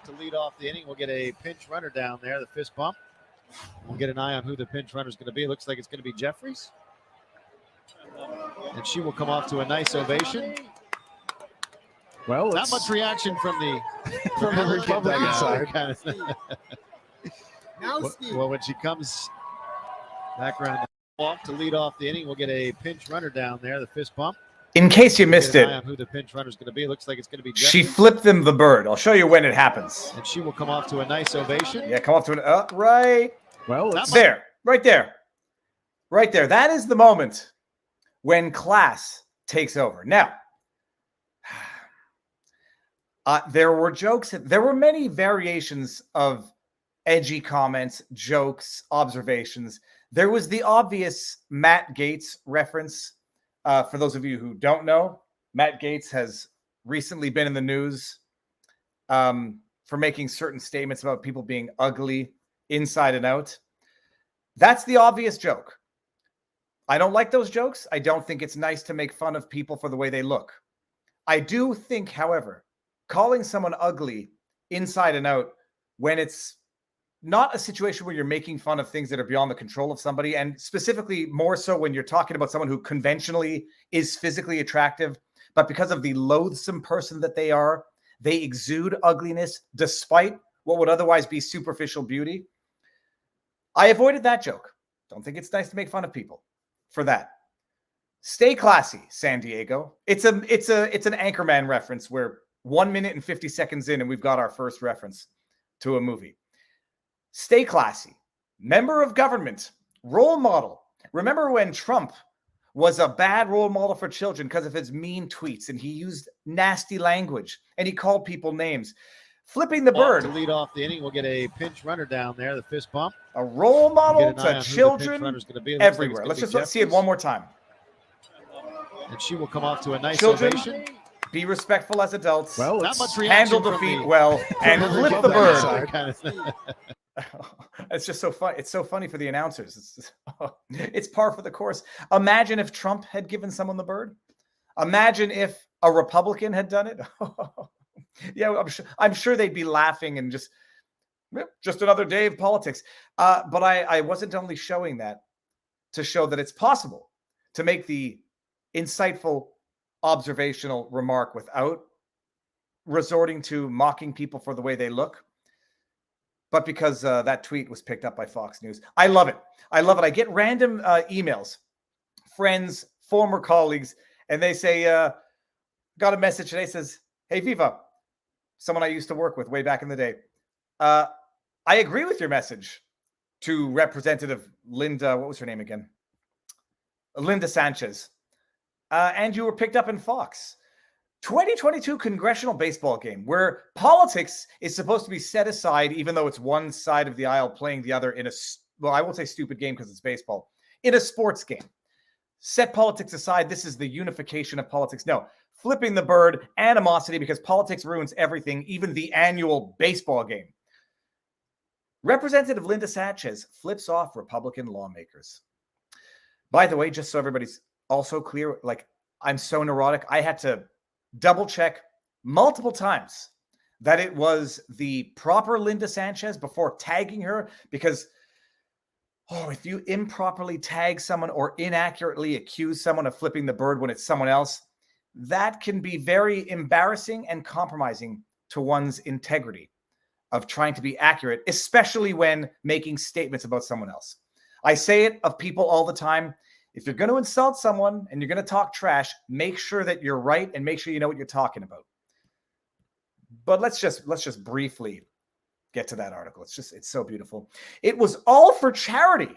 To lead off the inning, we'll get a pinch runner down there, the fist bump. We'll get an eye on who the pinch runner is going to be. It looks like it's going to be Jeffries. And she will come off to a nice ovation. Well, not much reaction from the Republican side. Well, when she comes back around to lead off the inning, we'll get a pinch runner down there, the fist bump. In case you missed it, on who the pinch runner is going to be. It looks like it's going to be Jeffries. She Jeffries. flipped them the bird. I'll show you when it happens. And she will come off to a nice ovation. Yeah, come off to an right. Well, there, right there, right there. That is the moment when class takes over. Now, there were jokes. There were many variations of edgy comments, jokes, observations. There was the obvious Matt Gaetz reference. For those of you who don't know, Matt Gaetz has recently been in the news for making certain statements about people being ugly inside and out. That's the obvious joke. I don't like those jokes. I don't think it's nice to make fun of people for the way they look. I do think, however, calling someone ugly inside and out when it's not a situation where you're making fun of things that are beyond the control of somebody, and specifically more so when you're talking about someone who conventionally is physically attractive, but because of the loathsome person that they are, they exude ugliness despite what would otherwise be superficial beauty. I avoided that joke. Don't think it's nice to make fun of people for that. Stay classy, San Diego. It's an Anchorman reference where 1 minute and 50 seconds in and we've got our first reference to a movie. Stay classy. Member of government. Role model. Remember when Trump was a bad role model for children because of his mean tweets and he used nasty language and he called people names? Flipping the bird. To lead off the inning, we'll get a pinch runner down there, the fist bump. A role model to children everywhere. Let's see it one more time. And she will come off to a nice children, ovation. Be respectful as adults. Well, not much handle defeat well and flip the bird. It's just so fun. It's so funny for the announcers. It's par for the course. Imagine if Trump had given someone the bird. Imagine if a Republican had done it. Yeah, I'm sure they'd be laughing and just another day of politics. But I wasn't only showing that to show that it's possible to make the insightful observational remark without resorting to mocking people for the way they look, but because that tweet was picked up by Fox News. I love it. I love it. I get random emails, friends, former colleagues, and they say, got a message today, says, hey, Viva, someone I used to work with way back in the day. I agree with your message to Representative Linda, what was her name again? Linda Sanchez. And you were picked up in Fox. 2022 congressional baseball game where politics is supposed to be set aside, even though it's one side of the aisle playing the other in a, well, I won't say stupid game because it's baseball, in a sports game. Set politics aside. This is the unification of politics. No, flipping the bird, animosity, because politics ruins everything, even the annual baseball game. Representative Linda Sanchez flips off Republican lawmakers. By the way, just so everybody's also clear, like, I'm so neurotic, I had to double check multiple times that it was the proper Linda Sanchez before tagging her, because if you improperly tag someone or inaccurately accuse someone of flipping the bird when it's someone else, that can be very embarrassing and compromising to one's integrity of trying to be accurate, especially when making statements about someone else. I say it of people all the time. If you're going to insult someone and you're going to talk trash, make sure that you're right and make sure you know what you're talking about. But let's just briefly get to that article. It's so beautiful. It was all for charity.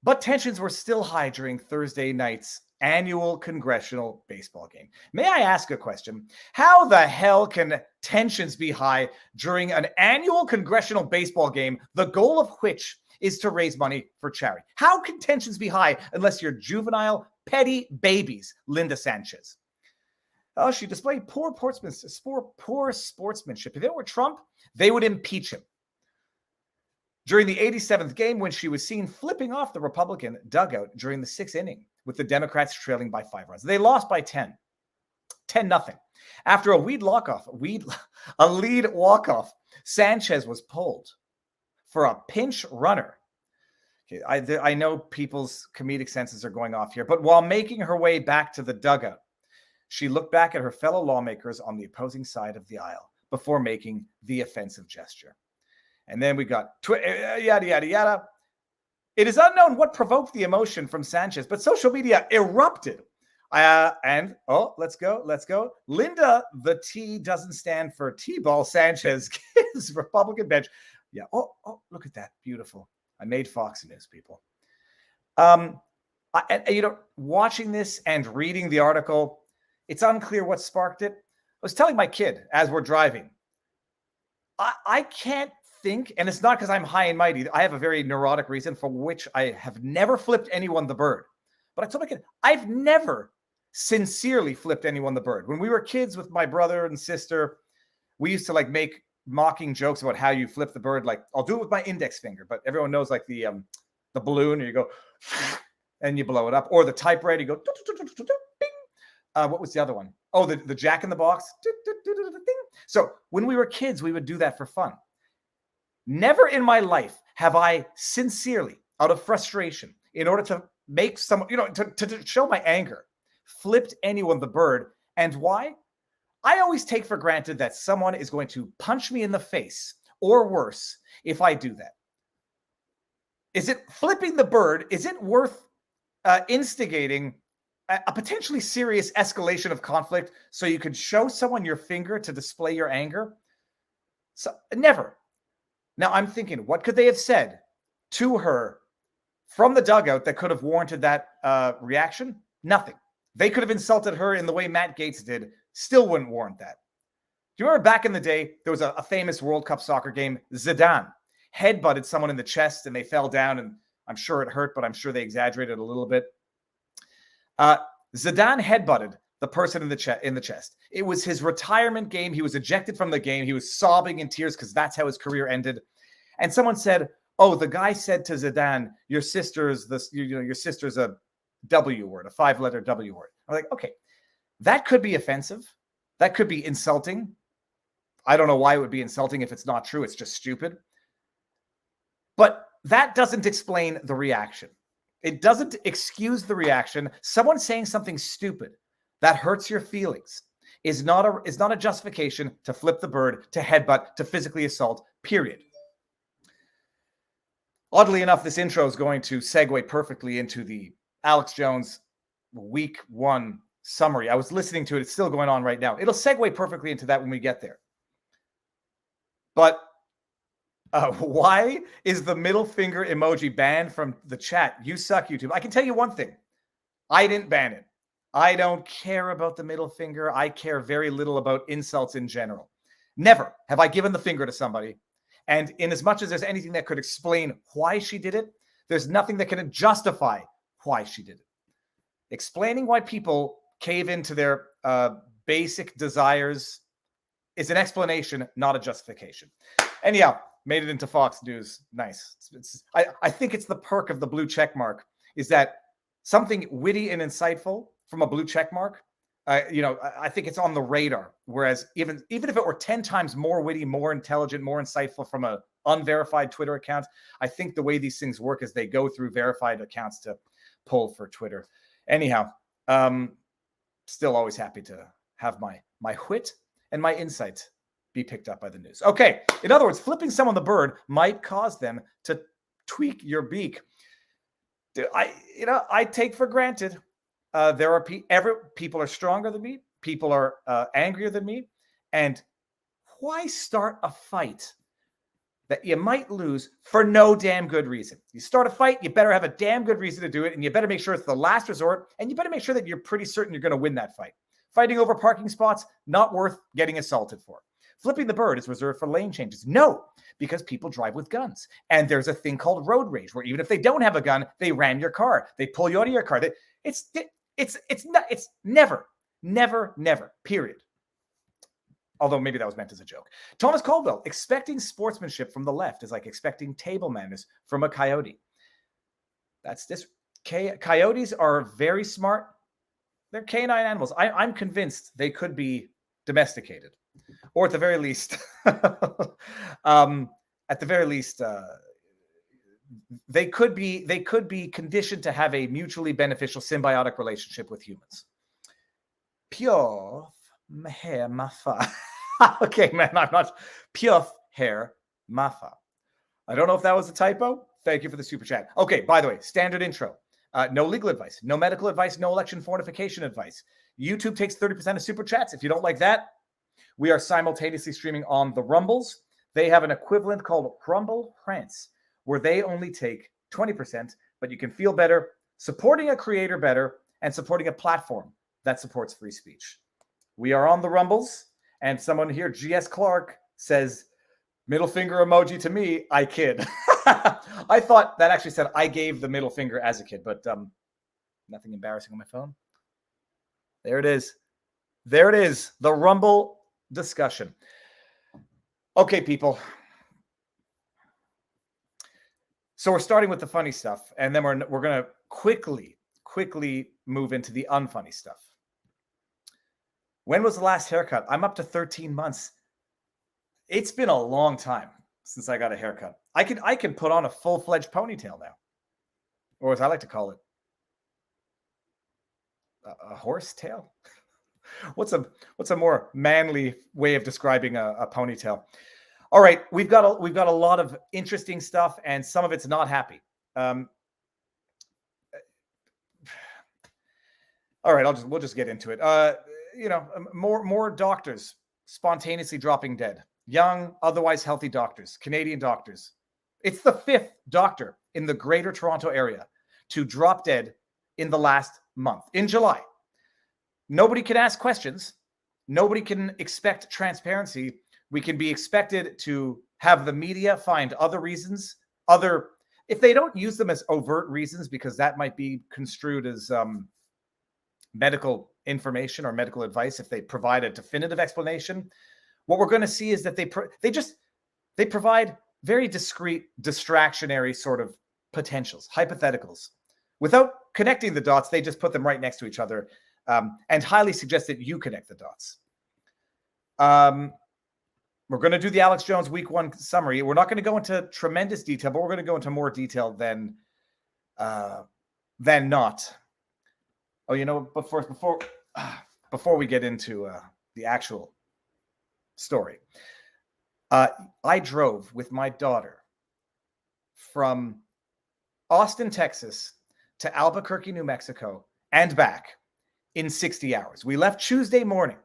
But tensions were still high during Thursday night's annual congressional baseball game. May I ask a question? How the hell can tensions be high during an annual congressional baseball game, the goal of which is to raise money for charity? How can tensions be high unless you're juvenile, petty babies, Linda Sanchez? Oh, she displayed poor sportsmanship. If it were Trump, they would impeach him. During the 87th game, when she was seen flipping off the Republican dugout during the 6th inning, with the Democrats trailing by 5 runs. They lost by 10. 10-0. After a lead walk-off, Sanchez was pulled for a pinch runner. Okay, I know people's comedic senses are going off here, but while making her way back to the dugout, she looked back at her fellow lawmakers on the opposing side of the aisle before making the offensive gesture. And then we got yada, yada, yada. It is unknown what provoked the emotion from Sanchez, but social media erupted. Let's go. Linda, the T doesn't stand for T-ball. Sanchez gives Republican bench. Yeah. Oh, look at that. Beautiful. I made Fox News, people. Watching this and reading the article, it's unclear what sparked it. I was telling my kid as we're driving, I can't think, and it's not because I'm high and mighty. I have a very neurotic reason for which I have never flipped anyone the bird. But I told my kid, I've never sincerely flipped anyone the bird. When we were kids with my brother and sister, we used to like make mocking jokes about how you flip the bird. Like, I'll do it with my index finger, but everyone knows like the balloon, and you go and you blow it up, or the typewriter, you go bing. What was the other one? Oh, the Jack in the Box. So when we were kids, we would do that for fun. Never in my life have I sincerely, out of frustration, in order to make some, to show my anger, flipped anyone the bird. And why? I always take for granted that someone is going to punch me in the face or worse if I do that. Is it flipping the bird? Is it worth instigating a potentially serious escalation of conflict so you could show someone your finger to display your anger? So never. Now I'm thinking, what could they have said to her from the dugout that could have warranted that reaction? Nothing. They could have insulted her in the way Matt Gaetz did. Still wouldn't warrant that. Do you remember back in the day, there was a famous World Cup soccer game, Zidane headbutted someone in the chest and they fell down, and I'm sure it hurt, but I'm sure they exaggerated a little bit. Zidane headbutted the person in the chest. It was his retirement game. He was ejected from the game. He was sobbing in tears because that's how his career ended. And someone said, "Oh, the guy said to Zidane, your sister's a W word, a 5-letter W word." I'm like, okay, that could be offensive. That could be insulting. I don't know why it would be insulting if it's not true. It's just stupid. But that doesn't explain the reaction. It doesn't excuse the reaction. Someone saying something stupid that hurts your feelings is not a justification to flip the bird, to headbutt, to physically assault, period. Oddly enough, this intro is going to segue perfectly into the Alex Jones week 1 summary. I was listening to it. It's still going on right now. It'll segue perfectly into that when we get there. But why is the middle finger emoji banned from the chat? You suck, YouTube. I can tell you one thing. I didn't ban it. I don't care about the middle finger. I care very little about insults in general. Never have I given the finger to somebody. And in as much as there's anything that could explain why she did it, there's nothing that can justify why she did it. Explaining why people cave into their basic desires is an explanation, not a justification. Anyhow, made it into Fox News. Nice. I think it's the perk of the blue check mark, is that something witty and insightful from a blue check mark, I think it's on the radar. Whereas even if it were 10 times more witty, more intelligent, more insightful from an unverified Twitter account, I think the way these things work is they go through verified accounts to pull for Twitter. Anyhow, still always happy to have my wit and my insight be picked up by the news. Okay, in other words, flipping someone the bird might cause them to tweak your beak. I take for granted there are people are stronger than me, people are angrier than me, and why start a fight that you might lose for no damn good reason? You start a fight, you better have a damn good reason to do it, and you better make sure it's the last resort, and you better make sure that you're pretty certain you're going to win that fight. Fighting over parking spots, not worth getting assaulted for. Flipping the bird is reserved for lane changes. No, because people drive with guns. And there's a thing called road rage, where even if they don't have a gun, they ram your car. They pull you out of your car. It's never, period. Although maybe that was meant as a joke. Thomas Caldwell, expecting sportsmanship from the left is like expecting table manners from a coyote. That's this. Coyotes are very smart. They're canine animals. I'm convinced they could be domesticated, or at the very least, they could be conditioned to have a mutually beneficial symbiotic relationship with humans. Pure hair mafa. Okay, man, I'm not pure hair mafa. I don't know if that was a typo. Thank you for the super chat. Okay, by the way, standard intro. No legal advice, no medical advice, no election fortification advice. YouTube takes 30% of super chats. If you don't like that, we are simultaneously streaming on the Rumbles. They have an equivalent called Rumble France, where they only take 20%, but you can feel better supporting a creator better and supporting a platform that supports free speech. We are on the Rumbles, and someone here, GS Clark, says, middle finger emoji to me, I kid. I thought that actually said I gave the middle finger as a kid, but nothing embarrassing on my phone. There it is. There it is. The Rumble discussion. Okay, people. So we're starting with the funny stuff, and then we're going to quickly move into the unfunny stuff. When was the last haircut? I'm up to 13 months. It's been a long time since I got a haircut. I can put on a full-fledged ponytail now, or as I like to call it, a horse tail. What's a more manly way of describing a ponytail? All right, we've got a lot of interesting stuff, and some of it's not happy. All right, we'll just get into it. More doctors spontaneously dropping dead. Young, otherwise healthy doctors, Canadian doctors. It's the 5th doctor in the Greater Toronto area to drop dead in the last month, in July. Nobody can ask questions. Nobody can expect transparency. We can be expected to have the media find other reasons, if they don't use them as overt reasons, because that might be construed as medical information or medical advice. If they provide a definitive explanation, what we're going to see is that they provide very discrete, distractionary sort of potentials, hypotheticals. Without connecting the dots, they just put them right next to each other and highly suggest that you connect the dots. We're going to do the Alex Jones Week 1 summary. We're not going to go into tremendous detail, but we're going to go into more detail than not. Oh, before we get into the actual story, I drove with my daughter from Austin, Texas to Albuquerque, New Mexico, and back in 60 hours. We left Tuesday morning,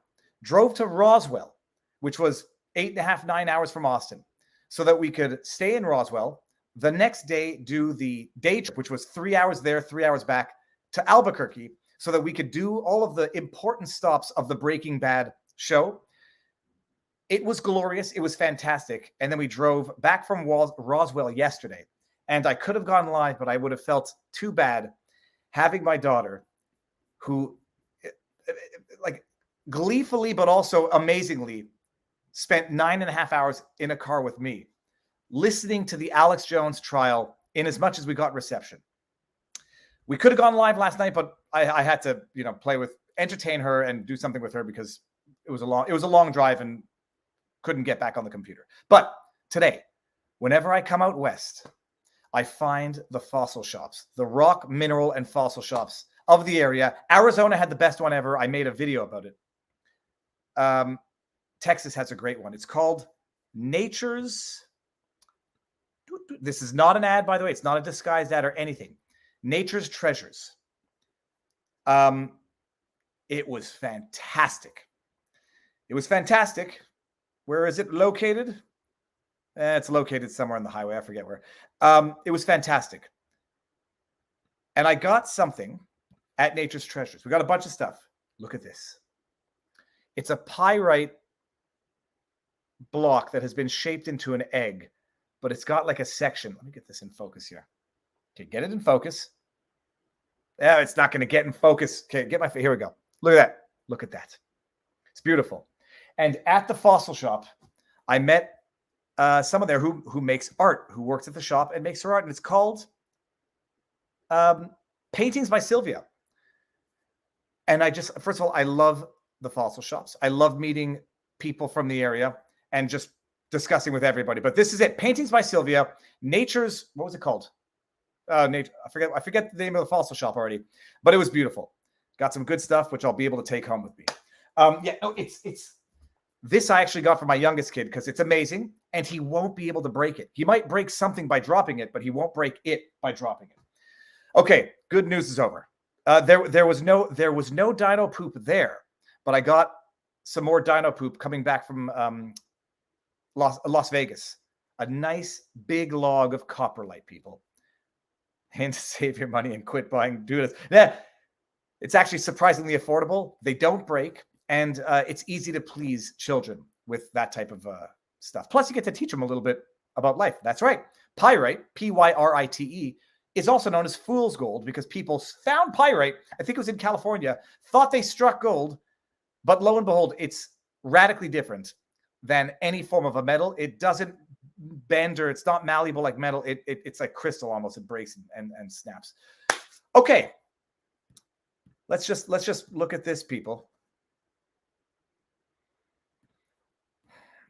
drove to Roswell, which was 8.5, 9 hours from Austin, so that we could stay in Roswell. The next day, do the day trip, which was 3 hours there, 3 hours back to Albuquerque, so that we could do all of the important stops of the Breaking Bad show. It was glorious. It was fantastic. And then we drove back from Roswell yesterday. And I could have gone live, but I would have felt too bad having my daughter, who, like, gleefully, but also amazingly, spent 9.5 hours in a car with me, listening to the Alex Jones trial in as much as we got reception. We could have gone live last night, but I had to, entertain her and do something with her because it was a long drive and couldn't get back on the computer. But today, whenever I come out west, I find the fossil shops, the rock, mineral, and fossil shops of the area. Arizona had the best one ever. I made a video about it. Texas has a great one. It's called Nature's. This is not an ad, by the way. It's not a disguised ad or anything. Nature's Treasures. It was fantastic. It was fantastic. Where is it located? It's located somewhere on the highway. I forget where. It was fantastic. And I got something at Nature's Treasures. We got a bunch of stuff. Look at this. It's a pyrite block that has been shaped into an egg, but it's got like a section. Let me get this in focus here. Okay, get it in focus. Yeah, it's not going to get in focus. Okay, here we go. Look at that. Look at that. It's beautiful. And at the fossil shop, I met someone there who makes art, who works at the shop and makes her art. And it's called Paintings by Sylvia. And I just, first of all, I love the fossil shops. I love meeting people from the area and just discussing with everybody. But this is it. Paintings by Sylvia. Nature's, what was it called? Nature, I forget the name of the fossil shop already, but it was beautiful. Got some good stuff, which I'll be able to take home with me. It's this I actually got for my youngest kid because it's amazing, and he won't be able to break it. He might break something by dropping it, but he won't break it by dropping it. Okay, good news is over. There was no dino poop there, but I got some more dino poop coming back from Las Vegas. A nice big log of copperlight, people. And to save your money and quit buying doodles. Yeah, it's actually surprisingly affordable. They don't break, and it's easy to please children with that type of stuff. Plus, you get to teach them a little bit about life. That's right. Pyrite, Pyrite, is also known as fool's gold because people found pyrite, I think it was in California, thought they struck gold, but lo and behold, it's radically different than any form of a metal. It doesn't bend, or it's not malleable like metal. It's like crystal almost. It breaks and snaps. Okay, let's just look at this, people.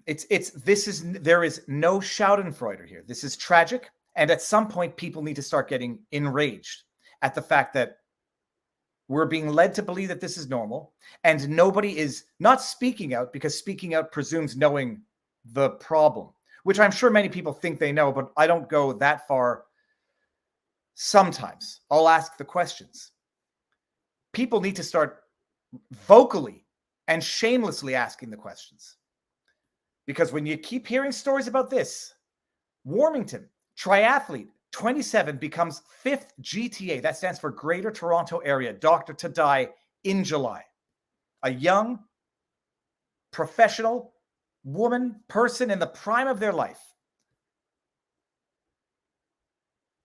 There is no Schadenfreude here. This is tragic. And at some point, people need to start getting enraged at the fact that we're being led to believe that this is normal, and nobody is not speaking out, because speaking out presumes knowing the problem, which I'm sure many people think they know, but I don't go that far. Sometimes I'll ask the questions. People need to start vocally and shamelessly asking the questions, because when you keep hearing stories about this, Warmington, triathlete, 27, becomes 5th GTA. That stands for Greater Toronto Area doctor to die in July. A young, professional person in the prime of their life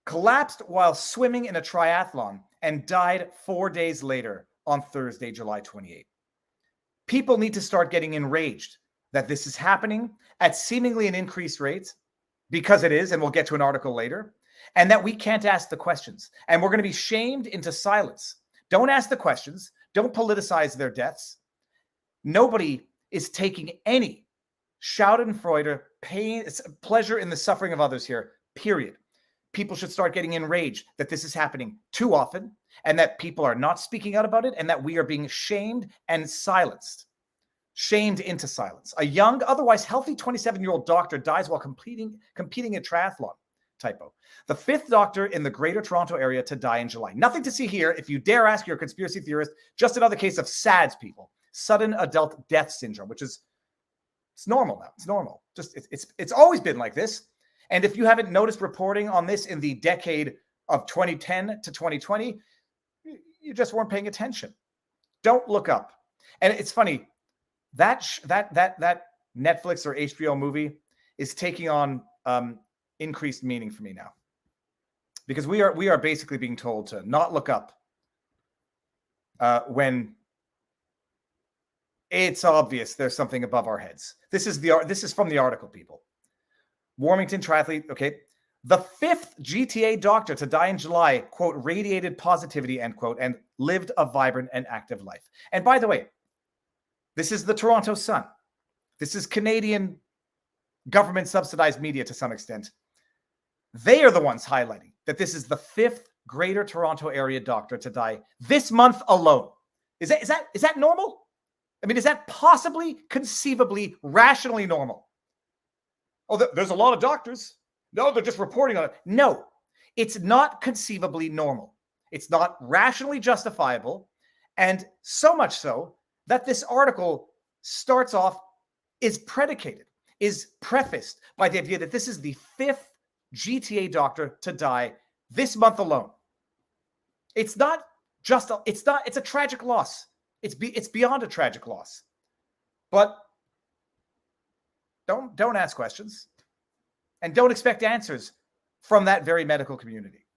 collapsed while swimming in a triathlon and died 4 days later on Thursday, July 28. People need to start getting enraged that this is happening at seemingly an increased rate, because it is, and we'll get to an article later, and that we can't ask the questions. And we're going to be shamed into silence. Don't ask the questions. Don't politicize their deaths. Nobody is taking any Schadenfreude, pain, pleasure in the suffering of others here, period. People should start getting enraged that this is happening too often, and that people are not speaking out about it, and that we are being shamed and silenced. Shamed into silence. A young, otherwise healthy 27-year-old doctor dies while competing in triathlon. Typo. The 5th doctor in the Greater Toronto Area to die in July. Nothing to see here. If you dare ask your conspiracy theorist, just another case of SADS, people. Sudden adult death syndrome, which is, it's normal now. It's normal. Just it's always been like this. And if you haven't noticed reporting on this in the decade of 2010 to 2020, you just weren't paying attention. Don't look up. And it's funny. That Netflix or HBO movie is taking on increased meaning for me now, because we are basically being told to not look up when it's obvious there's something above our heads. This is from the article, people. Warmington triathlete, okay. The 5th GTA doctor to die in July, quote, radiated positivity, end quote, and lived a vibrant and active life. And by the way, this is the Toronto Sun. This is Canadian government subsidized media to some extent. They are the ones highlighting that this is the 5th Greater Toronto Area doctor to die this month alone. Is that normal? I mean, is that possibly, conceivably, rationally normal? Oh, there's a lot of doctors. No, they're just reporting on it. No, it's not conceivably normal. It's not rationally justifiable. And so much so that this article starts off, is prefaced by the idea that this is the 5th GTA doctor to die this month alone. It's not just, it's a tragic loss. It's beyond a tragic loss. But don't ask questions, and don't expect answers from that very medical community.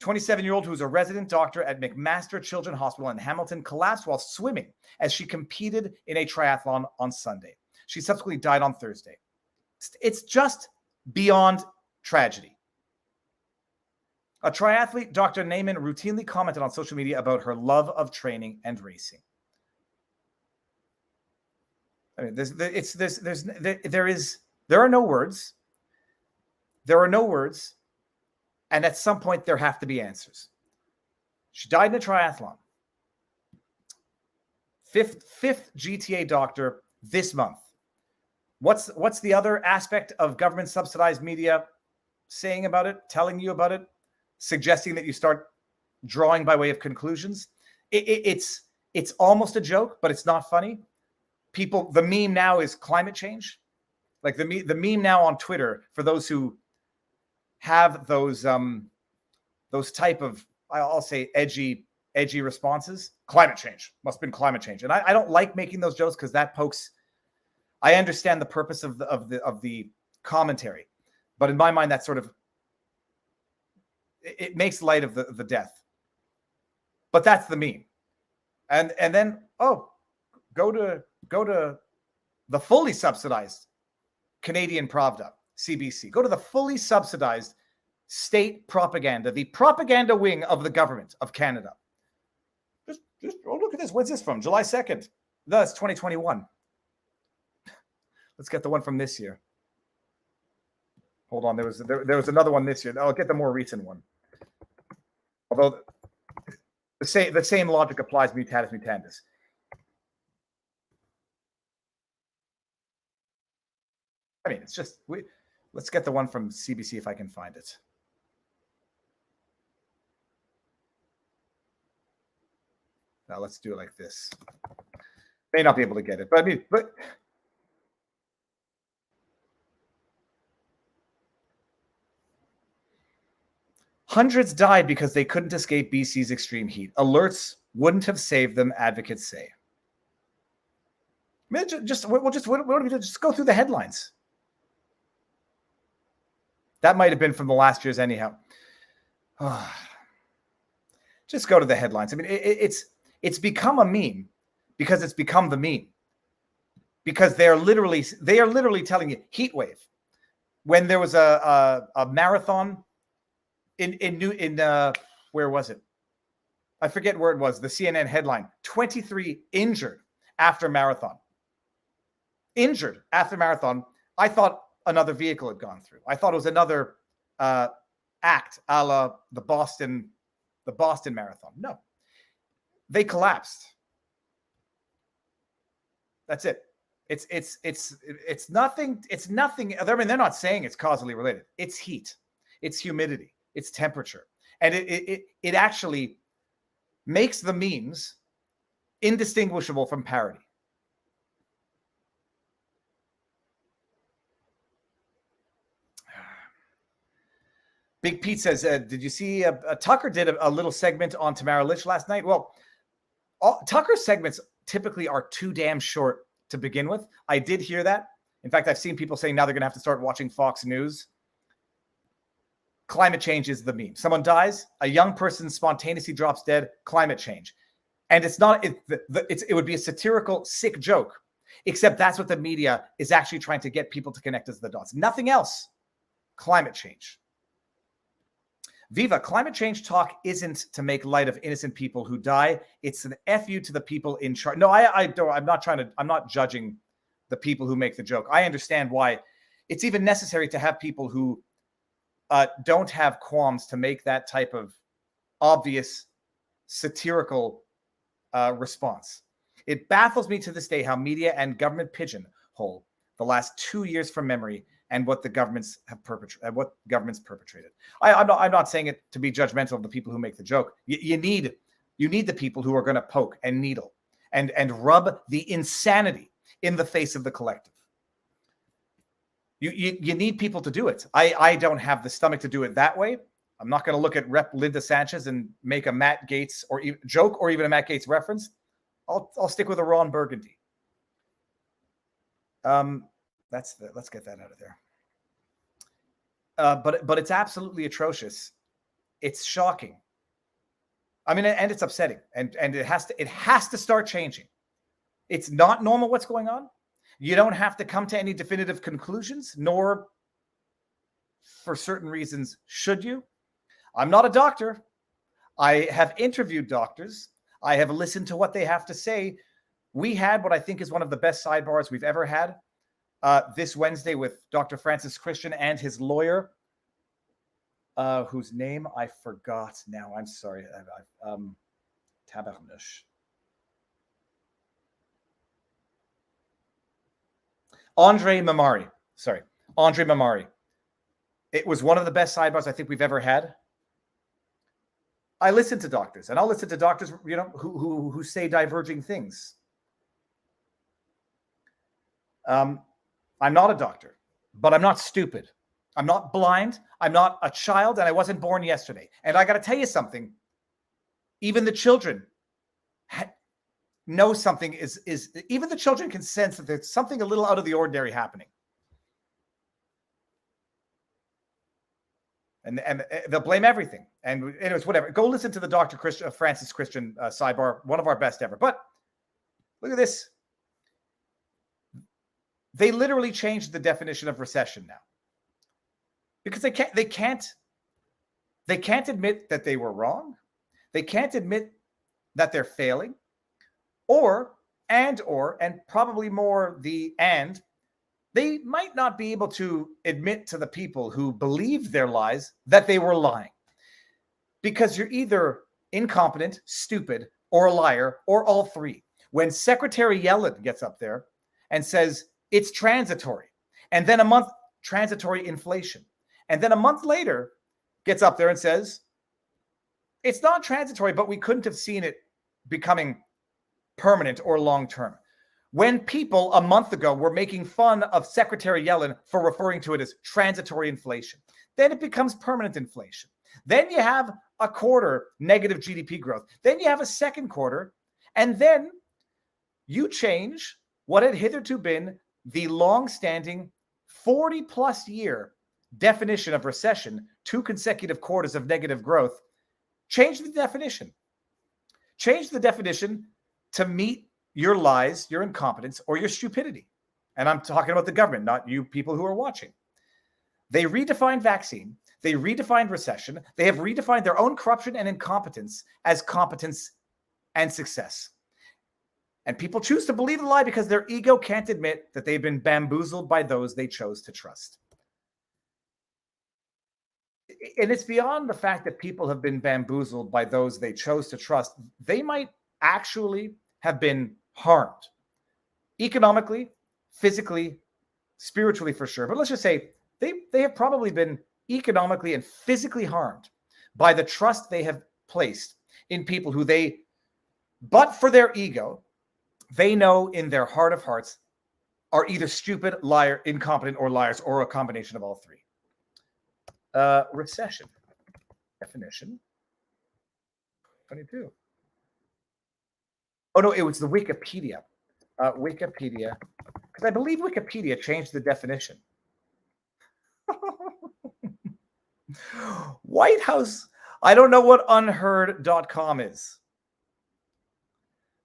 27-year-old who's a resident doctor at McMaster Children's Hospital in Hamilton collapsed while swimming as she competed in a triathlon on Sunday. She subsequently died on Thursday. It's just beyond tragedy. A triathlete, Dr. Naiman, routinely commented on social media about her love of training and racing. I mean, there are no words. There are no words. And at some point, there have to be answers. She died in a triathlon. Fifth GTA doctor this month. What's the other aspect of government subsidized media saying about it, telling you about it, suggesting that you start drawing by way of conclusions? It's almost a joke, but it's not funny. The meme now is climate change. Like the meme now on Twitter, for those who have those type of, I'll say, edgy responses, climate change must have been climate change. And I don't like making those jokes because that pokes. I understand the purpose of the commentary, but in my mind, that sort of it makes light of the death. But that's the meme, and then go to the fully subsidized Canadian Pravda, CBC. Go to the fully subsidized state propaganda, the propaganda wing of the government of Canada. Just look at this. When's this from? July 2nd. No, it's 2021. Let's get the one from this year. Hold on. There was another one this year. I'll get the more recent one. Although the same logic applies mutatis mutandis. I mean, it's just let's get the one from CBC if I can find it. Now let's do it like this. May not be able to get it, but I mean, hundreds died because they couldn't escape BC's extreme heat. Alerts wouldn't have saved them, advocates say. I mean, what do we do? Just go through the headlines. That might have been from the last year's anyhow. Just go to the headlines. I mean, it's become a meme because it's become the meme. Because they are literally telling you heat wave. When there was a marathon in where was it? I forget where it was. The CNN headline: 23 injured after marathon. Injured after marathon. I thought another vehicle had gone through. I thought it was another act a la the Boston Marathon. No, they collapsed. That's it. It's nothing. It's nothing. I mean, they're not saying it's causally related. It's heat. It's humidity. It's temperature, and it actually makes the memes indistinguishable from parody. Big Pete says, did you see Tucker did a little segment on Tamara Lich last night? Well, Tucker's segments typically are too damn short to begin with. I did hear that. In fact, I've seen people saying now they're going to have to start watching Fox News. Climate change is the meme. Someone dies, a young person spontaneously drops dead, climate change. And it's not, it would be a satirical, sick joke, except that's what the media is actually trying to get people to connect as the dots. Nothing else. Climate change. Viva, climate change talk isn't to make light of innocent people who die. It's an FU to the people in charge. No, I'm not judging the people who make the joke. I understand why it's even necessary to have people who don't have qualms to make that type of obvious satirical response. It baffles me to this day how media and government pigeonhole the last 2 years from memory and what the governments have perpetrated. I'm not saying it to be judgmental of the people who make the joke. You need the people who are going to poke and needle and rub the insanity in the face of the collective. You need people to do it. I don't have the stomach to do it that way. I'm not going to look at Rep. Linda Sanchez and make a Matt Gaetz or joke or even a Matt Gaetz reference. I'll stick with a Ron Burgundy. Let's get that out of there. But it's absolutely atrocious. It's shocking. I mean, and it's upsetting, and it has to start changing. It's not normal what's going on. You don't have to come to any definitive conclusions, nor for certain reasons should you. I'm not a doctor. I have interviewed doctors. I have listened to what they have to say. We had what I think is one of the best sidebars we've ever had this Wednesday with Dr. Francis Christian and his lawyer, whose name I forgot now. I'm sorry. Tabarnush. Andre Mamari. Sorry. Andre Mamari. It was one of the best sidebars I think we've ever had. I listen to doctors, and I'll listen to doctors, who say diverging things. I'm not a doctor, but I'm not stupid. I'm not blind. I'm not a child, and I wasn't born yesterday. And I got to tell you something. Even the children know something is even the children can sense that there's something a little out of the ordinary happening. And they'll blame everything. And anyways, whatever. Go listen to the Dr. Francis Christian sidebar, one of our best ever. But look at this. They literally changed the definition of recession now, because they can't admit that they were wrong. They can't admit that they're failing, and probably more they might not be able to admit to the people who believed their lies that they were lying, because you're either incompetent, stupid, or a liar, or all three. When Secretary Yellen gets up there and says it's transitory, and then transitory inflation, and then a month later gets up there and says it's not transitory, but we couldn't have seen it becoming permanent or long-term. When people a month ago were making fun of Secretary Yellen for referring to it as transitory inflation, then it becomes permanent inflation. Then you have a quarter negative GDP growth. Then you have a second quarter, and then you change what had hitherto been the long-standing 40-plus year definition of recession, 2 consecutive quarters of negative growth. Change the definition. Change the definition to meet your lies, your incompetence, or your stupidity. And I'm talking about the government, not you people who are watching. They redefined vaccine. They redefined recession. They have redefined their own corruption and incompetence as competence and success. And people choose to believe the lie because their ego can't admit that they've been bamboozled by those they chose to trust. And it's beyond the fact that people have been bamboozled by those they chose to trust. They might actually have been harmed economically, physically, spiritually, for sure. But let's just say they have probably been economically and physically harmed by the trust they have placed in people who but for their ego, they know in their heart of hearts are either stupid, liar, incompetent, or liars, or a combination of all three. Recession definition 22. Oh no, it was the Wikipedia. Wikipedia, because I believe Wikipedia changed the definition. White House. I don't know what unheard.com is,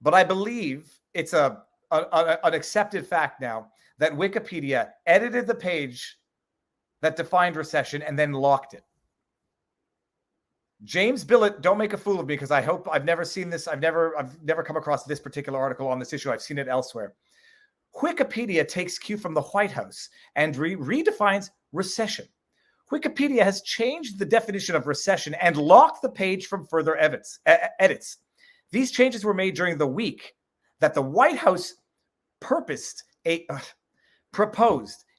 but I believe it's an accepted fact now that Wikipedia edited the page that defined recession and then locked it. James Billet, don't make a fool of me, because I've never seen this. I've never come across this particular article on this issue. I've seen it elsewhere. Wikipedia takes cue from the White House and redefines recession. Wikipedia has changed the definition of recession and locked the page from further edits. These changes were made during the week that the White House proposed a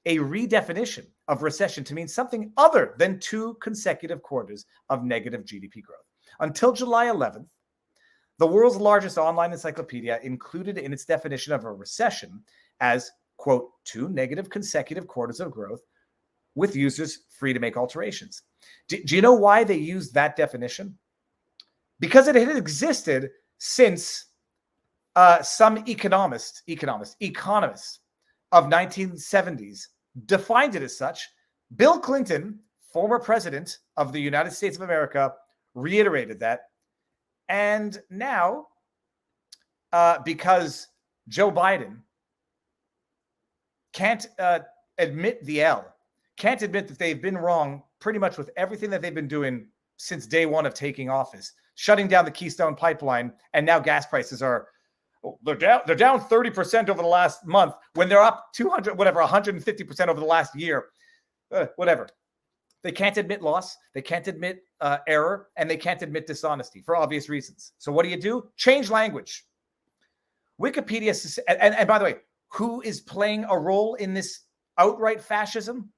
redefinition of recession to mean something other than 2 consecutive quarters of negative GDP growth. Until July 11th, the world's largest online encyclopedia included in its definition of a recession as, quote, 2 negative consecutive quarters of growth with users free to make alterations. Do you know why they used that definition? Because it had existed since some economists of 1970s defined it as such. Bill Clinton, former president of the United States of America, reiterated that. And now, because Joe Biden can't admit can't admit that they've been wrong pretty much with everything that they've been doing since day one of taking office, shutting down the Keystone Pipeline, and now gas prices are they're down 30% over the last month when they're up 150% over the last year. Whatever. They can't admit loss, they can't admit error, and they can't admit dishonesty for obvious reasons. So what do? Change language. Wikipedia, and by the way, who is playing a role in this outright fascism?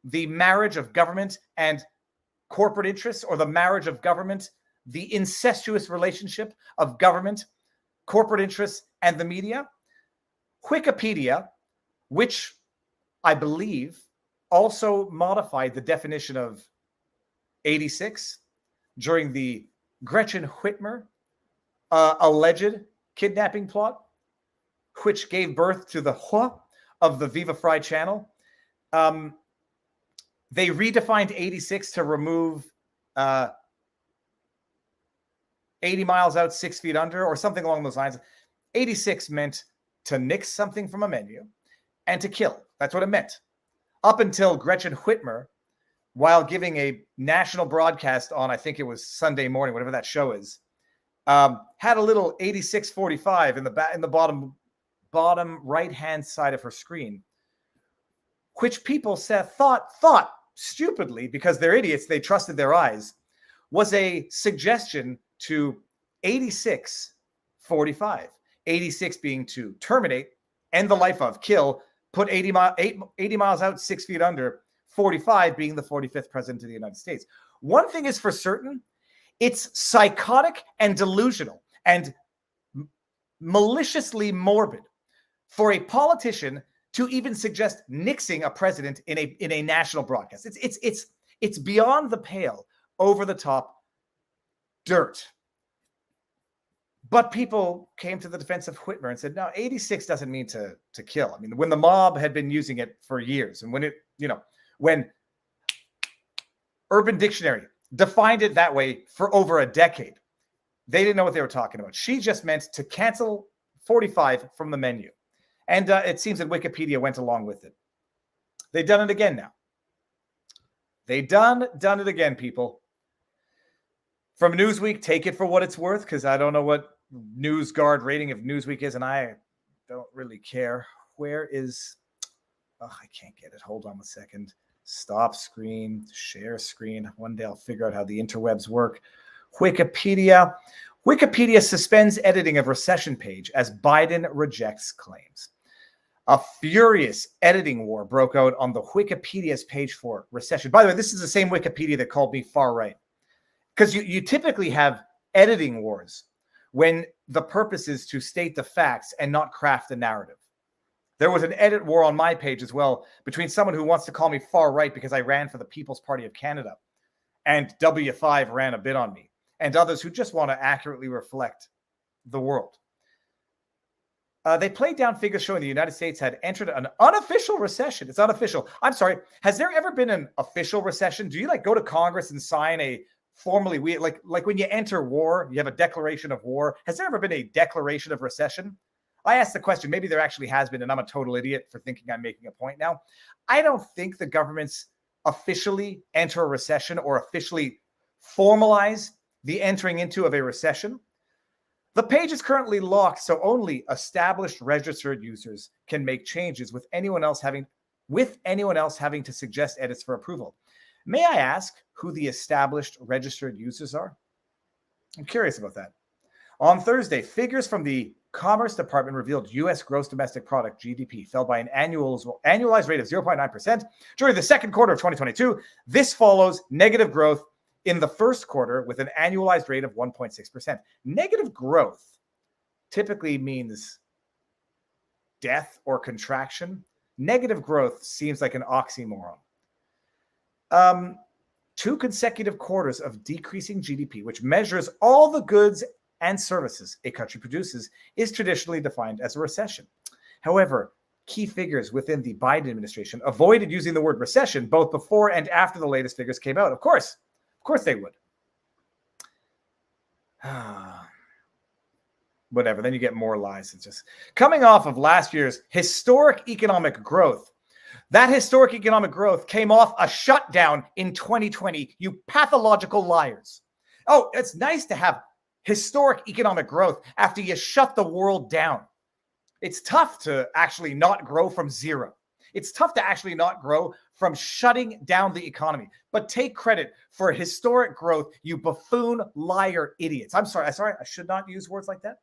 The marriage of government and corporate interests, or the marriage of government, the incestuous relationship of government, corporate interests, and the media. Wikipedia, which I believe also modified the definition of 86 during the Gretchen Whitmer alleged kidnapping plot, which gave birth to the Hua of the Viva Frei channel. They redefined 86 to remove 80 miles out, 6 feet under, or something along those lines. 86 meant to nix something from a menu and to kill. That's what it meant. Up until Gretchen Whitmer, while giving a national broadcast on, I think it was Sunday morning, whatever that show is, had a little 8645 in the bottom right-hand side of her screen, which people thought stupidly, because they're idiots, they trusted their eyes, was a suggestion to 8645. 86 being to terminate, end the life of, kill, put 80 miles out, 6 feet under, 45 being the 45th president of the United States. One thing is for certain, it's psychotic and delusional and maliciously morbid for a politician to even suggest nixing a president in a national broadcast. It's beyond the pale, over the top dirt. But people came to the defense of Whitmer and said, no, 86 doesn't mean to kill. I mean, when the mob had been using it for years, and when Urban Dictionary defined it that way for over a decade, they didn't know what they were talking about. She just meant to cancel 45 from the menu. And it seems that Wikipedia went along with it. They've done it again now. They done it again, people. From Newsweek, take it for what it's worth, because I don't know what NewsGuard rating of Newsweek is, and I don't really care. Where is... Oh, I can't get it. Hold on a second. Stop screen, share screen. One day I'll figure out how the interwebs work. Wikipedia. Wikipedia suspends editing of recession page as Biden rejects claims. A furious editing war broke out on the Wikipedia's page for recession. By the way, this is the same Wikipedia that called me far right. Because you typically have editing wars when the purpose is to state the facts and not craft a narrative. There was an edit war on my page as well between someone who wants to call me far right because I ran for the People's Party of Canada, and W5 ran a bit on me, and others who just want to accurately reflect the world. They played down figures showing the United States had entered an unofficial recession. It's unofficial. I'm sorry. Has there ever been an official recession? Do you go to Congress and sign a formally, like when you enter war, you have a declaration of war? Has there ever been a declaration of recession? I asked the question. Maybe there actually has been, and I'm a total idiot for thinking I'm making a point now. I don't think the governments officially enter a recession or officially formalize the entering into of a recession. The page is currently locked, so only established registered users can make changes with anyone else having to suggest edits for approval. May I ask who the established registered users are? I'm curious about that. On Thursday, figures from the Commerce Department revealed U.S. gross domestic product, GDP, fell by an annualized rate of 0.9% during the second quarter of 2022. This follows negative growth in the first quarter with an annualized rate of 1.6%. Negative growth typically means death or contraction. Negative growth seems like an oxymoron. 2 consecutive quarters of decreasing GDP, which measures all the goods and services a country produces, is traditionally defined as a recession. However, key figures within the Biden administration avoided using the word recession both before and after the latest figures came out. Of course they would. Whatever, then you get more lies. It's just coming off of last year's historic economic growth. That historic economic growth came off a shutdown in 2020, you pathological liars. Oh, it's nice to have historic economic growth after you shut the world down. It's tough to actually not grow from zero. It's tough to actually not grow from shutting down the economy. But take credit for historic growth, you buffoon, liar, idiots. I'm sorry, I should not use words like that.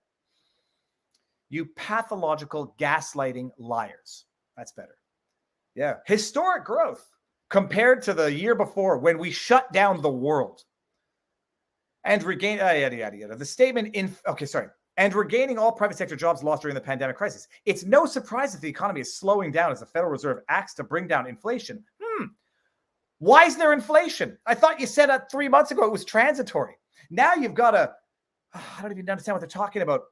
You pathological gaslighting liars. That's better. Yeah, historic growth compared to the year before when we shut down the world. And regain, yada, yada, yada. The statement and regaining all private sector jobs lost during the pandemic crisis. It's no surprise that the economy is slowing down as the Federal Reserve acts to bring down inflation. Why is there inflation? I thought you said 3 months ago it was transitory. Now you've got I don't even understand what they're talking about.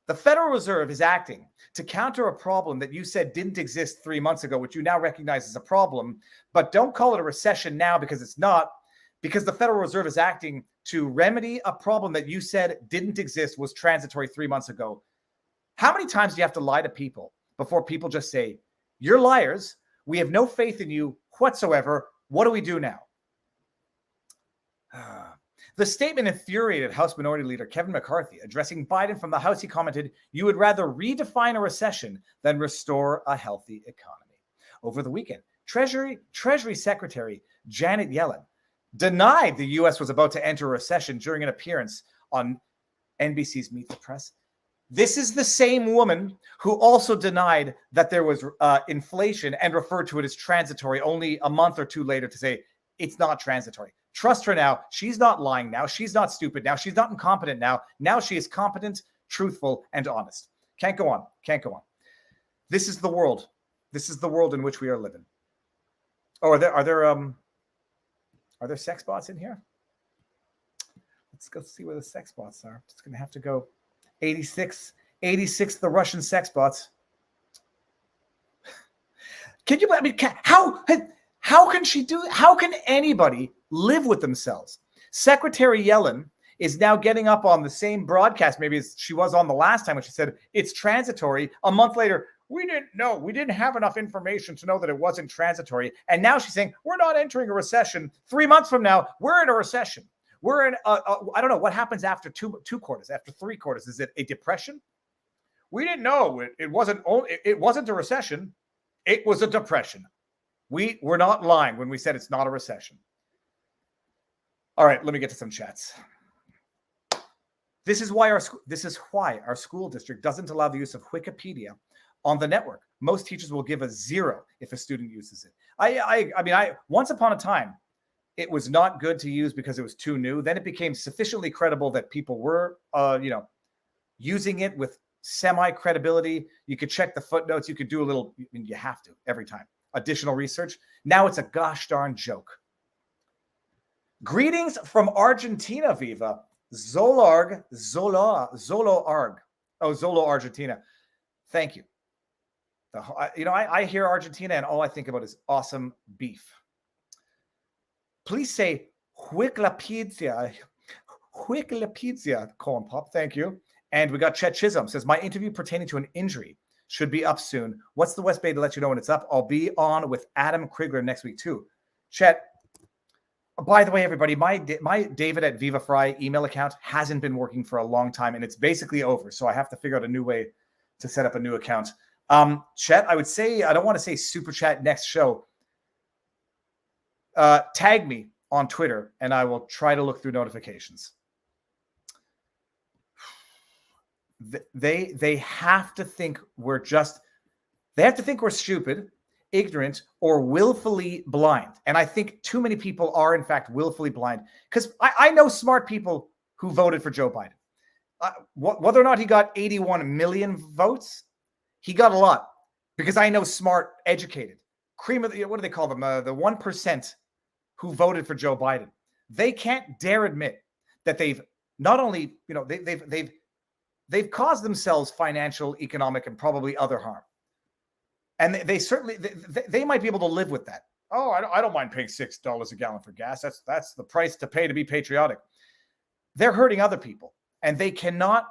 The Federal Reserve is acting to counter a problem that you said didn't exist 3 months ago, which you now recognize as a problem, but don't call it a recession now because it's not, because the Federal Reserve is acting to remedy a problem that you said didn't exist, was transitory 3 months ago. How many times do you have to lie to people before people just say, you're liars, we have no faith in you whatsoever, what do we do now? The statement infuriated House Minority Leader Kevin McCarthy. Addressing Biden from the House, he commented, you would rather redefine a recession than restore a healthy economy. Over the weekend, Treasury Secretary Janet Yellen denied the U.S. was about to enter a recession during an appearance on NBC's Meet the Press. This is the same woman who also denied that there was inflation and referred to it as transitory only a month or two later to say it's not transitory. Trust her now. She's not lying now. She's not stupid now. She's not incompetent now. Now she is competent, truthful, and honest. Can't go on. Can't go on. This is the world. This is the world in which we are living. Oh, are there sex bots in here? Let's go see where the sex bots are. Just going to have to go 86, the Russian sex bots. Can you, I mean, how can anybody live with themselves? Secretary Yellen is now getting up on the same broadcast, maybe as she was on the last time when she said it's transitory. A month later, we didn't know. We didn't have enough information to know that it wasn't transitory. And now she's saying, we're not entering a recession. 3 months from now, we're in a recession. We're in, I don't know, what happens after two quarters, after 3 quarters? Is it a depression? We didn't know. It wasn't a recession. It was a depression. We were not lying when we said it's not a recession. All right, let me get to some chats. This is why our school district doesn't allow the use of Wikipedia on the network. Most teachers will give a 0 if a student uses it. I mean, once upon a time, it was not good to use because it was too new. Then it became sufficiently credible that people were, using it with semi-credibility. You could check the footnotes. You could do a little, I mean, you have to every time. Additional research. Now it's a gosh darn joke. Greetings from Argentina, Viva. Zolo Argentina. Thank you. I hear Argentina and all I think about is awesome beef. Please say Huicla pizza, colon pop. Thank you. And we got Chet Chisholm says, my interview pertaining to an injury should be up soon. What's the West Bay to let you know when it's up? I'll be on with Adam Krigler next week too. Chet, by the way, everybody, my David at Viva Frei email account hasn't been working for a long time and it's basically over. So I have to figure out a new way to set up a new account. Chet, I would say, I don't want to say super chat next show. Tag me on Twitter and I will try to look through notifications. They have to think we're stupid, ignorant, or willfully blind. And I think too many people are, in fact, willfully blind. Because I know smart people who voted for Joe Biden. Whether or not he got 81 million votes, he got a lot. Because I know smart, educated, cream of the, what do they call them? The 1% who voted for Joe Biden. They can't dare admit that they've not only, they've caused themselves financial, economic, and probably other harm. And they certainly, they might be able to live with that. Oh, I don't mind paying $6 a gallon for gas. That's the price to pay to be patriotic. They're hurting other people. And they cannot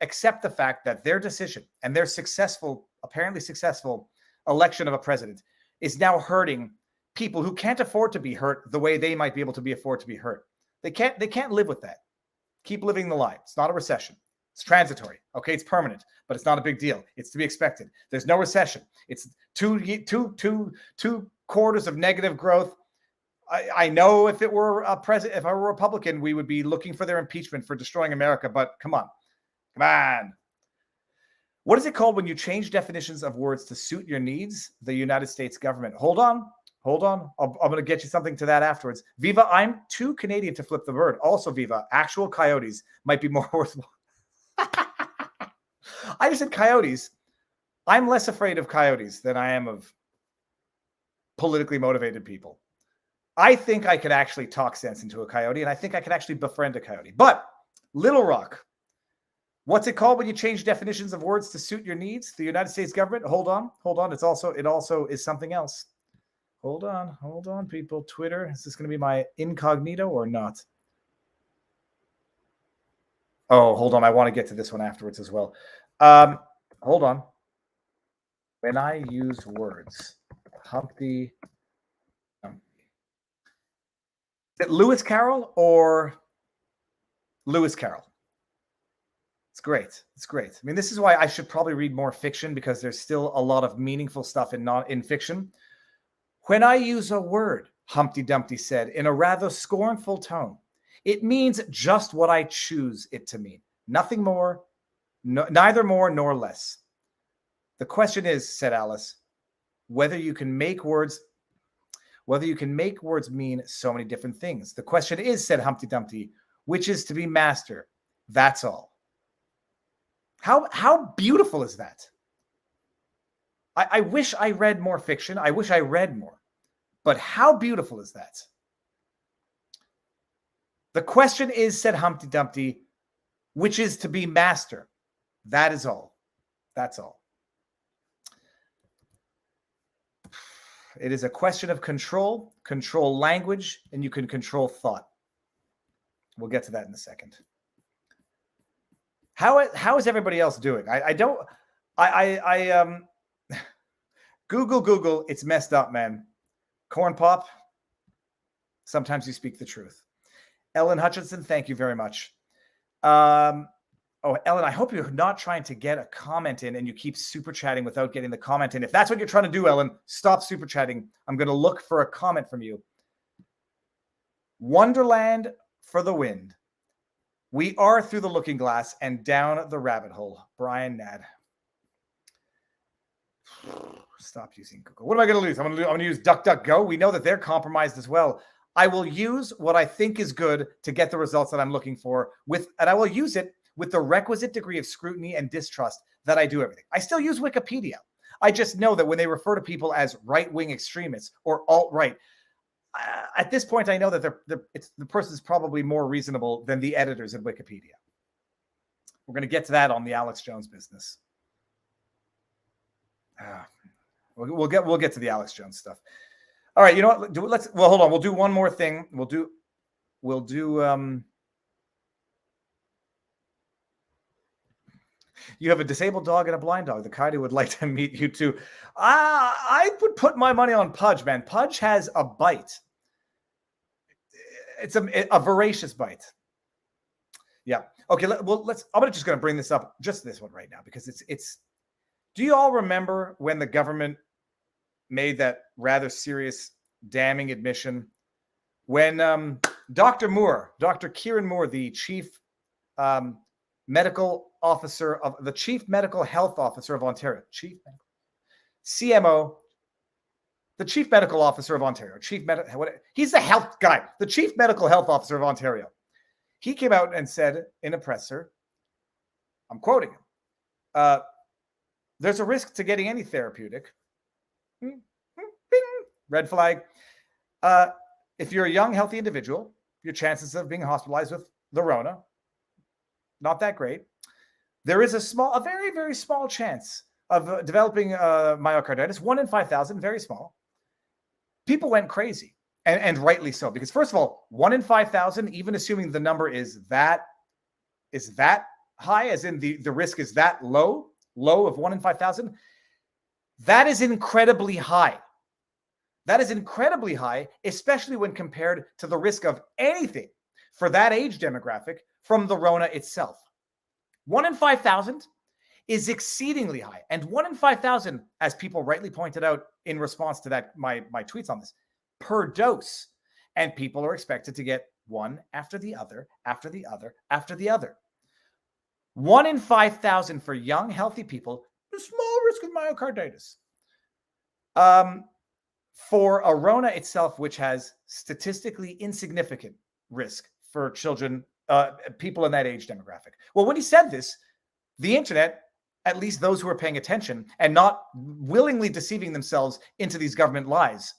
accept the fact that their decision and their successful apparently successful election of a president is now hurting people who can't afford to be hurt the way they might be able to afford to be hurt. They can't live with that. Keep living the lie. It's not a recession. It's transitory. Okay, it's permanent, but it's not a big deal. It's to be expected. There's no recession. It's two quarters of negative growth. I know if it were a president, if I were a Republican, we would be looking for their impeachment for destroying America. But come on. What is it called when you change definitions of words to suit your needs? The United States government. Hold on. I'm going to get you something to that afterwards. Viva, I'm too Canadian to flip the bird. Also, Viva, actual coyotes might be more worthwhile. I just said coyotes. I'm less afraid of coyotes than I am of politically motivated people. I think I could actually talk sense into a coyote, and I think I could actually befriend a coyote. But Little Rock, what's it called when you change definitions of words to suit your needs? The United States government. Hold on. It also is something else. Hold on, people. Twitter. Is this going to be my incognito or not? Oh, hold on. I want to get to this one afterwards as well. Hold on. When I use words, Humpty. Is it Lewis Carroll or Lewis Carroll? It's great. I mean, this is why I should probably read more fiction, because there's still a lot of meaningful stuff in fiction. When I use a word, Humpty Dumpty said in a rather scornful tone, it means just what I choose it to mean. Nothing more, neither more nor less. The question is, said Alice, whether you can make words mean so many different things. The question is, said Humpty Dumpty, which is to be master. That's all. How beautiful is that? I wish I read more fiction. I wish I read more. But how beautiful is that? The question is, said Humpty Dumpty, which is to be master. That is all. That's all. It is a question of control language, and you can control thought. We'll get to that in a second. How is everybody else doing? Google, it's messed up, man. Corn Pop, sometimes you speak the truth. Ellen Hutchinson, thank you very much. Ellen, I hope you're not trying to get a comment in and you keep super chatting without getting the comment in. If that's what you're trying to do, Ellen, stop super chatting. I'm going to look for a comment from you. Wonderland for the wind. We are through the looking glass and down the rabbit hole. Brian Nad. Stop using Google. What am I going to lose? I'm going to use DuckDuckGo. We know that they're compromised as well. I will use what I think is good to get the results that I'm looking for and I will use it with the requisite degree of scrutiny and distrust that I do everything. I still use Wikipedia. I just know that when they refer to people as right-wing extremists or alt-right, at this point, I know that the person is probably more reasonable than the editors at Wikipedia. We're going to get to that on the Alex Jones business. We'll get to the Alex Jones stuff. All right, you know what? Hold on. We'll do one more thing. We'll do. You have a disabled dog and a blind dog. The coyote would like to meet you too. I would put my money on Pudge, man. Pudge has a bite. It's a voracious bite. Yeah. Okay. I'm just going to bring this up, just this one right now, because it's. Do you all remember when the government made that rather serious, damning admission when Dr. Kieran Moore, the chief medical health officer of Ontario, CMO, the chief medical officer of Ontario, he's the health guy, the chief medical health officer of Ontario. He came out and said in a presser, I'm quoting him, there's a risk to getting any therapeutic. Bing, red flag. If you're a young, healthy individual, your chances of being hospitalized with the Rona, not that great. There is a very, very small chance of developing myocarditis, 1 in 5,000, very small. People went crazy, and rightly so, because first of all, 1 in 5,000, even assuming the number is that high, as in the risk is that low of 1 in 5,000, That is incredibly high. That is incredibly high, especially when compared to the risk of anything for that age demographic from the Rona itself. 1 in 5,000 is exceedingly high. And 1 in 5,000, as people rightly pointed out in response to that, my tweets on this, per dose. And people are expected to get one after the other, after the other, after the other. 1 in 5,000 for young, healthy people, a small risk of myocarditis. For a Rona itself, which has statistically insignificant risk for children, people in that age demographic. Well, when he said this, the internet, at least those who are paying attention and not willingly deceiving themselves into these government lies,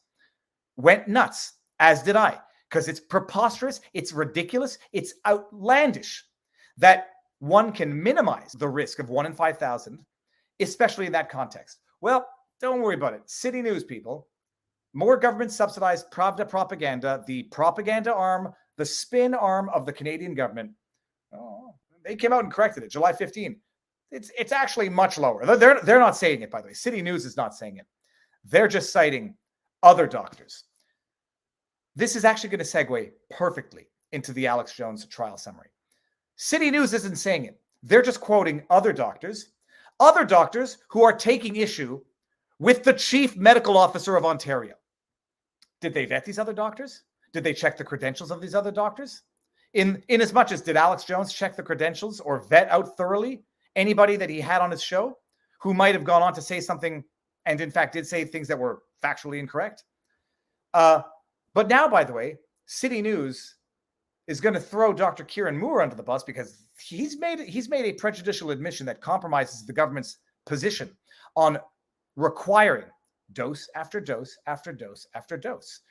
went nuts, as did I, because it's preposterous, it's ridiculous, it's outlandish that one can minimize the risk of 1 in 5,000, especially in that context. Well, don't worry about it. City News, people. More government-subsidized Pravda propaganda, the propaganda arm, the spin arm of the Canadian government. Oh, they came out and corrected it, July 15. It's actually much lower. They're not saying it, by the way. City News is not saying it. They're just citing other doctors. This is actually going to segue perfectly into the Alex Jones trial summary. City News isn't saying it. They're just quoting other doctors who are taking issue with the chief medical officer of Ontario. Did they vet these other doctors? Did they check the credentials of these other doctors? In as much as did Alex Jones check the credentials or vet out thoroughly anybody that he had on his show who might have gone on to say something and in fact did say things that were factually incorrect? But now, by the way, City News is going to throw Dr. Kieran Moore under the bus because he's made a prejudicial admission that compromises the government's position on requiring dose after dose after dose after dose.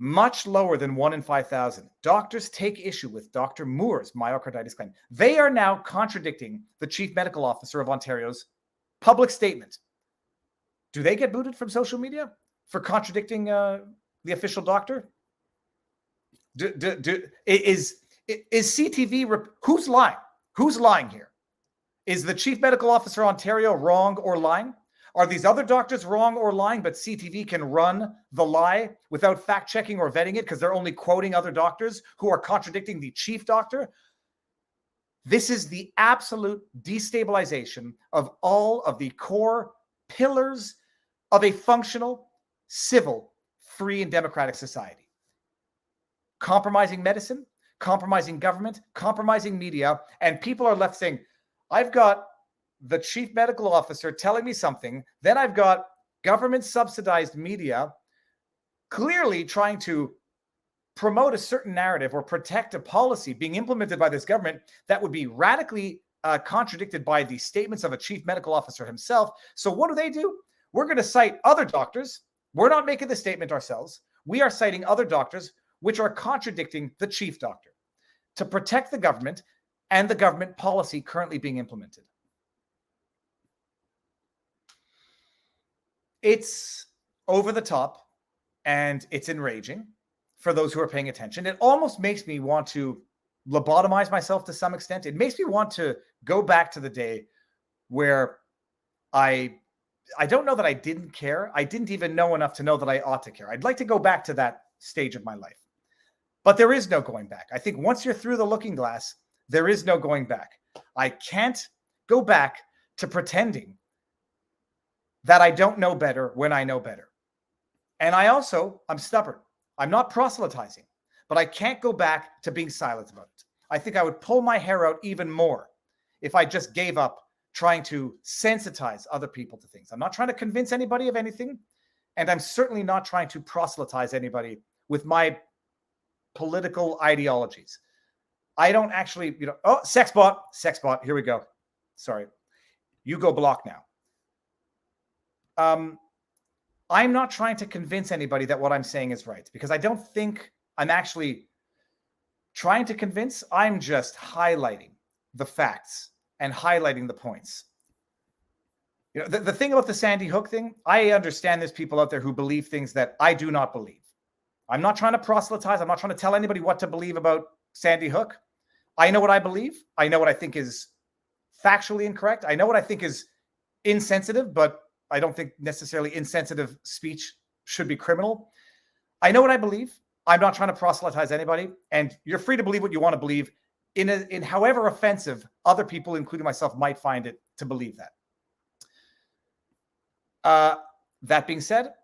Much lower than 1 in 5,000. Doctors take issue with Dr. Moore's myocarditis claim. They are now contradicting the chief medical officer of Ontario's public statement. Do they get booted from social media for contradicting the official doctor? Is CTV? Who's lying? Who's lying here? Is the chief medical officer of Ontario wrong or lying? Are these other doctors wrong or lying, but CTV can run the lie without fact-checking or vetting it because they're only quoting other doctors who are contradicting the chief doctor? This is the absolute destabilization of all of the core pillars of a functional, civil, free, and democratic society. Compromising medicine, compromising government, compromising media, and people are left saying, I've got the chief medical officer telling me something, then I've got government subsidized media clearly trying to promote a certain narrative or protect a policy being implemented by this government that would be radically contradicted by the statements of a chief medical officer himself. So what do? We're going to cite other doctors. We're not making the statement ourselves. We are citing other doctors which are contradicting the chief doctor to protect the government and the government policy currently being implemented. It's over the top and it's enraging for those who are paying attention. It almost makes me want to lobotomize myself to some extent. It makes me want to go back to the day where I don't know that I didn't care. I didn't even know enough to know that I ought to care. I'd like to go back to that stage of my life. But there is no going back. I think once you're through the looking glass, there is no going back. I can't go back to pretending that I don't know better when I know better. And I'm stubborn. I'm not proselytizing, but I can't go back to being silent about it. I think I would pull my hair out even more if I just gave up trying to sensitize other people to things. I'm not trying to convince anybody of anything, and I'm certainly not trying to proselytize anybody with my political ideologies. I don't actually, sex bot, here we go. Sorry. You go block now. I'm not trying to convince anybody that what I'm saying is right, because I don't think I'm actually trying to convince. I'm just highlighting the facts and highlighting the points. The thing about the Sandy Hook thing, I understand there's people out there who believe things that I do not believe. I'm not trying to proselytize. I'm not trying to tell anybody what to believe about Sandy Hook. I know what I believe. I know what I think is factually incorrect. I know what I think is insensitive, but I don't think necessarily insensitive speech should be criminal. I know what I believe. I'm not trying to proselytize anybody, and you're free to believe what you want to believe in however offensive other people, including myself, might find it to believe that. That being said,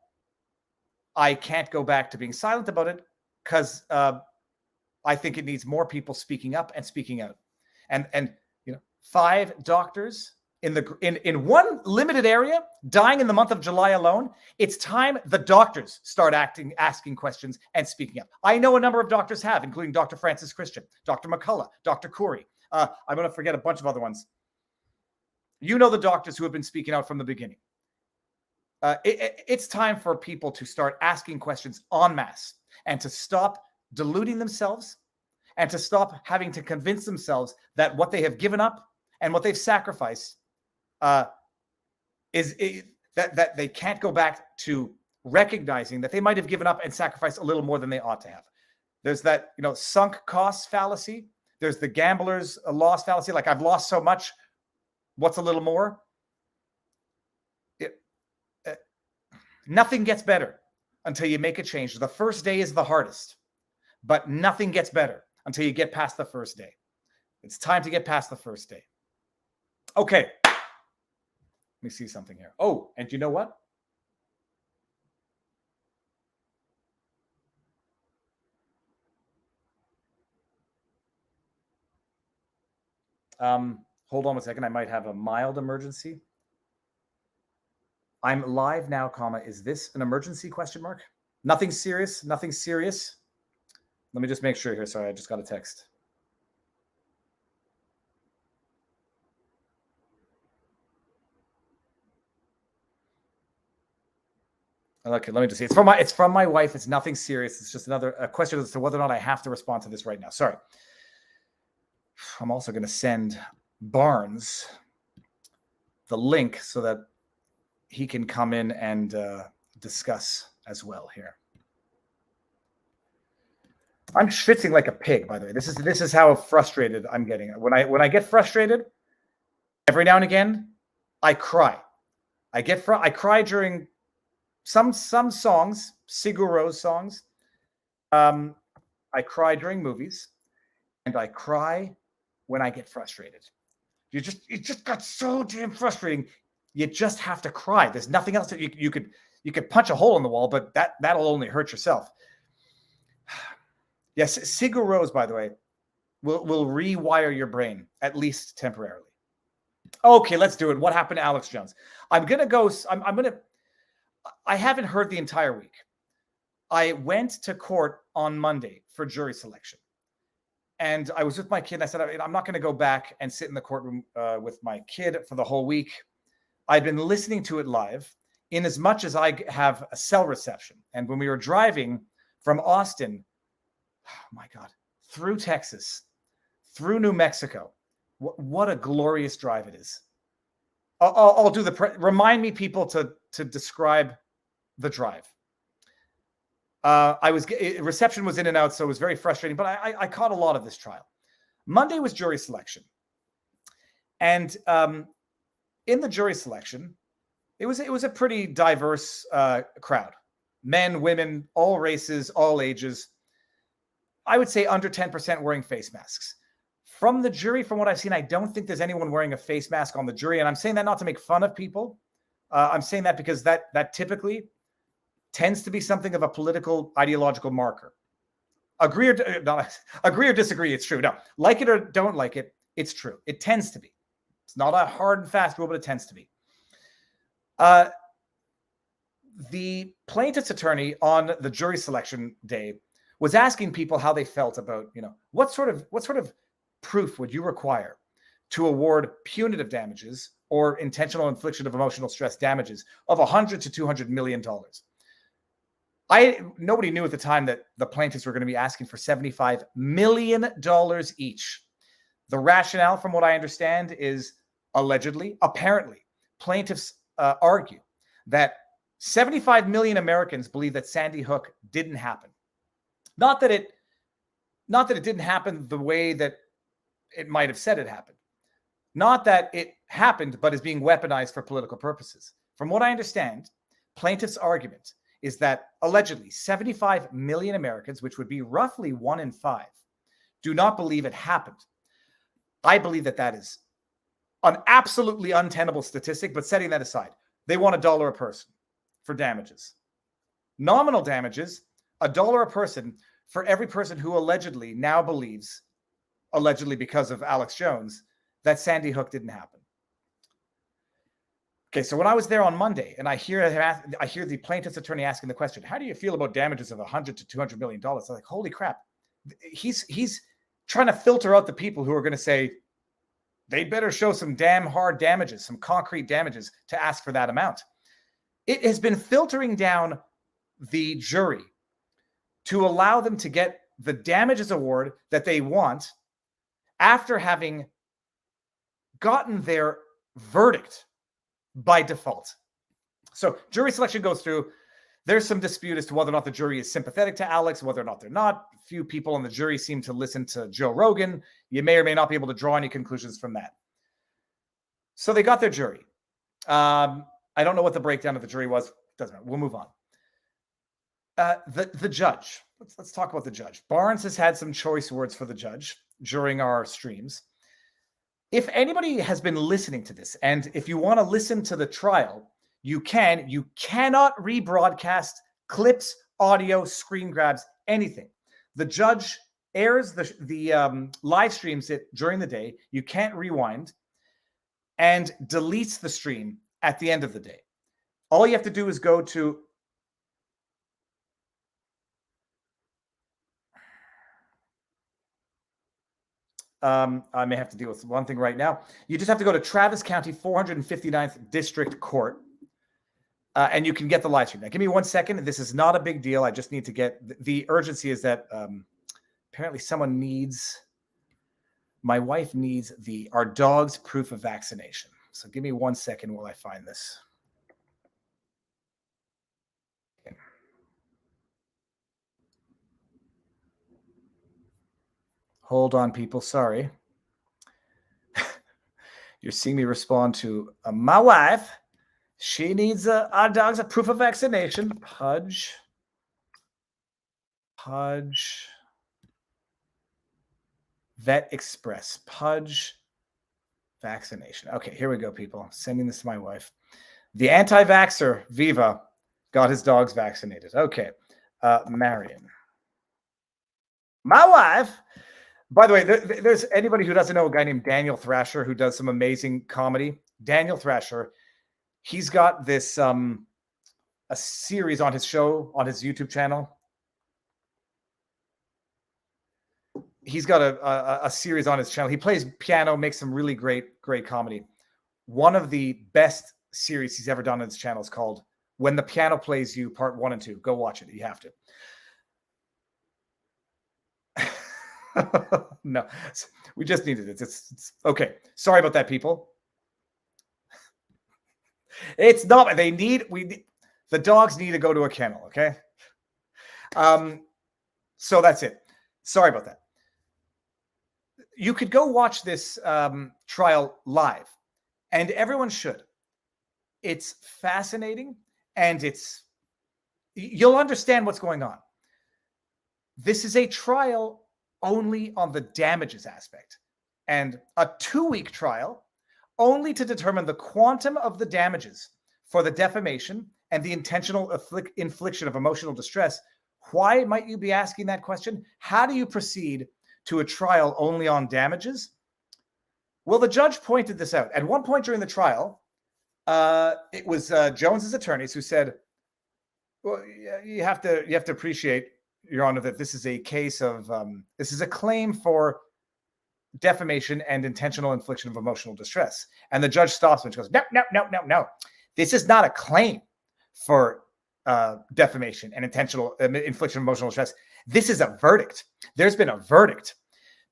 I can't go back to being silent about it because I think it needs more people speaking up and speaking out. And 5 doctors in one limited area dying in the month of July alone. It's time the doctors start asking questions and speaking up. I know a number of doctors have, including Dr. Francis Christian, Dr. McCullough, Dr. Corey. I'm going to forget a bunch of other ones. You know the doctors who have been speaking out from the beginning. It's time for people to start asking questions en masse and to stop deluding themselves and to stop having to convince themselves that what they have given up and what they've sacrificed is that they can't go back to recognizing that they might have given up and sacrificed a little more than they ought to have. There's that, sunk cost fallacy. There's the gambler's loss fallacy. Like, I've lost so much. What's a little more? Nothing gets better until you make a change. The first day is the hardest, but nothing gets better until you get past the first day. It's time to get past the first day. Okay. Let me see something here. Oh, and you know what? Hold on a second. I might have a mild emergency. I'm live now, is this an emergency ? Nothing serious, nothing serious. Let me just make sure here. Sorry, I just got a text. Okay, let me just see. It's from my wife. It's nothing serious. It's just a question as to whether or not I have to respond to this right now. Sorry. I'm also going to send Barnes the link so that he can come in and discuss as well here. I'm schwitzing like a pig, by the way. This is how frustrated I'm getting. When I get frustrated, every now and again, I cry. I cry during some songs, Sigur Rós songs. I cry during movies, and I cry when I get frustrated. It just got so damn frustrating. You just have to cry. There's nothing else that you could punch a hole in the wall, but that'll only hurt yourself. Yes, Sigur Rós, by the way, will rewire your brain, at least temporarily. Okay, let's do it. What happened to Alex Jones? I haven't heard the entire week. I went to court on Monday for jury selection. And I was with my kid. And I said, I'm not going to go back and sit in the courtroom with my kid for the whole week. I've been listening to it live in as much as I have a cell reception. And when we were driving from Austin, oh my God, through Texas, through New Mexico, what a glorious drive it is. I'll do remind me, people, to describe the drive. Reception was in and out, so it was very frustrating, but I caught a lot of this trial. Monday was jury selection. And in the jury selection, it was a pretty diverse crowd. Men, women, all races, all ages. I would say under 10% wearing face masks. From the jury, from what I've seen, I don't think there's anyone wearing a face mask on the jury. And I'm saying that not to make fun of people. I'm saying that because that typically tends to be something of a political ideological marker. Agree or disagree, it's true. No, like it or don't like it, it's true. It tends to be. It's not a hard and fast rule, but it tends to be. The plaintiff's attorney on the jury selection day was asking people how they felt about, what sort of proof would you require to award punitive damages or intentional infliction of emotional stress damages of $100 to $200 million. Nobody knew at the time that the plaintiffs were going to be asking for $75 million each. The rationale, from what I understand, is apparently, plaintiffs argue that 75 million Americans believe that Sandy Hook didn't happen. Not that it didn't happen the way that it might have said it happened. Not that it happened, but is being weaponized for political purposes. From what I understand, plaintiff's argument is that allegedly 75 million Americans, which would be roughly 1 in 5, do not believe it happened. I believe that that is an absolutely untenable statistic, but setting that aside, they want $1 a person for damages. Nominal damages, $1 a person for every person who allegedly now believes, allegedly because of Alex Jones, that Sandy Hook didn't happen. Okay, so when I was there on Monday, and I hear the plaintiff's attorney asking the question, "How do you feel about damages of $100 to $200 million?" I'm like, holy crap! He's trying to filter out the people who are going to say they better show some damn hard damages, some concrete damages to ask for that amount. It has been filtering down the jury to allow them to get the damages award that they want after having gotten their verdict by default. So jury selection goes through. There's some dispute as to whether or not the jury is sympathetic to Alex, whether or not they're not. A few people on the jury seem to listen to Joe Rogan. You may or may not be able to draw any conclusions from that. So they got their jury. I don't know what the breakdown of the jury was. Doesn't matter. We'll move on. The judge. Let's talk about the judge. Barnes has had some choice words for the judge during our streams. If anybody has been listening to this, and if you want to listen to the trial, you can. You cannot rebroadcast clips, audio, screen grabs, anything. The judge airs the live streams it during the day. You can't rewind, and deletes the stream at the end of the day. All you have to do is go to I may have to deal with one thing right now. You just have to go to Travis County 459th District Court, and you can get the live stream. Now, give me 1 second. This is not a big deal. I just need to get the urgency is that apparently someone needs, my wife needs our dog's proof of vaccination. So give me 1 second while I find this. Okay. Hold on, people. Sorry. You're seeing me respond to my wife. She needs our dog's a proof of vaccination. Pudge. Vet Express. Pudge vaccination. Okay, here we go, people. I'm sending this to my wife. The anti-vaxxer, Viva, got his dogs vaccinated. Okay. Marion. My wife. By the way, there's anybody who doesn't know a guy named Daniel Thrasher who does some amazing comedy. Daniel Thrasher, he's got this a series on his show, on his YouTube channel. He's got a series on his channel. He plays piano, makes some really great comedy. One of the best series he's ever done on his channel is called When the Piano Plays You, Part 1 and 2. Go watch it. You have to. No, we just needed it. It's okay. Sorry about that, people. It's not. The dogs need to go to a kennel. Okay. So that's it. Sorry about that. You could go watch this trial live, and everyone should. It's fascinating, and you'll understand what's going on. This is a trial only on the damages aspect, and a 2-week trial only to determine the quantum of the damages for the defamation and the intentional infliction of emotional distress. Why might you be asking that question? How do you proceed to a trial only on damages? Well, the judge pointed this out. At one point during the trial, it was Jones's attorneys who said, well, you have to appreciate, Your Honor, that this is a case of, this is a claim for defamation and intentional infliction of emotional distress. And the judge stops and goes, no. This is not a claim for defamation and intentional infliction of emotional distress. This is a verdict. There's been a verdict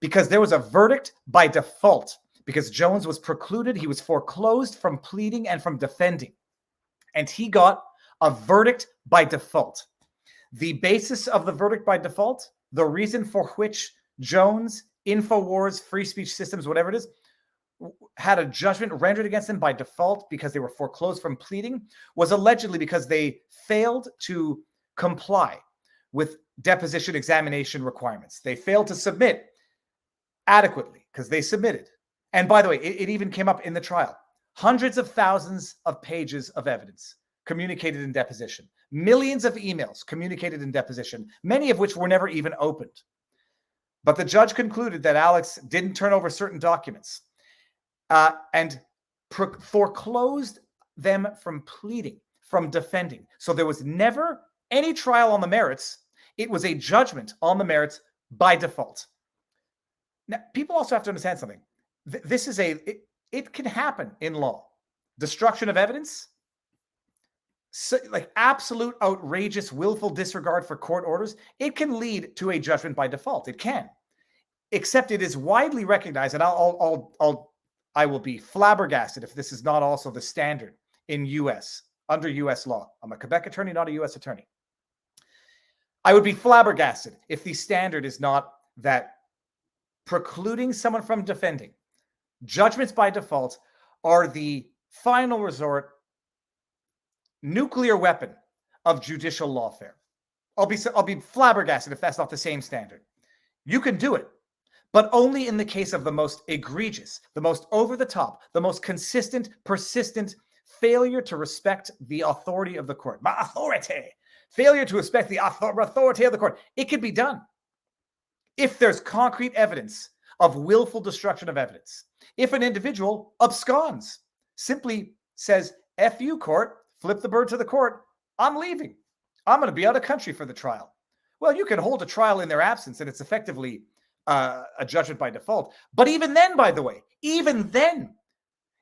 because there was a verdict by default because Jones was precluded. He was foreclosed from pleading and from defending. And he got a verdict by default. The basis of the verdict by default, the reason for which Jones, InfoWars, free speech systems, whatever it is, had a judgment rendered against them by default because they were foreclosed from pleading was allegedly because they failed to comply with deposition examination requirements. They failed to submit adequately because they submitted. And by the way, it even came up in the trial. Hundreds of thousands of pages of evidence communicated in deposition. Millions of emails communicated in deposition, many of which were never even opened. But the judge concluded that Alex didn't turn over certain documents and foreclosed them from pleading, from defending. So there was never any trial on the merits. It was a judgment on the merits by default. Now, people also have to understand something. This is it can happen in law. Destruction of evidence, like absolute outrageous willful disregard for court orders, it can lead to a judgment by default. It can, except it is widely recognized, and I will be flabbergasted if this is not also the standard in U.S. under U.S. law. I'm a Quebec attorney, not a U.S. attorney. I would be flabbergasted if the standard is not that precluding someone from defending, judgments by default are the final resort nuclear weapon of judicial lawfare. I'll be flabbergasted if that's not the same standard. You can do it, but only in the case of the most egregious, the most over the top, the most consistent, persistent failure to respect the authority of the court. My authority. Failure to respect the authority of the court. It can be done if there's concrete evidence of willful destruction of evidence. If an individual absconds, simply says, F you, court, flip the bird to the court, I'm leaving. I'm going to be out of country for the trial. Well, you can hold a trial in their absence, and it's effectively a judgment by default. But even then, by the way, even then,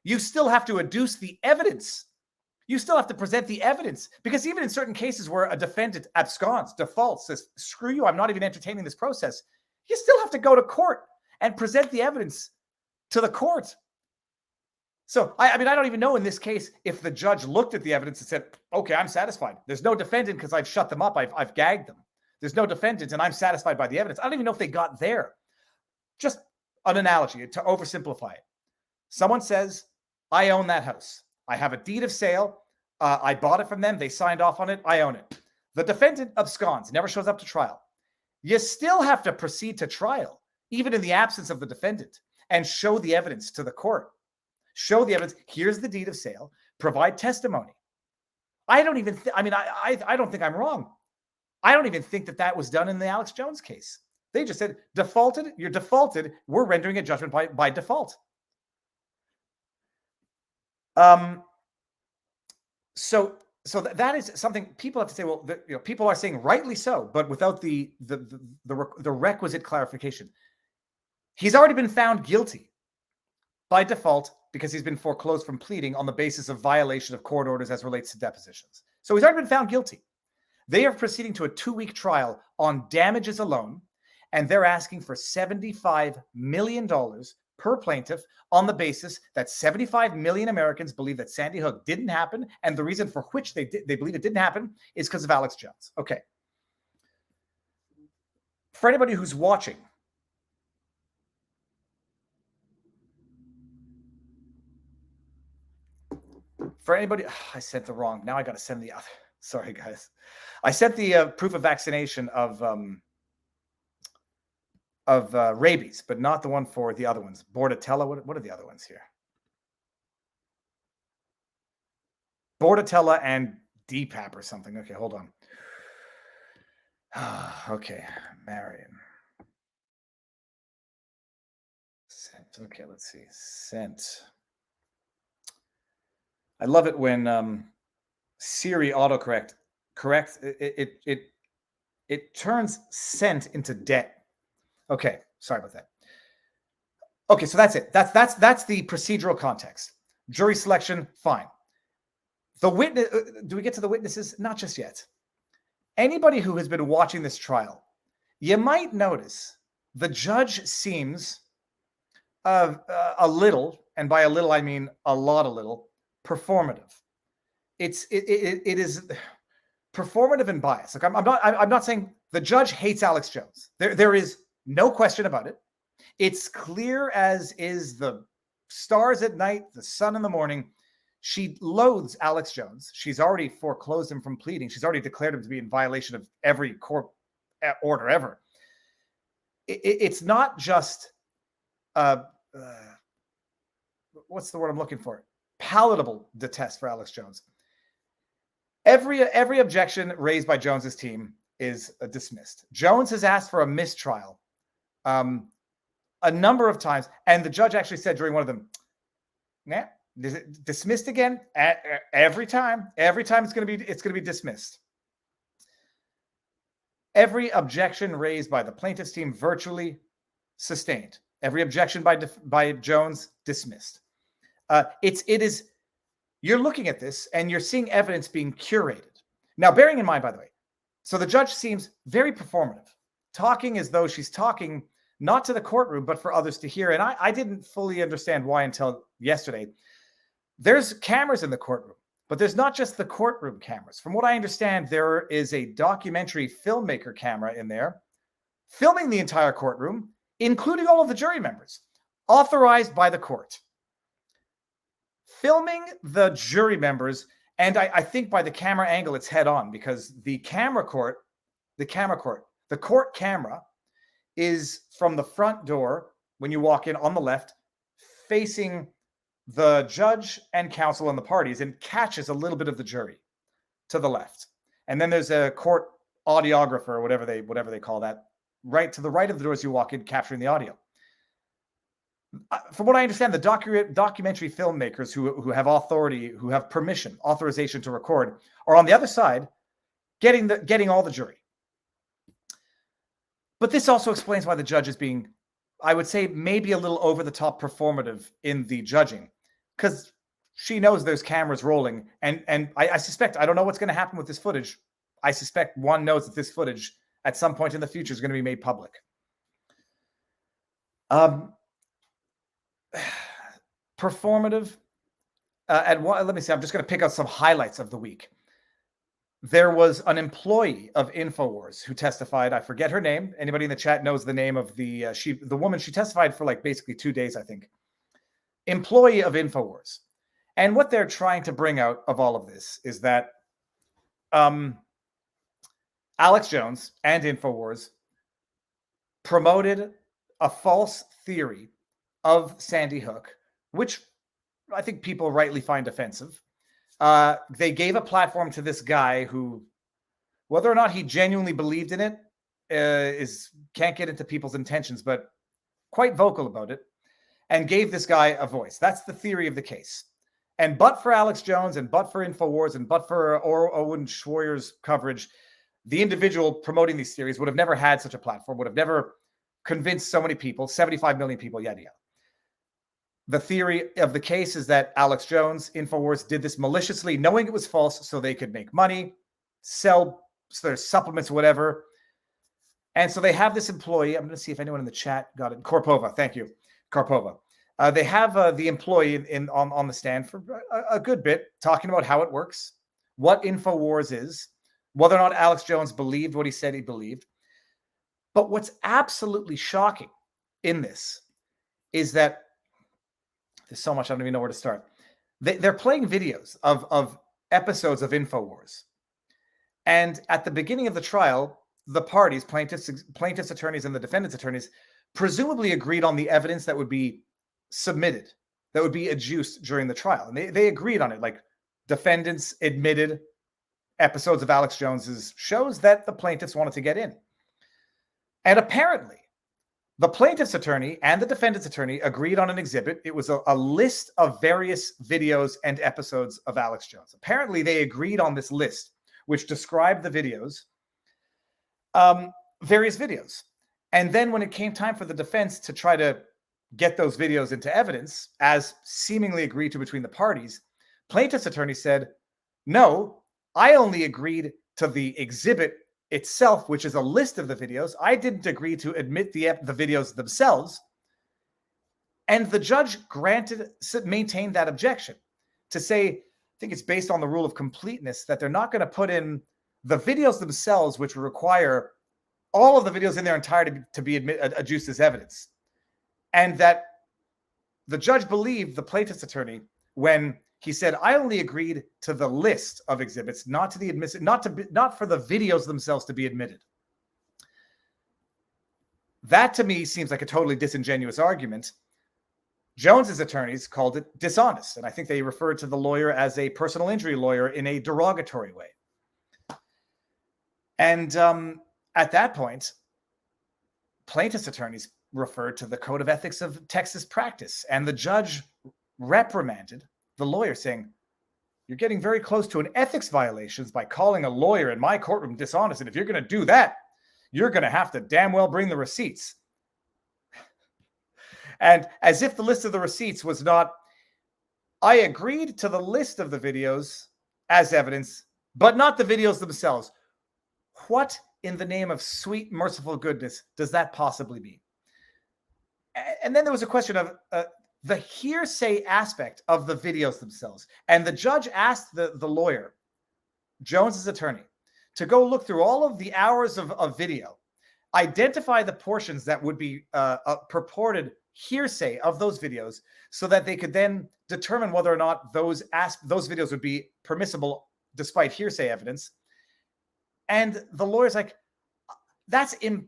you still have to adduce the evidence. You still have to present the evidence, because even in certain cases where a defendant absconds, defaults, says, screw you, I'm not even entertaining this process, you still have to go to court and present the evidence to the court. So, I mean, I don't even know in this case if the judge looked at the evidence and said, okay, I'm satisfied. There's no defendant because I've shut them up. I've gagged them. There's no defendant and I'm satisfied by the evidence. I don't even know if they got there. Just an analogy to oversimplify it. Someone says, I own that house. I have a deed of sale. I bought it from them. They signed off on it. I own it. The defendant absconds, never shows up to trial. You still have to proceed to trial, even in the absence of the defendant, and show the evidence to the court. Show the evidence. Here's the deed of sale. Provide testimony. I don't even I don't think I'm wrong. I don't even think that was done in the Alex Jones case. They just said, defaulted, you're defaulted. We're rendering a judgment by default. So that is something people have to say, well, people are saying rightly so, but without the requisite clarification. He's already been found guilty by default because he's been foreclosed from pleading on the basis of violation of court orders as relates to depositions. So he's already been found guilty. They are proceeding to a 2-week trial on damages alone, and they're asking for $75 million per plaintiff on the basis that 75 million Americans believe that Sandy Hook didn't happen, and the reason for which they believe it didn't happen is because of Alex Jones. Okay. For anybody who's watching, I sent the wrong. Now I got to send the other. Sorry, guys. I sent the proof of vaccination of rabies, but not the one for the other ones. Bordetella. What are the other ones here? Bordetella and DPAP or something. Okay, hold on. Okay, Marion. Sent. Okay, let's see. Sent. I love it when Siri autocorrect corrects it turns sent into debt. Okay, sorry about that. Okay, so that's it. That's the procedural context. Jury selection, fine. The witness. Do we get to the witnesses? Not just yet. Anybody who has been watching this trial, you might notice the judge seems a little, and by a little I mean a lot of little, performative. It is performative and biased. Like I'm not saying the judge hates Alex Jones. There is no question about it. It's clear as is the stars at night, the sun in the morning. She loathes Alex Jones. She's already foreclosed him from pleading. She's already declared him to be in violation of every court order ever. It's not just, what's the word I'm looking for? Palatable detest for Alex Jones. Every objection raised by Jones's team is dismissed. Jones has asked for a mistrial a number of times, and the judge actually said during one of them, "Nah, dismissed again every time. Every time it's going to be dismissed." Every objection raised by the plaintiff's team virtually sustained. Every objection by Jones dismissed. It is. You're looking at this and you're seeing evidence being curated. Now, bearing in mind, by the way, so the judge seems very performative, talking as though she's talking not to the courtroom, but for others to hear. And I didn't fully understand why until yesterday. There's cameras in the courtroom, but there's not just the courtroom cameras. From what I understand, there is a documentary filmmaker camera in there filming the entire courtroom, including all of the jury members, authorized by the court. Filming the jury members, and I think by the camera angle, it's head on, because the court camera is from the front door when you walk in on the left, facing the judge and counsel and the parties, and catches a little bit of the jury to the left. And then there's a court audiographer, or whatever they call that, right to the right of the door as you walk in, capturing the audio. From what I understand, the documentary filmmakers who have authority, who have authorization to record, are on the other side, getting all the jury. But this also explains why the judge is being, I would say, maybe a little over the top performative in the judging, because she knows there's cameras rolling, and I suspect, I don't know what's going to happen with this footage. I suspect one knows that this footage at some point in the future is going to be made public. Performative. Let me see. I'm just going to pick out some highlights of the week. There was an employee of InfoWars who testified. I forget her name. Anybody in the chat knows the name of the woman? She testified for like basically 2 days, I think. Employee of InfoWars. And what they're trying to bring out of all of this is that Alex Jones and InfoWars promoted a false theory of Sandy Hook, which I think people rightly find offensive. They gave a platform to this guy who, whether or not he genuinely believed in it, can't get into people's intentions, but quite vocal about it, and gave this guy a voice. That's the theory of the case. And but for Alex Jones, and but for InfoWars, and but for Owen Schroyer's coverage, the individual promoting these theories would have never had such a platform, would have never convinced so many people, 75 million people, yada, yada. The theory of the case is that Alex Jones, InfoWars, did this maliciously, knowing it was false, so they could make money, sell their supplements, whatever. And so they have this employee. I'm going to see if anyone in the chat got it. Karpova, thank you. Karpova. They have the employee on the stand for a good bit, talking about how it works, what InfoWars is, whether or not Alex Jones believed what he said he believed. But what's absolutely shocking in this is that there's so much, I don't even know where to start. They're playing videos of episodes of InfoWars. And at the beginning of the trial, the parties, plaintiffs' attorneys and the defendants' attorneys, presumably agreed on the evidence that would be submitted, that would be adduced during the trial. And they agreed on it, like defendants admitted episodes of Alex Jones's shows that the plaintiffs wanted to get in. And apparently, the plaintiff's attorney and the defendant's attorney agreed on an exhibit. It was a list of various videos and episodes of Alex Jones. Apparently, they agreed on this list, which described the videos, various videos. And then when it came time for the defense to try to get those videos into evidence, as seemingly agreed to between the parties, plaintiff's attorney said, no, I only agreed to the exhibit itself, which is a list of the videos. I didn't agree to admit the videos themselves. And the judge maintained that objection to say, I think it's based on the rule of completeness, that they're not going to put in the videos themselves, which require all of the videos in their entirety to be adduced as evidence. And that the judge believed the plaintiff's attorney when he said, I only agreed to the list of exhibits, not to the not for the videos themselves to be admitted. That to me seems like a totally disingenuous argument. Jones's attorneys called it dishonest, and I think they referred to the lawyer as a personal injury lawyer in a derogatory way. And at that point, plaintiff's attorneys referred to the code of ethics of Texas practice, and the judge reprimanded the lawyer, saying, you're getting very close to an ethics violations by calling a lawyer in my courtroom dishonest, and if you're going to do that, you're going to have to damn well bring the receipts. And as if the list of the receipts was not, I agreed to the list of the videos as evidence, but not the videos themselves. What in the name of sweet, merciful goodness does that possibly mean? And then there was a question of the hearsay aspect of the videos themselves. And the judge asked the lawyer, Jones's attorney, to go look through all of the hours of video, identify the portions that would be purported hearsay of those videos, so that they could then determine whether or not those videos would be permissible despite hearsay evidence. And the lawyer's like, that's an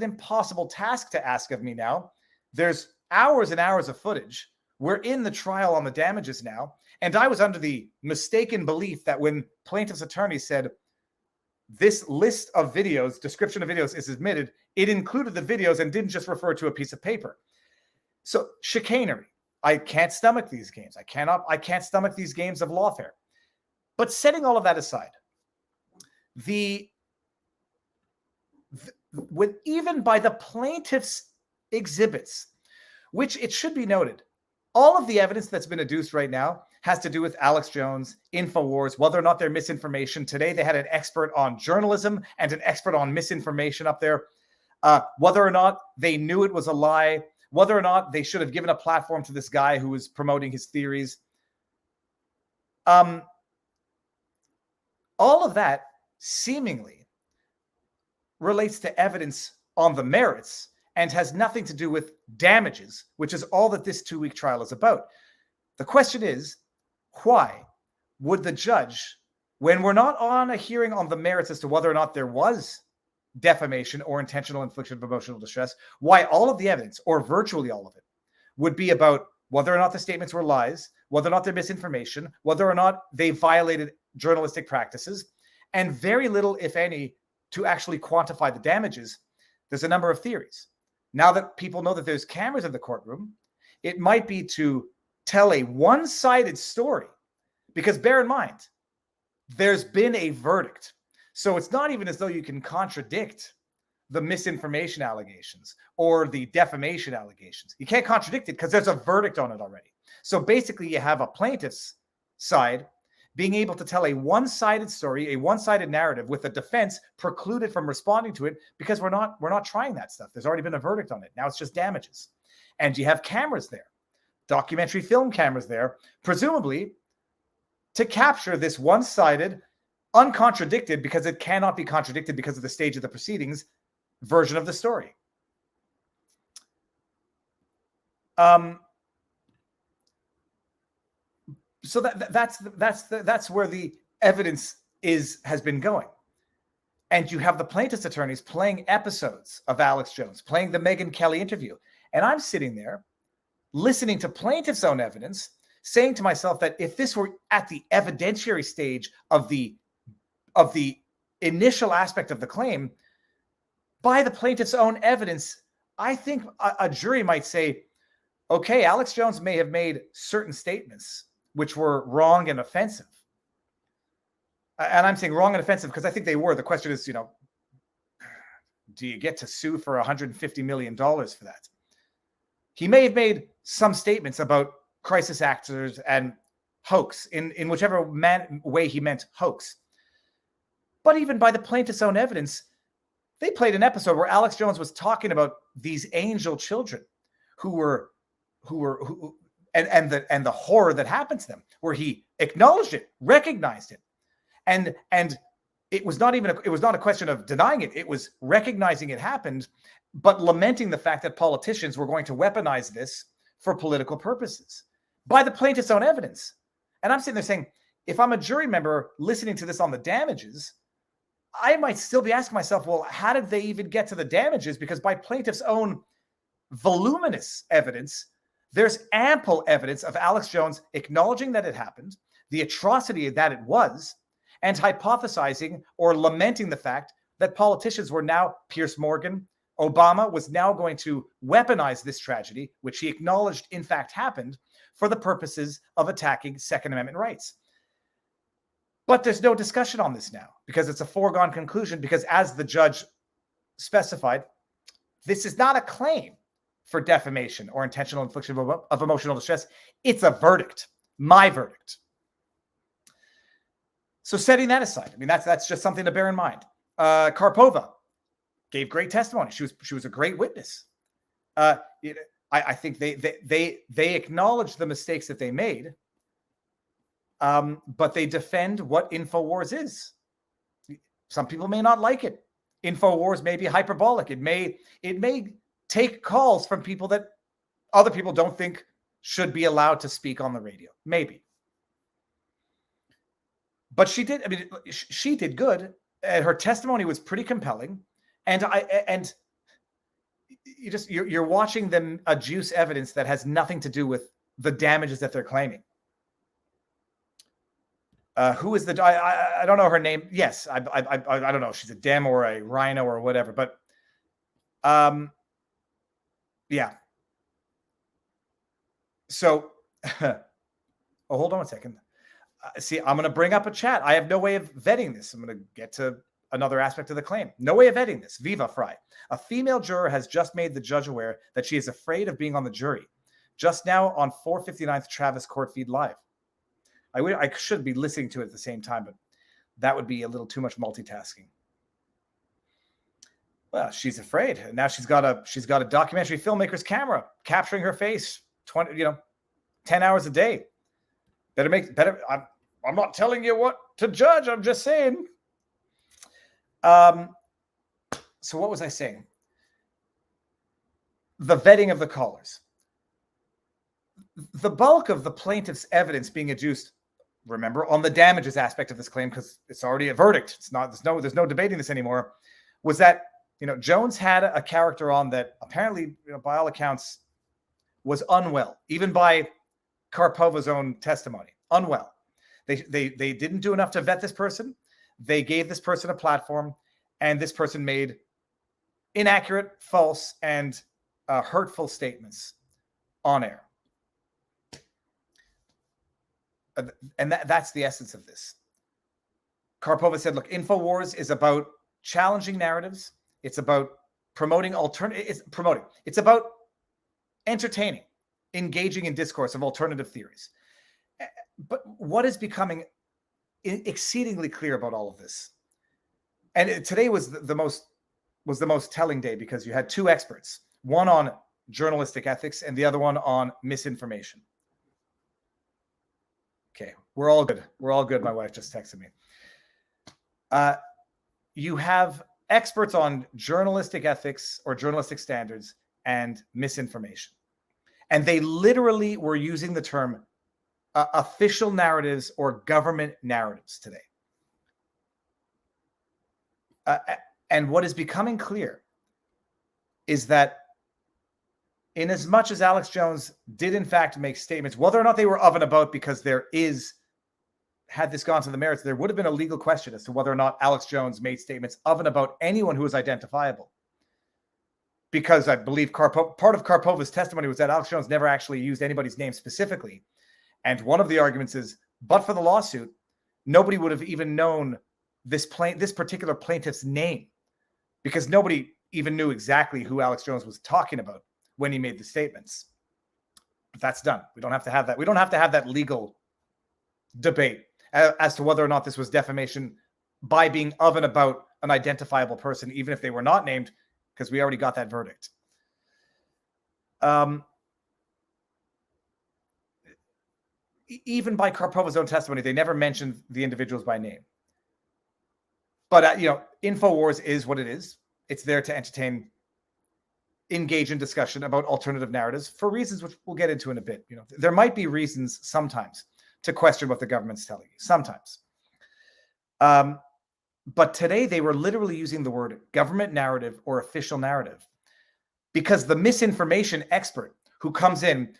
impossible task to ask of me now. There's hours and hours of footage. We're in the trial on the damages now. And I was under the mistaken belief that when plaintiff's attorney said, this list of videos, description of videos is admitted, it included the videos and didn't just refer to a piece of paper. So chicanery. I can't stomach these games. I can't stomach these games of lawfare. But setting all of that aside, with even by the plaintiff's exhibits, which it should be noted, all of the evidence that's been adduced right now has to do with Alex Jones, InfoWars, whether or not they're misinformation. Today, they had an expert on journalism and an expert on misinformation up there, whether or not they knew it was a lie, whether or not they should have given a platform to this guy who was promoting his theories. All of that seemingly relates to evidence on the merits and has nothing to do with damages, which is all that this 2-week trial is about. The question is, why would the judge, when we're not on a hearing on the merits as to whether or not there was defamation or intentional infliction of emotional distress, why all of the evidence, or virtually all of it, would be about whether or not the statements were lies, whether or not they're misinformation, whether or not they violated journalistic practices, and very little, if any, to actually quantify the damages. There's a number of theories. Now that people know that there's cameras in the courtroom, it might be to tell a one-sided story, because bear in mind, there's been a verdict. So it's not even as though you can contradict the misinformation allegations or the defamation allegations. You can't contradict it because there's a verdict on it already. So basically you have a plaintiff's side being able to tell a one-sided story, a one-sided narrative, with the defense precluded from responding to it because we're not trying that stuff. There's already been a verdict on it. Now it's just damages. And you have cameras there, documentary film cameras there, presumably to capture this one-sided, uncontradicted, because it cannot be contradicted because of the stage of the proceedings, version of the story. So that's where the evidence has been going. And you have the plaintiff's attorneys playing episodes of Alex Jones, playing the Megyn Kelly interview. And I'm sitting there listening to plaintiff's own evidence, saying to myself that if this were at the evidentiary stage of the initial aspect of the claim, by the plaintiff's own evidence, I think a jury might say, okay, Alex Jones may have made certain statements which were wrong and offensive. And I'm saying wrong and offensive because I think they were. The question is, do you get to sue for $150 million for that? He may have made some statements about crisis actors and hoax in whichever way he meant hoax. But even by the plaintiff's own evidence, they played an episode where Alex Jones was talking about these angel children who and the horror that happened to them, where he acknowledged it, recognized it. And it was not a question of denying it. It was recognizing it happened, but lamenting the fact that politicians were going to weaponize this for political purposes by the plaintiff's own evidence. And I'm sitting there saying, if I'm a jury member listening to this on the damages, I might still be asking myself, well, how did they even get to the damages? Because by plaintiff's own voluminous evidence, there's ample evidence of Alex Jones acknowledging that it happened, the atrocity that it was, and hypothesizing or lamenting the fact that politicians were now, Piers Morgan, Obama was now going to weaponize this tragedy, which he acknowledged in fact happened, for the purposes of attacking Second Amendment rights. But there's no discussion on this now because it's a foregone conclusion, because as the judge specified, this is not a claim for defamation or intentional infliction of emotional distress. It's a verdict, my verdict. So setting that aside, I mean, that's just something to bear in mind. Karpova gave great testimony. She was a great witness. I think they acknowledge the mistakes that they made, but they defend what InfoWars is. Some people may not like it. InfoWars may be hyperbolic. It may take calls from people that other people don't think should be allowed to speak on the radio. Maybe. But she did. I mean, she did good. Her testimony was pretty compelling, and you're watching them adduce evidence that has nothing to do with the damages that they're claiming. Who is the? I don't know her name. Yes, I don't know if she's a dem or a rhino or whatever, but yeah. So, hold on a second. See, I'm going to bring up a chat. I have no way of vetting this. I'm going to get to another aspect of the claim. No way of vetting this. Viva Frei. A female juror has just made the judge aware that she is afraid of being on the jury. Just now on 459th Travis Court Feed Live. I should be listening to it at the same time, but that would be a little too much multitasking. Well, she's afraid. And now she's got a documentary filmmaker's camera capturing her face 10 hours a day. Better. I'm not telling you what to judge. I'm just saying. So what was I saying? The vetting of the callers. The bulk of the plaintiff's evidence being adduced, remember, on the damages aspect of this claim, because it's already a verdict. It's not. There's no debating this anymore. Was that Jones had a character on that apparently, by all accounts, was unwell, even by Karpova's own testimony. Unwell. They didn't do enough to vet this person. They gave this person a platform, and this person made inaccurate, false, and hurtful statements on air. And that's the essence of this. Karpova said, look, InfoWars is about challenging narratives. It's about promoting It's about entertaining, engaging in discourse of alternative theories. But what is becoming exceedingly clear about all of this, and today was the most telling day, because you had two experts, one on journalistic ethics and the other one on misinformation. Okay, we're all good. We're all good. My wife just texted me. You have experts on journalistic ethics or journalistic standards and misinformation. And they literally were using the term official narratives or government narratives today. And what is becoming clear is that in as much as Alex Jones did in fact make statements, whether or not they were of and about, because had this gone to the merits, there would have been a legal question as to whether or not Alex Jones made statements of and about anyone who was identifiable. Because I believe part of Karpova's testimony was that Alex Jones never actually used anybody's name specifically. And one of the arguments is, but for the lawsuit, nobody would have even known this particular plaintiff's name, because nobody even knew exactly who Alex Jones was talking about when he made the statements. But that's done. We don't have to have that. We don't have to have that legal debate as to whether or not this was defamation by being of and about an identifiable person, even if they were not named, because we already got that verdict. Even by Karpova's own testimony, they never mentioned the individuals by name. But, InfoWars is what it is. It's there to entertain engage in discussion about alternative narratives for reasons which we'll get into in a bit. There might be reasons sometimes to question what the government's telling you, sometimes. But today they were literally using the word government narrative or official narrative because the misinformation expert who comes in,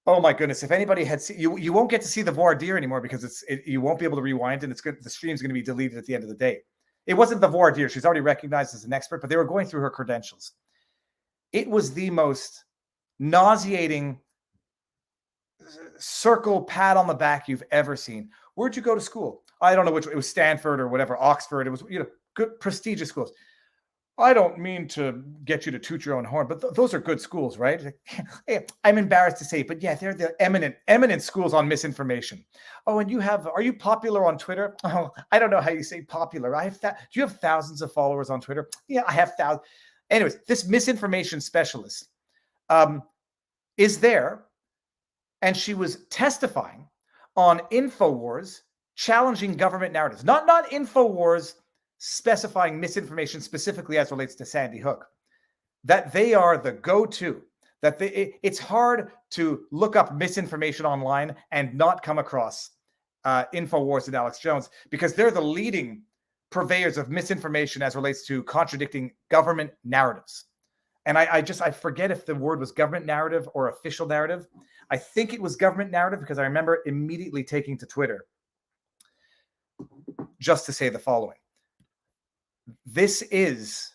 oh my goodness, if anybody had seen, you won't get to see the voir dire anymore because you won't be able to rewind and the stream's going to be deleted at the end of the day. It wasn't the voir dire. She's already recognized as an expert, but they were going through her credentials. It was the most nauseating circle pat on the back you've ever seen. Where'd you go to school? I don't know which, it was Stanford or whatever, Oxford. It was, good, prestigious schools. I don't mean to get you to toot your own horn, but those are good schools, right? Hey, I'm embarrassed to say, but yeah, they're the eminent schools on misinformation. Oh, and are you popular on Twitter? Oh, I don't know how you say popular. Do you have thousands of followers on Twitter? Yeah, I have thousands. Anyways, this misinformation specialist is there, and she was testifying on InfoWars, challenging government narratives. Not InfoWars specifying misinformation specifically as relates to Sandy Hook, that they are the go-to, that it's hard to look up misinformation online and not come across InfoWars and Alex Jones because they're the leading purveyors of misinformation as relates to contradicting government narratives. And I forget if the word was government narrative or official narrative. I think it was government narrative because I remember immediately taking to Twitter just to say the following. This is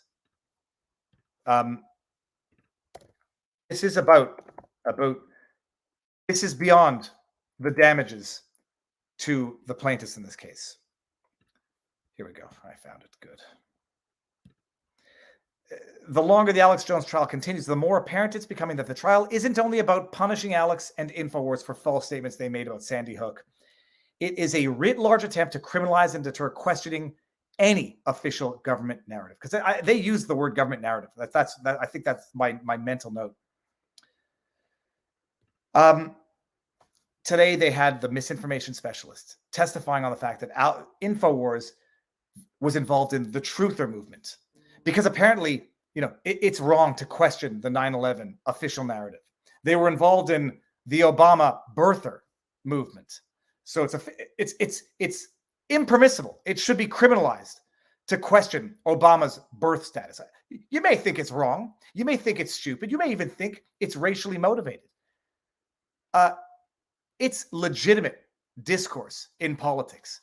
beyond the damages to the plaintiffs in this case. Here we go. I found it. Good. The longer the Alex Jones trial continues, the more apparent it's becoming that the trial isn't only about punishing Alex and InfoWars for false statements they made about Sandy Hook. It is a writ large attempt to criminalize and deter questioning any official government narrative, because they use the word government narrative. I think that's my mental note. Today they had the misinformation specialist testifying on the fact that InfoWars was involved in the truther movement, because apparently, it's wrong to question the 9/11 official narrative. They were involved in the Obama birther movement, so it's impermissible. It should be criminalized to question Obama's birth status. You may think it's wrong. You may think it's stupid. You may even think it's racially motivated. It's legitimate discourse in politics.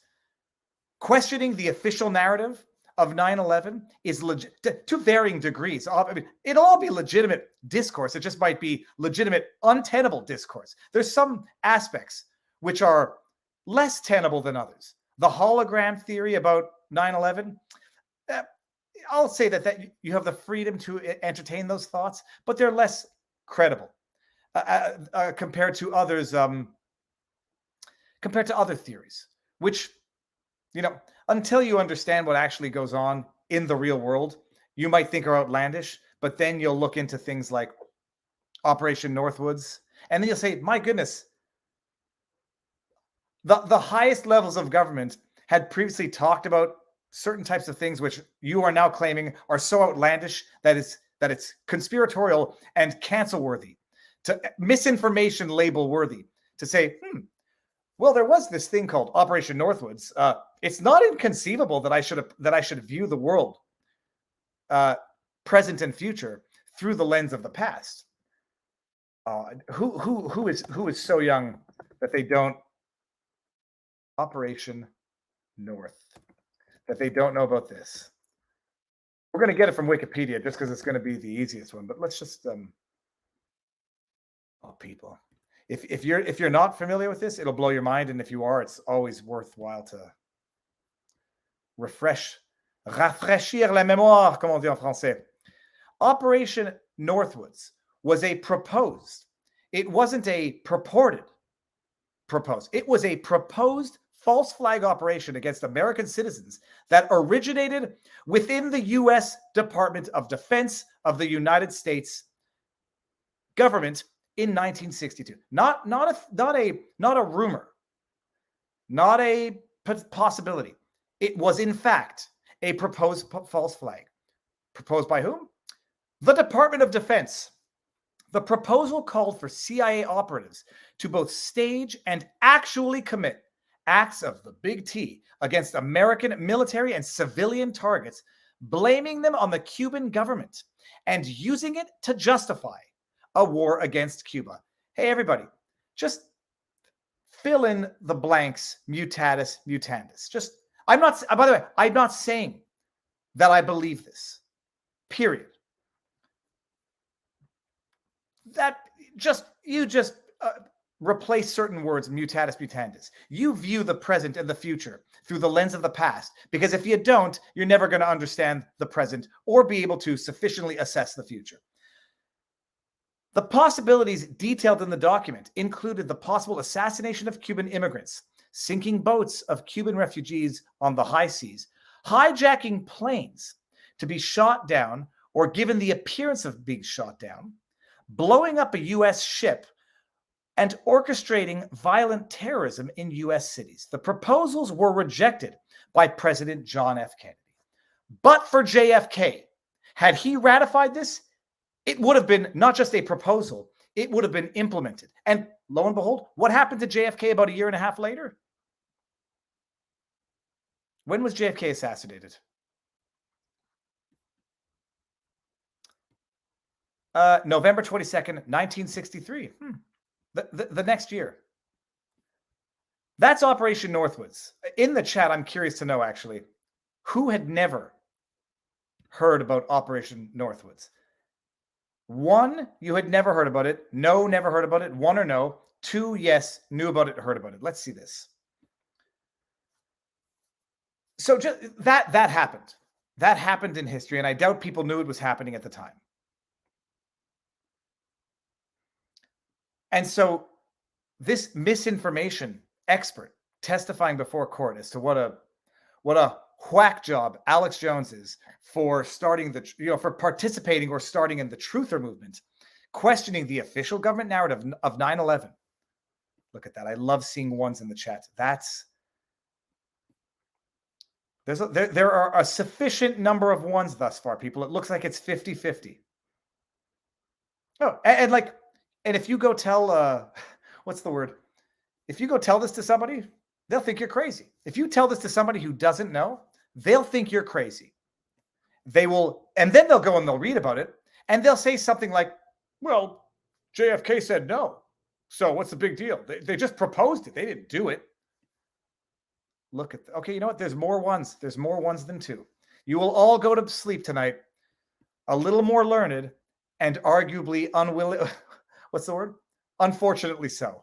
Questioning the official narrative of 9/11 is legit to varying degrees. I mean, it'll all be legitimate discourse. It just might be legitimate, untenable discourse. There's some aspects which are less tenable than others. The hologram theory about 9/11, I'll say that you have the freedom to entertain those thoughts, but they're less credible compared to others. Compared to other theories, which, until you understand what actually goes on in the real world, you might think are outlandish, but then you'll look into things like Operation Northwoods, and then you'll say, my goodness, the highest levels of government had previously talked about certain types of things which you are now claiming are so outlandish that it's conspiratorial and cancel worthy, to misinformation label worthy, to say, well, there was this thing called Operation Northwoods. It's not inconceivable that I should view the world, present and future, through the lens of the past. Who is so young that they don't Operation North, that they don't know about this? We're going to get it from Wikipedia just because it's going to be the easiest one. But let's just people. If you're not familiar with this, it'll blow your mind, and if you are, it's always worthwhile to rafraîchir la mémoire, comme on dit en français. Operation Northwoods was a proposed. It wasn't a purported proposed. It was a proposed false flag operation against American citizens that originated within the U.S. Department of Defense of the United States government in 1962. Not a rumor, not a possibility. It was in fact a proposed false flag. Proposed by whom? The Department of Defense. The proposal called for CIA operatives to both stage and actually commit acts of the big T against American military and civilian targets, blaming them on the Cuban government and using it to justify a war against Cuba. Hey, everybody, just fill in the blanks, mutatis mutandis. By the way, I'm not saying that I believe this, period. You just replace certain words, mutatis mutandis. You view the present and the future through the lens of the past, because if you don't, you're never going to understand the present or be able to sufficiently assess the future. The possibilities detailed in the document included the possible assassination of Cuban immigrants, sinking boats of Cuban refugees on the high seas, hijacking planes to be shot down or given the appearance of being shot down, blowing up a U.S. ship, and orchestrating violent terrorism in U.S. cities. The proposals were rejected by President John F. Kennedy. But for JFK, had he ratified this, it would have been not just a proposal, it would have been implemented. And lo and behold, what happened to JFK about a year and a half later? When was JFK assassinated? November 22nd, 1963. The next year. That's Operation Northwoods. In the chat, I'm curious to know, actually, who had never heard about Operation Northwoods? 1, you had never heard about it. No, never heard about it. 1 or no. 2, yes, knew about it, heard about it. Let's see this. So just that happened. That happened in history, and I doubt people knew it was happening at the time. And so this misinformation expert testifying before court as to what a whack job Alex Jones is for starting for participating or starting in the truther movement, questioning the official government narrative of 9/11. Look at that. I love seeing ones in the chat. There are a sufficient number of ones thus far, people. It looks like it's 50-50. Oh, and if you go tell, what's the word? If you go tell this to somebody, they'll think you're crazy. If you tell this to somebody who doesn't know, they'll think you're crazy. They will, and then they'll go and they'll read about it, and they'll say something like, well, JFK said no. So what's the big deal? They just proposed it. They didn't do it. Look at, okay, you know what? There's more ones. There's more ones than 2. You will all go to sleep tonight a little more learned and arguably unwilling. What's the word? Unfortunately so.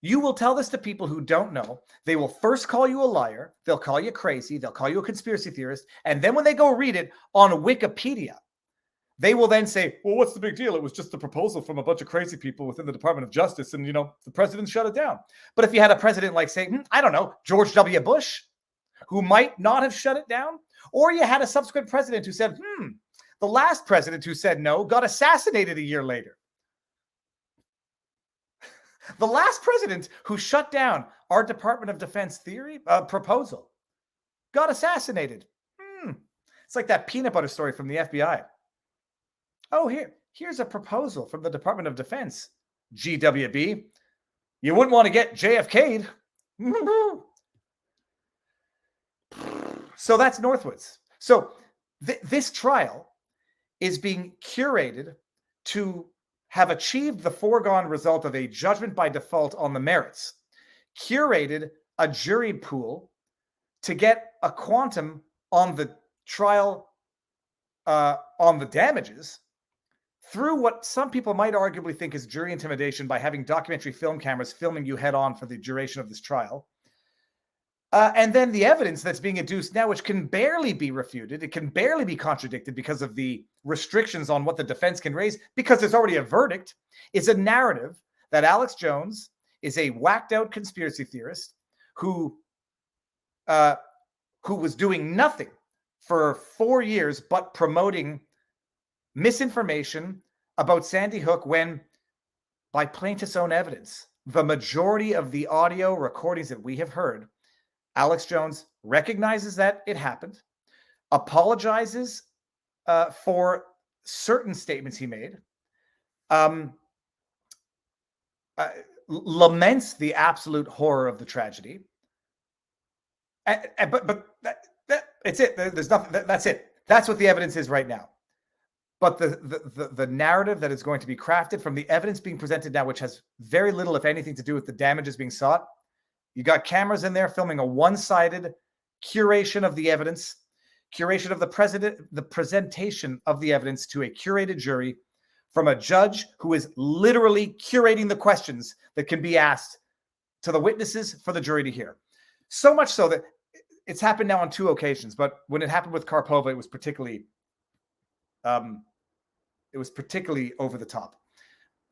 You will tell this to people who don't know. They will first call you a liar. They'll call you crazy. They'll call you a conspiracy theorist. And then when they go read it on Wikipedia, they will then say, well, what's the big deal? It was just a proposal from a bunch of crazy people within the Department of Justice. And, the president shut it down. But if you had a president like, say, I don't know, George W. Bush, who might not have shut it down, or you had a subsequent president who said, the last president who said no got assassinated a year later. The last president who shut down our Department of Defense proposal got assassinated. It's like that peanut butter story from the FBI. Oh, here's a proposal from the Department of Defense. GWB. You wouldn't want to get JFK'd. So that's Northwoods. So this trial is being curated to have achieved the foregone result of a judgment by default on the merits, curated a jury pool to get a quantum on the trial on the damages through what some people might arguably think is jury intimidation by having documentary film cameras filming you head on for the duration of this trial. And then the evidence that's being adduced now, which can barely be refuted, it can barely be contradicted because of the restrictions on what the defense can raise, because there's already a verdict, is a narrative that Alex Jones is a whacked out conspiracy theorist who was doing nothing for 4 years but promoting misinformation about Sandy Hook when, by plaintiff's own evidence, the majority of the audio recordings that we have heard, Alex Jones recognizes that it happened, apologizes for certain statements he made, laments the absolute horror of the tragedy. But it's it. There's nothing. That's it. That's what the evidence is right now. But the narrative that is going to be crafted from the evidence being presented now, which has very little, if anything, to do with the damages being sought. You got cameras in there filming a one-sided curation of the evidence, curation of the presentation of the evidence to a curated jury from a judge who is literally curating the questions that can be asked to the witnesses for the jury to hear. So much so that it's happened now on 2 occasions, but when it happened with Karpova, it was particularly over the top.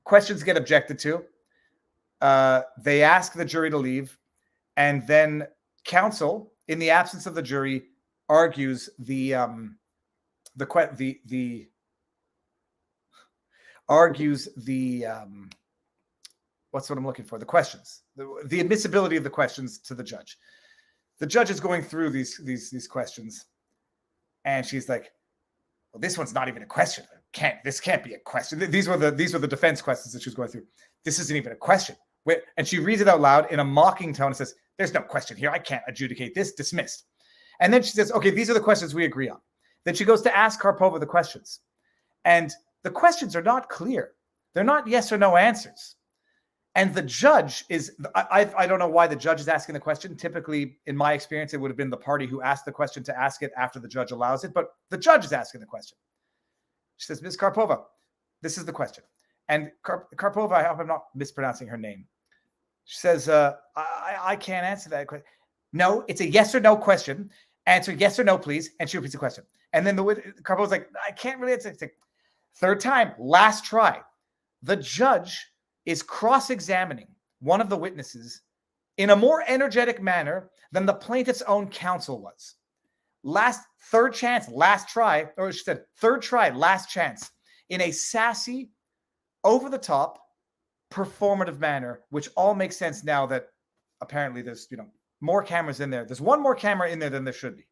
Questions get objected to. They ask the jury to leave, and then counsel, in the absence of the jury, argues the what's what I'm looking for? The questions, the admissibility of the questions to the judge. The judge is going through these questions, and she's like, "Well, this one's not even a question. This can't be a question." These were the defense questions that she was going through. This isn't even a question. And she reads it out loud in a mocking tone and says, "There's no question here. I can't adjudicate this. Dismissed." And then she says, "Okay, these are the questions we agree on." Then she goes to ask Karpova the questions, and the questions are not clear. They're not yes or no answers. And the judge is, I don't know why the judge is asking the question. Typically, in my experience, it would have been the party who asked the question to ask it after the judge allows it. But the judge is asking the question. She says, "Ms. Karpova, this is the question." And Karpova, I hope I'm not mispronouncing her name. She says, I can't answer that question. "No, it's a yes or no question. Answer yes or no, please." And she repeats the question. And then Karpova's like, "I can't really answer." It's like, third time, last try. The judge is cross-examining one of the witnesses in a more energetic manner than the plaintiff's own counsel was. Third chance, last try, or she said, third try, last chance, in a sassy, over-the-top, performative manner, which all makes sense now that apparently there's, more cameras in there. There's one more camera in there than there should be.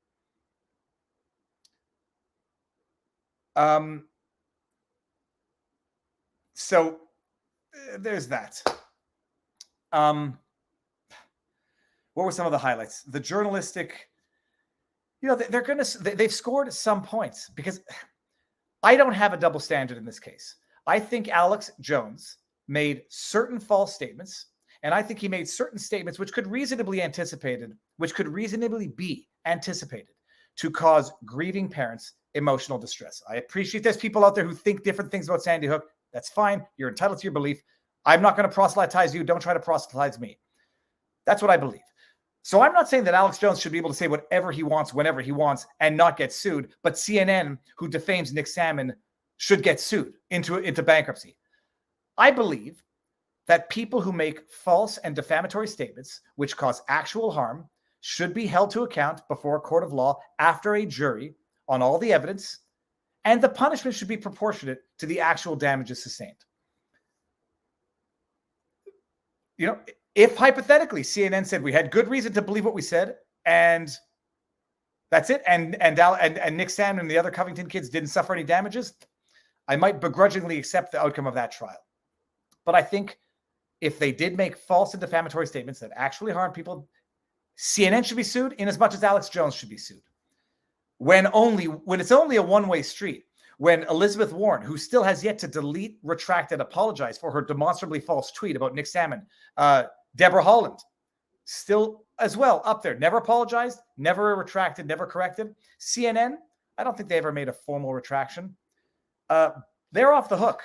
So there's that. What were some of the highlights? The journalistic, they've scored some points, because I don't have a double standard in this case. I think Alex Jones made certain false statements, and I think he made certain statements which could reasonably be anticipated to cause grieving parents emotional distress. I appreciate there's people out there who think different things about Sandy Hook. That's fine. You're entitled to your belief. I'm not going to proselytize you. Don't try to proselytize me. That's what I believe. So I'm not saying that Alex Jones should be able to say whatever he wants, whenever he wants, and not get sued. But CNN, who defames Nick Salmon, should get sued into bankruptcy. I believe that people who make false and defamatory statements, which cause actual harm, should be held to account before a court of law after a jury on all the evidence, and the punishment should be proportionate to the actual damages sustained. If hypothetically CNN said we had good reason to believe what we said, and that's it, and Nick Salmon and the other Covington kids didn't suffer any damages, I might begrudgingly accept the outcome of that trial. But I think if they did make false and defamatory statements that actually harm people, CNN should be sued in as much as Alex Jones should be sued. When it's only a one-way street, when Elizabeth Warren, who still has yet to delete, retract, and apologize for her demonstrably false tweet about Nick Salmon, Deborah Holland, still as well up there, never apologized, never retracted, never corrected. CNN, I don't think they ever made a formal retraction. They're off the hook.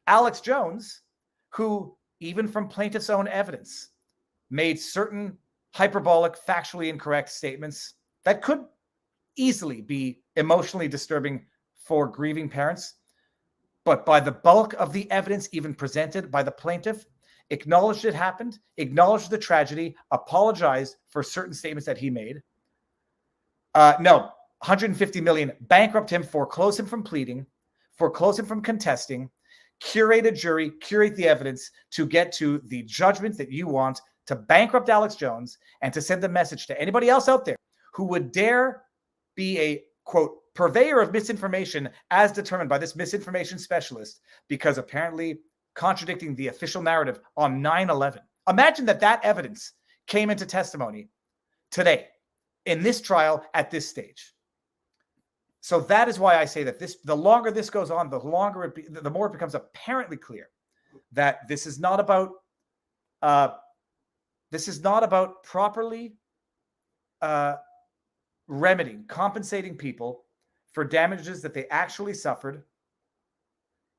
Alex Jones, who even from plaintiff's own evidence made certain hyperbolic, factually incorrect statements that could easily be emotionally disturbing for grieving parents, but by the bulk of the evidence even presented by the plaintiff, acknowledged it happened, acknowledged the tragedy, apologized for certain statements that he made. No, $150 million, bankrupt him, foreclose him from pleading, foreclose him from contesting, curate a jury, curate the evidence to get to the judgment that you want, to bankrupt Alex Jones, and to send a message to anybody else out there who would dare be a, quote, purveyor of misinformation as determined by this misinformation specialist, because apparently contradicting the official narrative on 9/11. Imagine that evidence came into testimony today in this trial at this stage. So that is why I say that the longer this goes on, the more it becomes apparently clear that this is not about properly remedying, compensating people for damages that they actually suffered.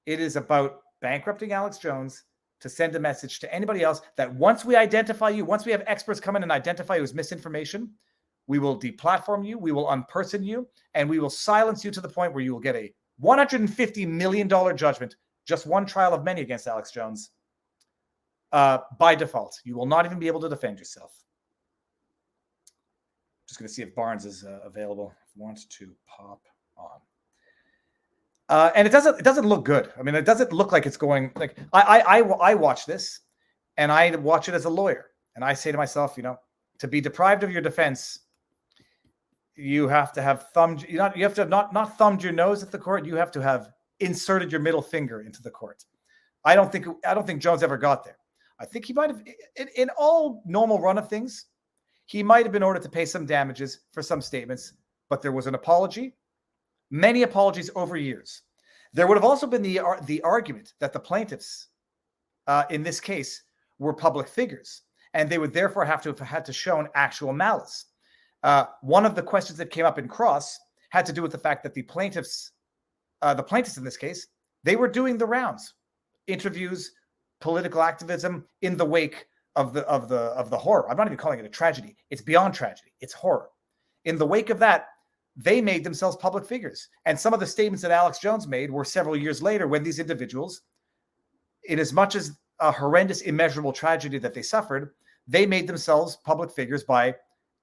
It is about bankrupting Alex Jones to send a message to anybody else that once we identify you, once we have experts come in and identify you as misinformation, we will deplatform you, we will unperson you, and we will silence you to the point where you will get a $150 million judgment, just one trial of many against Alex Jones, by default. You will not even be able to defend yourself. Just going to see if Barnes is available. Wants to pop on. And it doesn't look good. I mean, it doesn't look like it's going like I watch this and I watch it as a lawyer, and I say to myself, to be deprived of your defense, you have to have you have to have not thumbed your nose at the court. You have to have inserted your middle finger into the court. I don't think Jones ever got there. I think he might have, in all normal run of things, he might have been ordered to pay some damages for some statements, but there was an apology. Many apologies over years. There would have also been the argument that the plaintiffs, in this case, were public figures, and they would therefore have had to show an actual malice. One of the questions that came up in cross had to do with the fact that the plaintiffs in this case, they were doing the rounds, interviews, political activism in the wake of the horror. I'm not even calling it a tragedy. It's beyond tragedy. It's horror. In the wake of that, they made themselves public figures. And some of the statements that Alex Jones made were several years later when these individuals, in as much as a horrendous, immeasurable tragedy that they suffered, they made themselves public figures by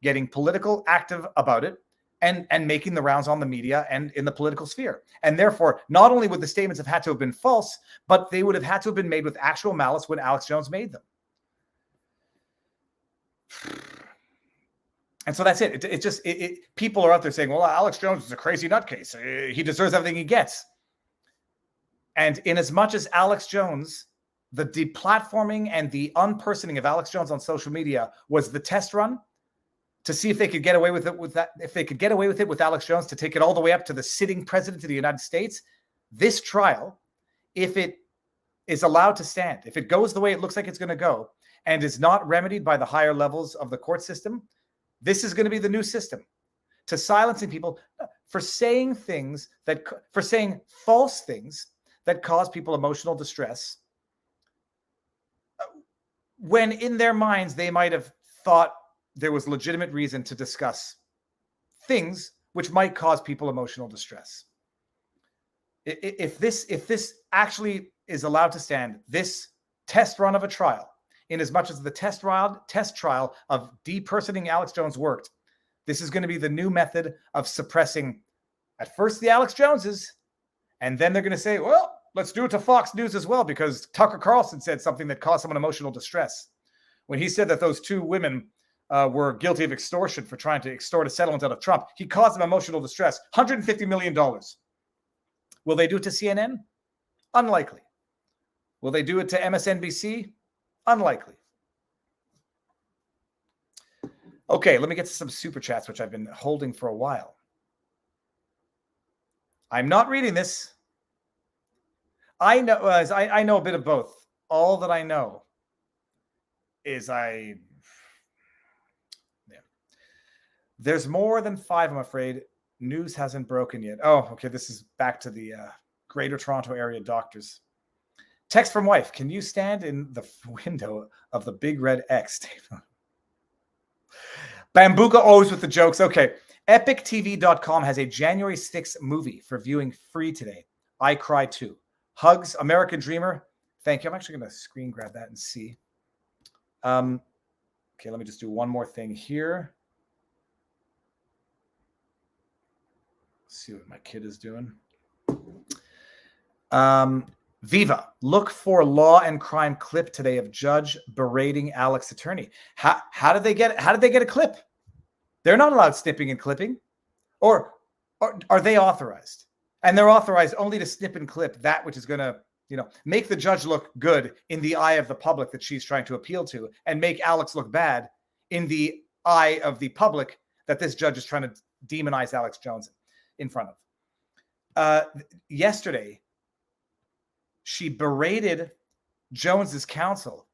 getting political active about it and making the rounds on the media and in the political sphere. And therefore, not only would the statements have had to have been false, but they would have had to have been made with actual malice when Alex Jones made them. And so that's it. It's just people are out there saying, well, Alex Jones is a crazy nutcase. He deserves everything he gets. And in as much as Alex Jones, the deplatforming and the unpersoning of Alex Jones on social media was the test run to see if they could get away with it if they could get away with it with Alex Jones to take it all the way up to the sitting president of the United States, this trial, if it is allowed to stand, if it goes the way it looks like it's going to go and is not remedied by the higher levels of the court system, this is going to be the new system to silencing people for saying false things that cause people emotional distress, when in their minds they might have thought there was legitimate reason to discuss things which might cause people emotional distress. If this actually is allowed to stand, this test run of a trial, in as much as the test trial of depersoning Alex Jones worked, this is going to be the new method of suppressing at first the Alex Joneses, and then they're going to say, well, let's do it to Fox News as well, because Tucker Carlson said something that caused someone emotional distress. When he said that those two women were guilty of extortion for trying to extort a settlement out of Trump, he caused them emotional distress. $150 million. Will they do it to CNN? Unlikely. Will they do it to MSNBC? Unlikely. Okay, let me get to some super chats, which I've been holding for a while. I'm not reading this. I know I know a bit of both. All that I know is there's more than 5, I'm afraid. News hasn't broken yet. Oh, okay. This is back to the Greater Toronto Area doctors. Text from wife. Can you stand in the window of the big red X? Bambuka always with the jokes. Okay. EpicTV.com has a January 6th movie for viewing free today. I Cry Too. Hugs, American Dreamer. Thank you. I'm actually going to screen grab that and see. Okay, let me just do one more thing here. Let's see what my kid is doing. Viva, look for Law and Crime clip today of judge berating Alex attorney. How did they get a clip? They're not allowed snipping and clipping. Or are they authorized? And they're authorized only to snip and clip that which is going to, make the judge look good in the eye of the public that she's trying to appeal to, and make Alex look bad in the eye of the public that this judge is trying to demonize Alex Jones in front of. Yesterday, she berated Jones's counsel.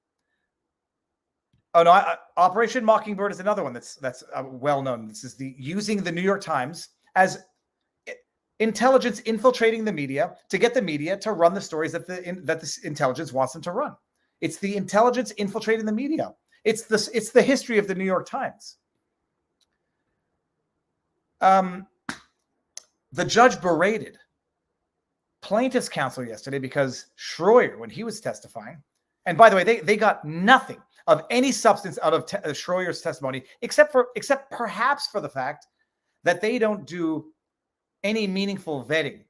Oh no! Operation Mockingbird is another one that's well known. This is using the New York Times as intelligence infiltrating the media to get the media to run the stories that this intelligence wants them to run. It's the intelligence infiltrating the media. It's the history of the New York Times. The judge berated plaintiff's counsel yesterday because Schroyer, when he was testifying, and by the way, they got nothing of any substance out of Schroyer's testimony, except perhaps for the fact that they don't do any meaningful vetting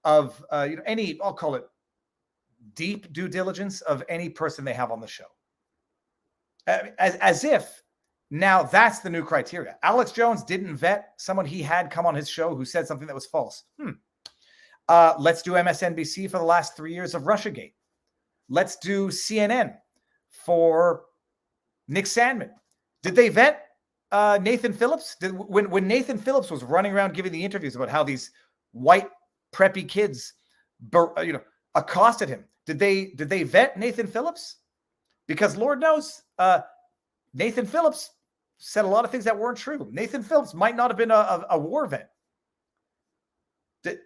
of any, I'll call it deep due diligence of any person they have on the show. As if now that's the new criteria. Alex Jones didn't vet someone he had come on his show who said something that was false. Let's do MSNBC for the last 3 years of Russiagate. Let's do CNN for Nick Sandmann. Did they vet Nathan Phillips? When Nathan Phillips was running around giving the interviews about how these white preppy kids, accosted him, did they vet Nathan Phillips? Because Lord knows, Nathan Phillips said a lot of things that weren't true. Nathan Phillips might not have been a war vet. There's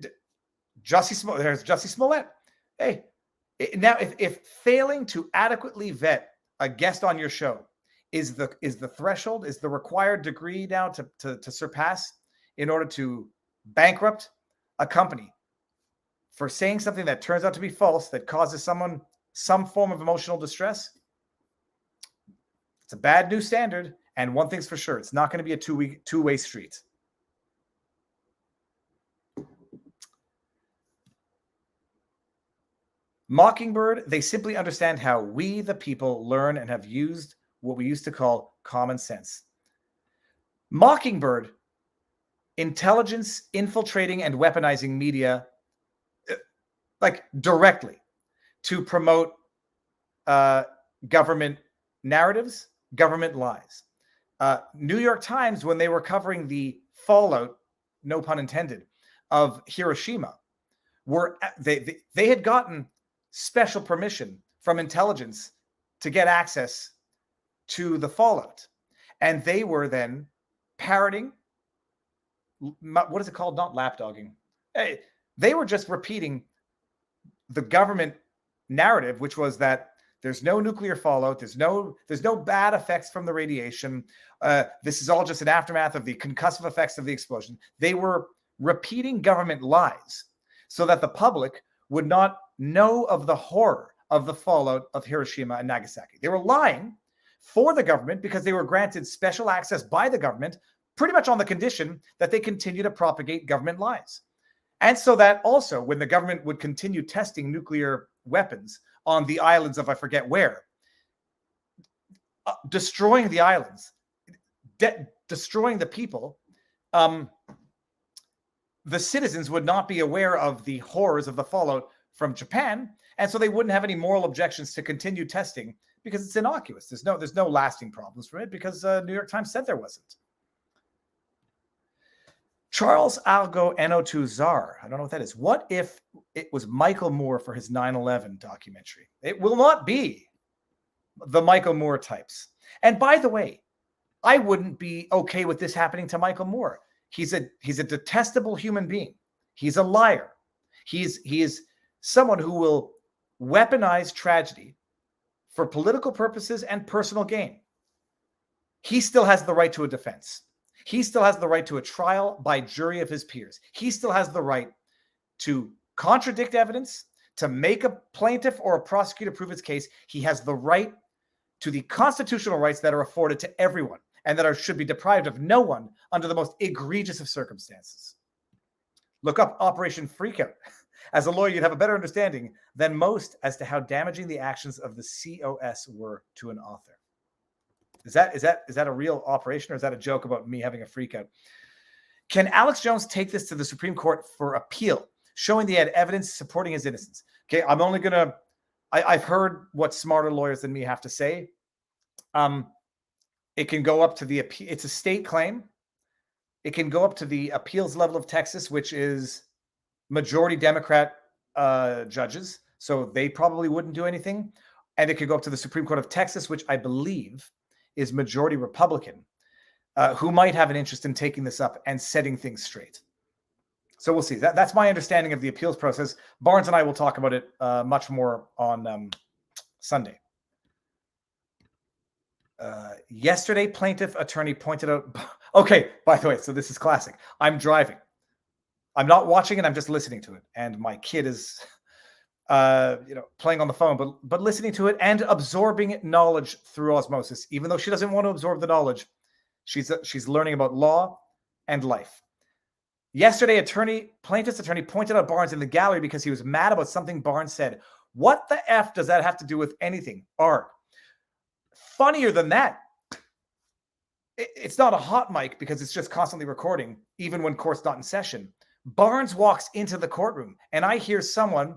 Jussie Smollett. Hey, now if failing to adequately vet a guest on your show is the threshold, is the required degree now to surpass in order to bankrupt a company for saying something that turns out to be false, that causes someone some form of emotional distress, it's a bad new standard. And one thing's for sure, it's not going to be a two-way street. Mockingbird, they simply understand how we, the people, learn and have used what we used to call common sense. Mockingbird, intelligence infiltrating and weaponizing media, like directly to promote government narratives, government lies. New York Times, when they were covering the fallout, no pun intended, of Hiroshima, they had gotten special permission from intelligence to get access to the fallout. And they were then parroting, what is it called? Not lapdogging. They were just repeating the government narrative, which was that there's no nuclear fallout. There's no bad effects from the radiation. This is all just an aftermath of the concussive effects of the explosion. They were repeating government lies so that the public would not know of the horror of the fallout of Hiroshima and Nagasaki. They were lying for the government because they were granted special access by the government, pretty much on the condition that they continue to propagate government lies. And so that also, when the government would continue testing nuclear weapons on the islands of I forget where, destroying the islands, destroying the people, the citizens would not be aware of the horrors of the fallout from Japan, and so they wouldn't have any moral objections to continue testing because it's innocuous. There's no lasting problems from it because New York Times said there wasn't. Charles Algo NO2 Czar. I don't know what that is. What if it was Michael Moore for his 9/11 documentary? It will not be the Michael Moore types. And by the way, I wouldn't be okay with this happening to Michael Moore. He's a detestable human being. He's a liar. He is someone who will weaponize tragedy for political purposes and personal gain. He still has the right to a defense. He still has the right to a trial by jury of his peers. He still has the right to contradict evidence, to make a plaintiff or a prosecutor prove its case. He has the right to the constitutional rights that are afforded to everyone and that should be deprived of no one under the most egregious of circumstances. Look up Operation Freakout. As a lawyer, you'd have a better understanding than most as to how damaging the actions of the COS were to an author. Is that a real operation, or is that a joke about me having a freak out? Can Alex Jones take this to the Supreme Court for appeal, showing they had evidence supporting his innocence? Okay, I'm only going to, I've heard what smarter lawyers than me have to say. It can go up to the, it's a state claim. It can go up to the appeals level of Texas, which is majority Democrat judges. So they probably wouldn't do anything. And it could go up to the Supreme Court of Texas, which I believe is majority Republican, who might have an interest in taking this up and setting things straight. So we'll see. That's my understanding of the appeals process. Barnes and I will talk about it much more on Sunday. Yesterday, plaintiff attorney pointed out... Okay, by the way, so this is classic. I'm driving. I'm not watching it. I'm just listening to it. And my kid is... playing on the phone, but listening to it and absorbing knowledge through osmosis. Even though she doesn't want to absorb the knowledge, she's learning about law and life. Yesterday, plaintiff's attorney pointed out Barnes in the gallery because he was mad about something Barnes said. What the F does that have to do with anything? Funnier than that, it's not a hot mic because it's just constantly recording, even when court's not in session. Barnes walks into the courtroom and I hear someone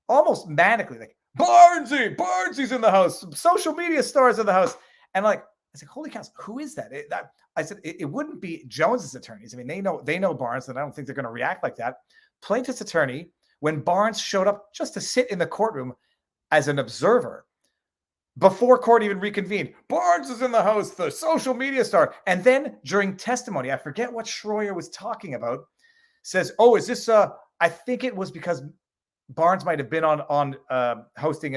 almost manically like, Barnesy's in the house. Social media stars in the house. And I said, holy cow, who is that? I said, it wouldn't be Jones's attorneys. I mean, they know Barnes, and I don't think they're going to react like that. Plaintiff's attorney, when Barnes showed up just to sit in the courtroom as an observer, before court even reconvened, Barnes is in the house, the social media star. And then during testimony, I forget what Schroyer was talking about, says, oh, is this, I think it was because Barnes might have been on hosting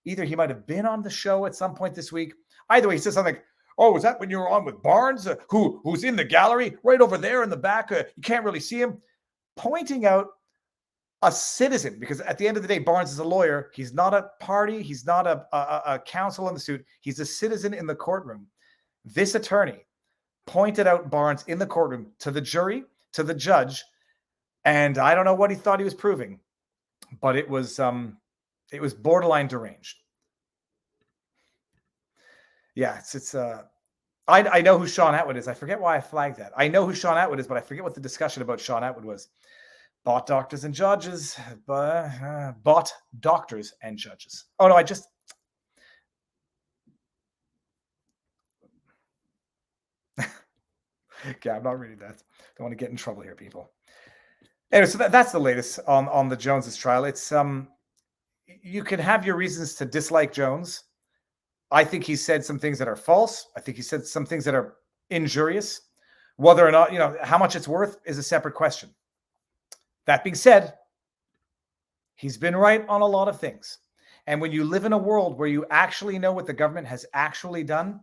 either he might have been on the show at some point this week. Either way, he says something like, oh, is that when you were on with Barnes, who's in the gallery right over there in the back? You can't really see him. Pointing out a citizen, because at the end of the day, Barnes is a lawyer. He's not a party. He's not a counsel in the suit. He's a citizen in the courtroom. This attorney pointed out Barnes in the courtroom to the jury, to the judge, and I don't know what he thought he was proving, but it was borderline deranged. Yeah, I know who Sean Atwood is. I forget why I flagged that. I know who Sean Atwood is, but I forget what the discussion about Sean Atwood was. Bought doctors and judges. Bought doctors and judges. Oh, no, okay, I'm not reading that. Don't want to get in trouble here, people. Anyway, so that's the latest on the Joneses trial. It's you can have your reasons to dislike Jones. I think he said some things that are false. I think he said some things that are injurious. Whether or not, how much it's worth is a separate question. That being said, he's been right on a lot of things. And when you live in a world where you actually know what the government has actually done,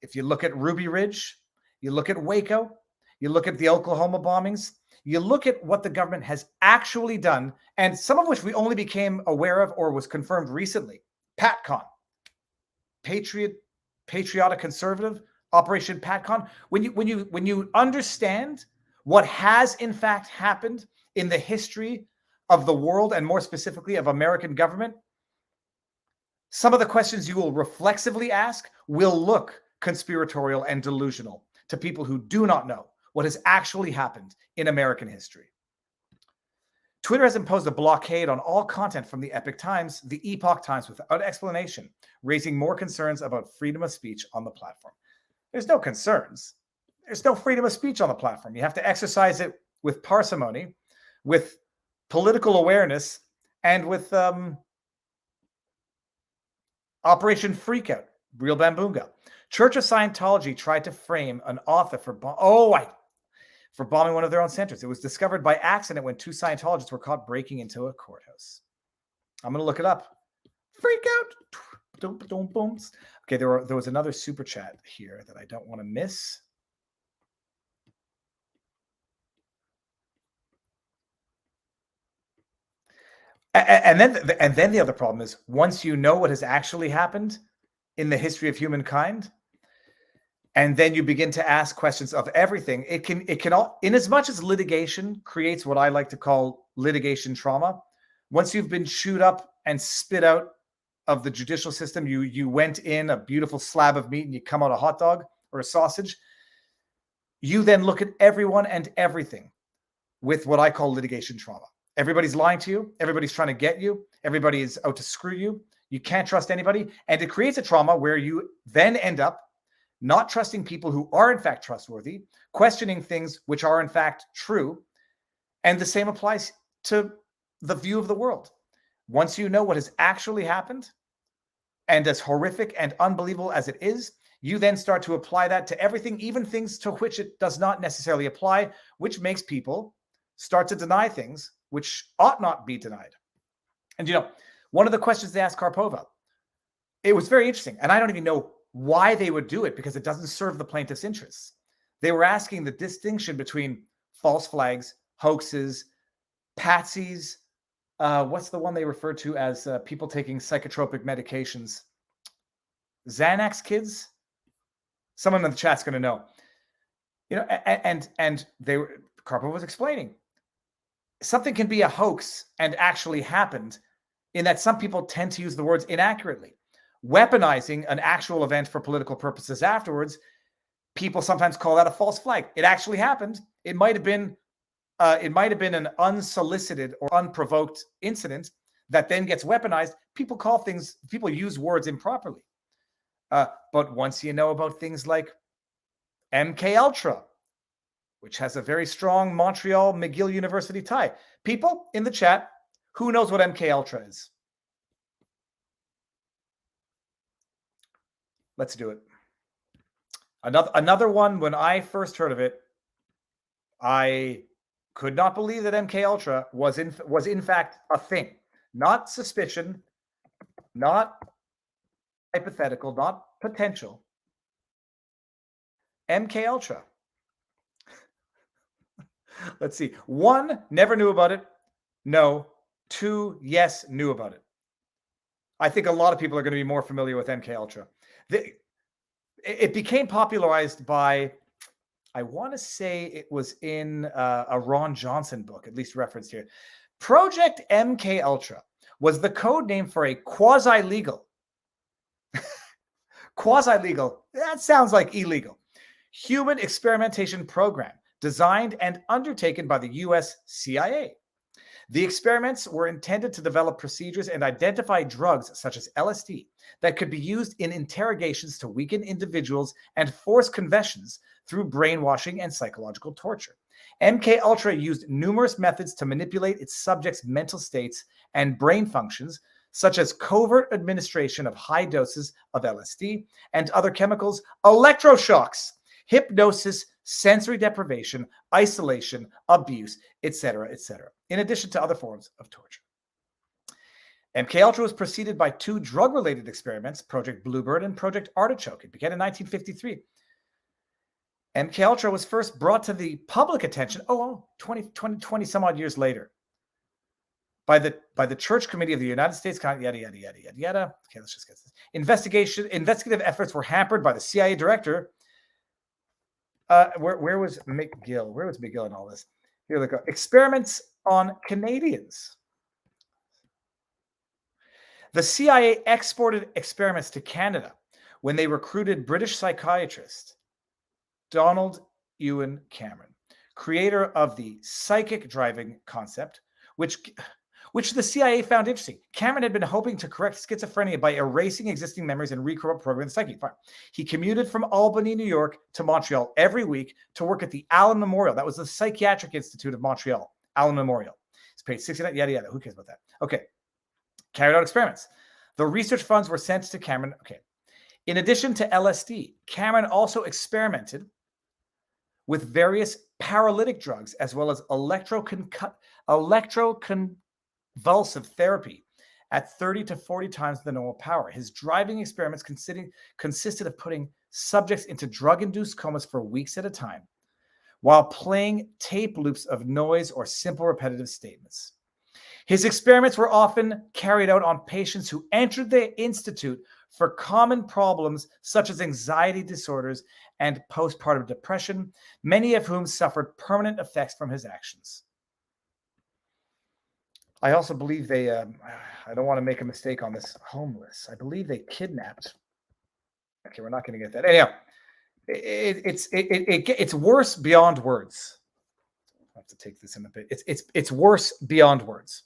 if you look at Ruby Ridge, you look at Waco, you look at the Oklahoma bombings, you look at what the government has actually done, and some of which we only became aware of or was confirmed recently. PATCON, Patriotic Conservative, Operation PATCON. When you understand what has in fact happened in the history of the world, and more specifically of American government, some of the questions you will reflexively ask will look conspiratorial and delusional to people who do not know what has actually happened in American history. Twitter has imposed a blockade on all content from the Epoch Times, the Epoch Times, without explanation, raising more concerns about freedom of speech on the platform. There's no concerns. There's no freedom of speech on the platform. You have to exercise it with parsimony, with political awareness, and with Operation Freakout, Real Bambunga. Church of Scientology tried to frame an author for bombing one of their own centers. It was discovered by accident when two Scientologists were caught breaking into a courthouse. I'm going to look it up. Freak out. Okay, there was another super chat here that I don't want to miss. And then the other problem is, once you know what has actually happened in the history of humankind, and then you begin to ask questions of everything, it can all, in as much as litigation creates what I like to call litigation trauma. Once you've been chewed up and spit out of the judicial system, you went in a beautiful slab of meat and you come out a hot dog or a sausage. you then look at everyone and everything with what I call litigation trauma. Everybody's lying to you. Everybody's trying to get you. Everybody is out to screw you. You can't trust anybody. And it creates a trauma where you then end up not trusting people who are in fact trustworthy, questioning things which are in fact true. And the same applies to the view of the world. Once you know what has actually happened, and as horrific and unbelievable as it is, you then start to apply that to everything, even things to which it does not necessarily apply, which makes people start to deny things which ought not be denied. And, you know, one of the questions they asked Karpova, it was very interesting. And I don't even know why they would do it because it doesn't serve the plaintiff's interests. They were asking the distinction between false flags, hoaxes, patsies. What's the one they referred to as people taking psychotropic medications? Xanax kids? Someone in the chat's going to know. You know, and they were, Karpova was explaining something can be a hoax and actually happened in that some people tend to use the words inaccurately. Weaponizing an actual event for political purposes afterwards, people sometimes call that a false flag. It actually happened. It might have been an unsolicited or unprovoked incident that then gets weaponized. People use words improperly. But once you know about things like MKUltra, which has a very strong Montreal McGill University tie. People in the chat, who knows what MKUltra is? Let's do it. Another one, when I first heard of it, I could not believe that MKUltra was in fact a thing. Not suspicion, not hypothetical, not potential. MKUltra. Let's see. 1, never knew about it. No. 2, yes, knew about it. I think a lot of people are going to be more familiar with MKUltra. It became popularized by, I want to say it was in a Ron Johnson book, at least referenced here. Project MKUltra was the code name for a quasi-legal, that sounds like illegal, human experimentation program designed and undertaken by the US CIA. The experiments were intended to develop procedures and identify drugs such as LSD that could be used in interrogations to weaken individuals and force confessions through brainwashing and psychological torture. MKUltra used numerous methods to manipulate its subjects' mental states and brain functions, such as covert administration of high doses of LSD and other chemicals, electroshocks, hypnosis, sensory deprivation, isolation, abuse, etc., etc., in addition to other forms of torture. MKUltra was preceded by 2 drug-related experiments, Project Bluebird and Project Artichoke. It began in 1953. MKUltra was first brought to the public attention, 20 some odd years later, by the Church Committee of the United States, yada, yada, yada, yada, yada. Okay, let's just get this. Investigative efforts were hampered by the CIA director. Where was McGill? Where was McGill in all this? Here we go. Experiments on Canadians. The CIA exported experiments to Canada when they recruited British psychiatrist Donald Ewan Cameron, creator of the psychic driving concept, which the CIA found interesting. Cameron had been hoping to correct schizophrenia by erasing existing memories and reprogramming the psyche. Fine. He commuted from Albany, New York to Montreal every week to work at the Allen Memorial. That was the Psychiatric Institute of Montreal, Allen Memorial. He's paid $69, yada, yada. Who cares about that? Okay. Carried out experiments. The research funds were sent to Cameron. Okay. In addition to LSD, Cameron also experimented with various paralytic drugs as well as electroconvulsive therapy at 30 to 40 times the normal power. His driving experiments consisted of putting subjects into drug-induced comas for weeks at a time while playing tape loops of noise or simple repetitive statements. His experiments were often carried out on patients who entered the institute for common problems such as anxiety disorders and postpartum depression, many of whom suffered permanent effects from his actions. I also believe they, I don't want to make a mistake on this, homeless. I believe they kidnapped. Okay, we're not going to get that. Anyhow, It's worse beyond words. I have to take this in a bit. It's worse beyond words.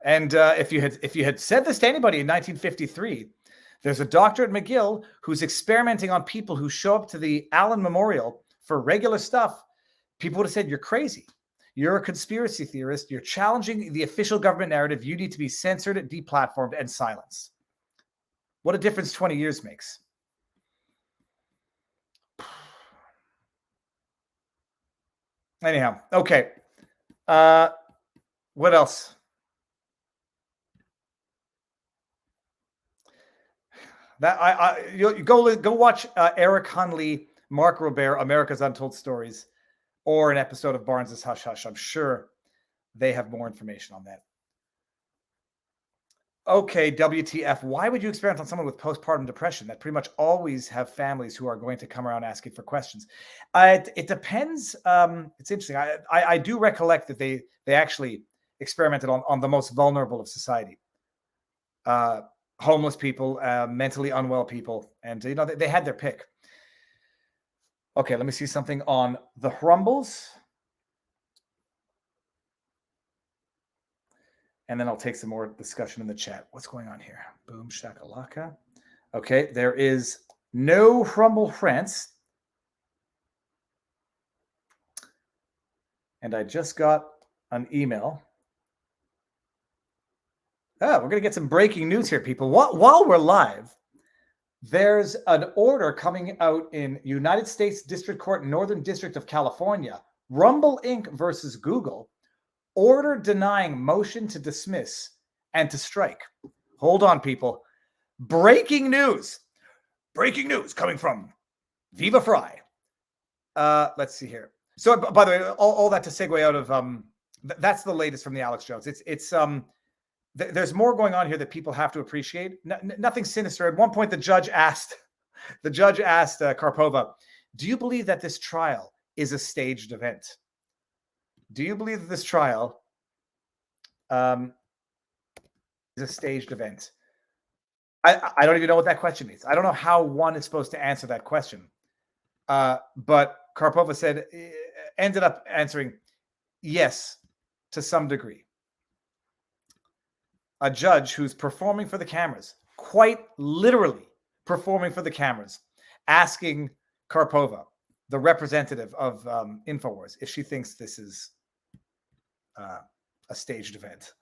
And if you had said this to anybody in 1953, there's a doctor at McGill who's experimenting on people who show up to the Allen Memorial for regular stuff, people would have said, you're crazy. You're a conspiracy theorist. You're challenging the official government narrative. You need to be censored, deplatformed, and silenced. What a difference 20 years makes. Anyhow, okay. What else? That you go watch Eric Hunley, Mark Robert, America's Untold Stories, or an episode of Barnes's Hush Hush. I'm sure they have more information on that. Okay, WTF. Why would you experiment on someone with postpartum depression that pretty much always have families who are going to come around asking for questions? It depends. It's interesting. I do recollect that they actually experimented on the most vulnerable of society. Homeless people, mentally unwell people, and they had their pick. Okay, let me see something on the Rumbles. And then I'll take some more discussion in the chat. What's going on here? Boom, shakalaka. Okay, there is no Rumble France. And I just got an email. We're going to get some breaking news here, people. While we're live, there's an order coming out in United States District Court, Northern District of California. Rumble Inc. versus Google. Order denying motion to dismiss and to strike. Hold on, people. Breaking news. Breaking news coming from Viva Frei. Let's see here. So, by the way, all that to segue out of that's the latest from the Alex Jones. There's more going on here that people have to appreciate. Nothing sinister. At one point, the judge asked Karpova, "Do you believe that this trial is a staged event? Do you believe that this trial is a staged event?" I don't even know what that question means. I don't know how one is supposed to answer that question. But Karpova ended up answering yes, to some degree. A judge who's performing for the cameras, quite literally performing for the cameras, asking Karpova, the representative of InfoWars, if she thinks this is a staged event.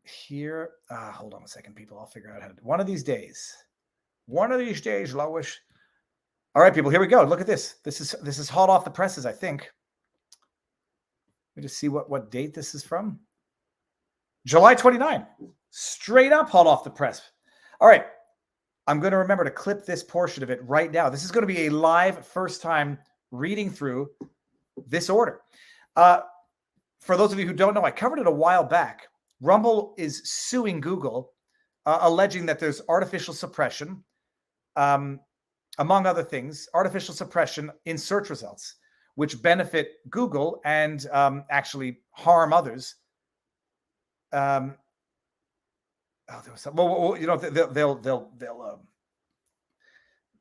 Here, hold on a second, people. I'll figure out how to do one of these days. One of these days, Lowish. All right, people, here we go. Look at this. This is hot off the presses, I think. Let me just see what date this is from. July 29. Straight up hot off the press. All right. I'm going to remember to clip this portion of it right now. This is going to be a live first time reading through this order. For those of you who don't know, I covered it a while back. Rumble is suing Google, alleging that there's artificial suppression, among other things, artificial suppression in search results, which benefit Google and actually harm others. There was some,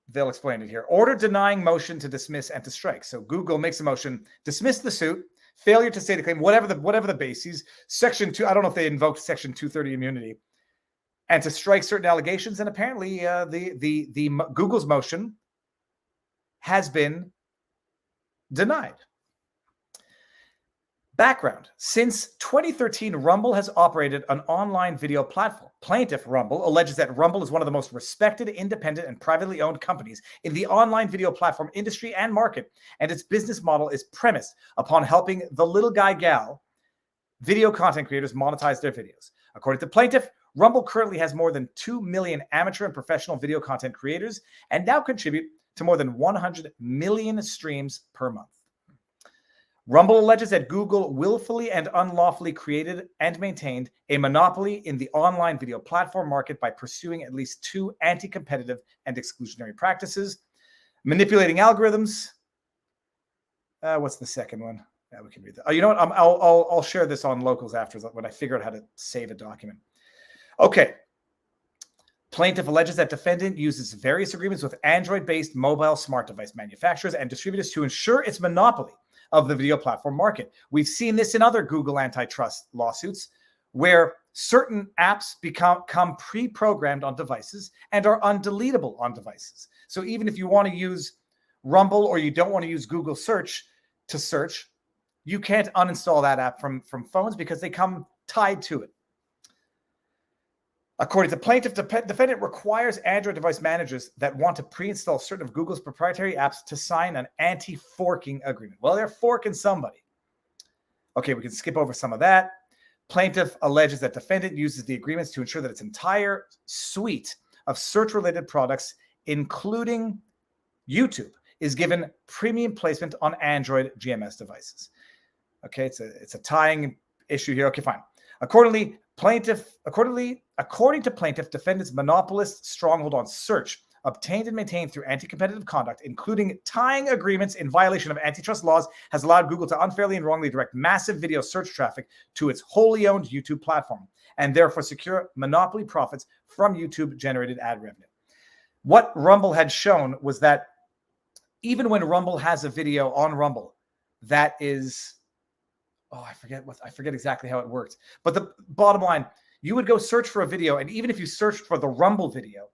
they'll explain it here. Order denying motion to dismiss and to strike. So Google makes a motion, dismiss the suit, failure to state a claim, whatever the bases. Section 2, I don't know if they invoked Section 230 immunity, and to strike certain allegations. And apparently, the Google's motion has been denied. Background. Since 2013, Rumble has operated an online video platform. Plaintiff Rumble alleges that Rumble is one of the most respected, independent, and privately owned companies in the online video platform industry and market, and its business model is premised upon helping the little guy gal video content creators monetize their videos. According to Plaintiff, Rumble currently has more than 2 million amateur and professional video content creators and now contribute to more than 100 million streams per month. Rumble alleges that Google willfully and unlawfully created and maintained a monopoly in the online video platform market by pursuing at least 2 anti-competitive and exclusionary practices, manipulating algorithms. What's the second one? Yeah, we can read that. Oh, you know what? I'll share this on Locals after when I figure out how to save a document. Okay. Plaintiff alleges that defendant uses various agreements with Android-based mobile smart device manufacturers and distributors to ensure its monopoly of the video platform market. We've seen this in other Google antitrust lawsuits where certain apps become pre-programmed on devices and are undeletable on devices. So even if you want to use Rumble or you don't want to use Google search to search, you can't uninstall that app from phones because they come tied to it. According to plaintiff, defendant requires Android device managers that want to pre-install certain of Google's proprietary apps to sign an anti-forking agreement. Well, they're forking somebody. Okay, we can skip over some of that. Plaintiff alleges that defendant uses the agreements to ensure that its entire suite of search-related products, including YouTube, is given premium placement on Android GMS devices. Okay, it's a tying issue here. Okay, fine. According to plaintiff, defendant's monopolist stronghold on search, obtained and maintained through anti-competitive conduct, including tying agreements in violation of antitrust laws, has allowed Google to unfairly and wrongly direct massive video search traffic to its wholly owned YouTube platform, and therefore secure monopoly profits from YouTube-generated ad revenue. What Rumble had shown was that even when Rumble has a video on Rumble that is, I forget exactly how it works, but the bottom line, you would go search for a video, and even if you searched for the Rumble video,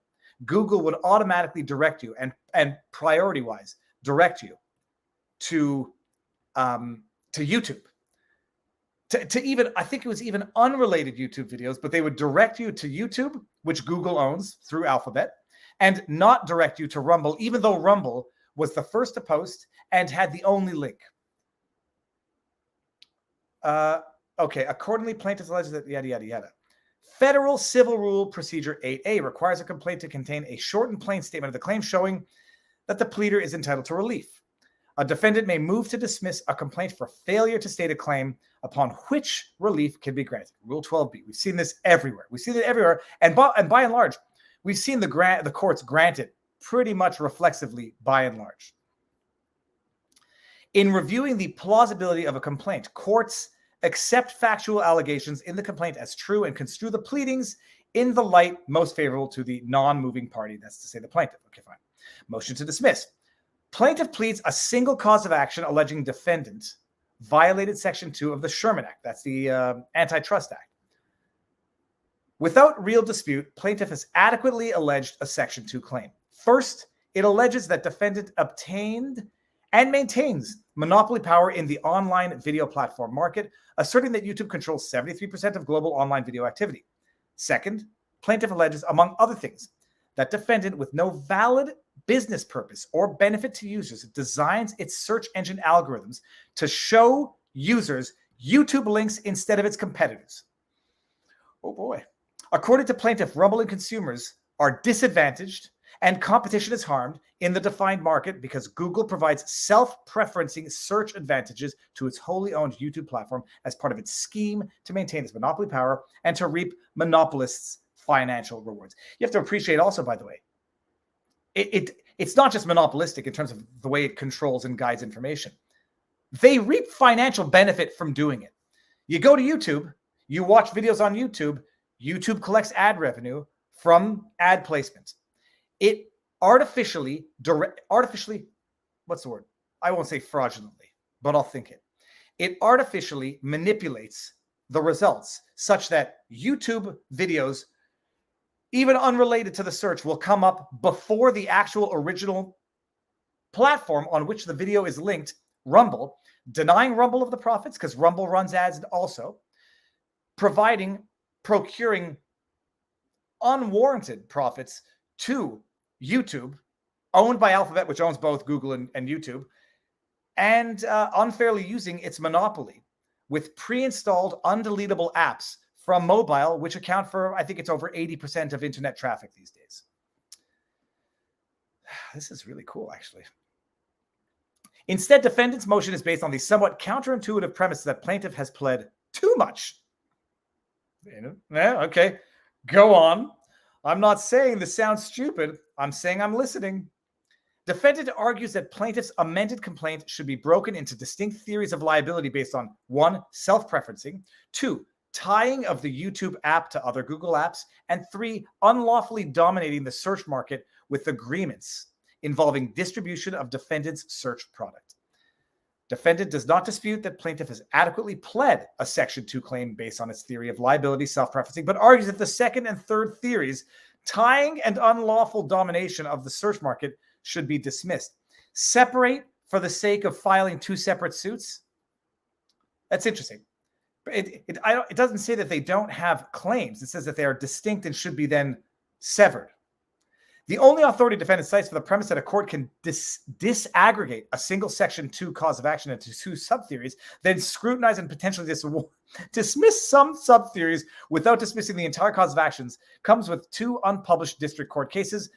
Google would automatically direct you and priority-wise direct you to YouTube. To even, I think it was even unrelated YouTube videos, but they would direct you to YouTube, which Google owns through Alphabet, and not direct you to Rumble, even though Rumble was the first to post and had the only link. Okay, accordingly, plaintiff alleges that yada, yada, yada. Federal Civil Rule Procedure 8A requires a complaint to contain a short and plain statement of the claim showing that the pleader is entitled to relief. A defendant may move to dismiss a complaint for failure to state a claim upon which relief can be granted. Rule 12B. We've seen this everywhere. We've seen it everywhere. And by and large, we've seen the courts grant it pretty much reflexively by and large. In reviewing the plausibility of a complaint, courts accept factual allegations in the complaint as true and construe the pleadings in the light most favorable to the non-moving party, that's to say the plaintiff. Okay, fine. Motion to dismiss. Plaintiff pleads a single cause of action alleging defendant violated Section 2 of the Sherman Act. That's the Antitrust Act. Without real dispute, plaintiff has adequately alleged a Section 2 claim. First, it alleges that defendant obtained and maintains monopoly power in the online video platform market, asserting that YouTube controls 73% of global online video activity. Second, plaintiff alleges, among other things, that defendant with no valid business purpose or benefit to users designs its search engine algorithms to show users YouTube links instead of its competitors. Oh boy. According to plaintiff, Rumble and consumers are disadvantaged and competition is harmed in the defined market because Google provides self-preferencing search advantages to its wholly owned YouTube platform as part of its scheme to maintain its monopoly power and to reap monopolists' financial rewards. You have to appreciate also, by the way, it's not just monopolistic in terms of the way it controls and guides information. They reap financial benefit from doing it. You go to YouTube, you watch videos on YouTube, YouTube collects ad revenue from ad placement. It artificially, what's the word? I won't say fraudulently, but I'll think it. It artificially manipulates the results such that YouTube videos, even unrelated to the search, will come up before the actual original platform on which the video is linked, Rumble, denying Rumble of the profits because Rumble runs ads also, procuring unwarranted profits to YouTube, owned by Alphabet, which owns both Google and YouTube, and unfairly using its monopoly with pre-installed undeletable apps from mobile, which account for, I think it's over 80% of internet traffic these days. This is really cool, actually. Instead, defendant's motion is based on the somewhat counterintuitive premise that plaintiff has pled too much. Yeah, okay, go on. I'm not saying this sounds stupid. I'm saying I'm listening. Defendant argues that plaintiff's amended complaint should be broken into distinct theories of liability based on 1, self-preferencing, 2, tying of the YouTube app to other Google apps, and 3, unlawfully dominating the search market with agreements involving distribution of defendant's search product. Defendant does not dispute that plaintiff has adequately pled a Section 2 claim based on its theory of liability self-preferencing, but argues that the second and third theories, tying and unlawful domination of the search market, should be dismissed. Separate for the sake of filing 2 separate suits? That's interesting. It doesn't say that they don't have claims. It says that they are distinct and should be then severed. The only authority defendant cites for the premise that a court can disaggregate a single Section 2 cause of action into 2 subtheories, then scrutinize and potentially dismiss some subtheories without dismissing the entire cause of actions, comes with 2 unpublished district court cases.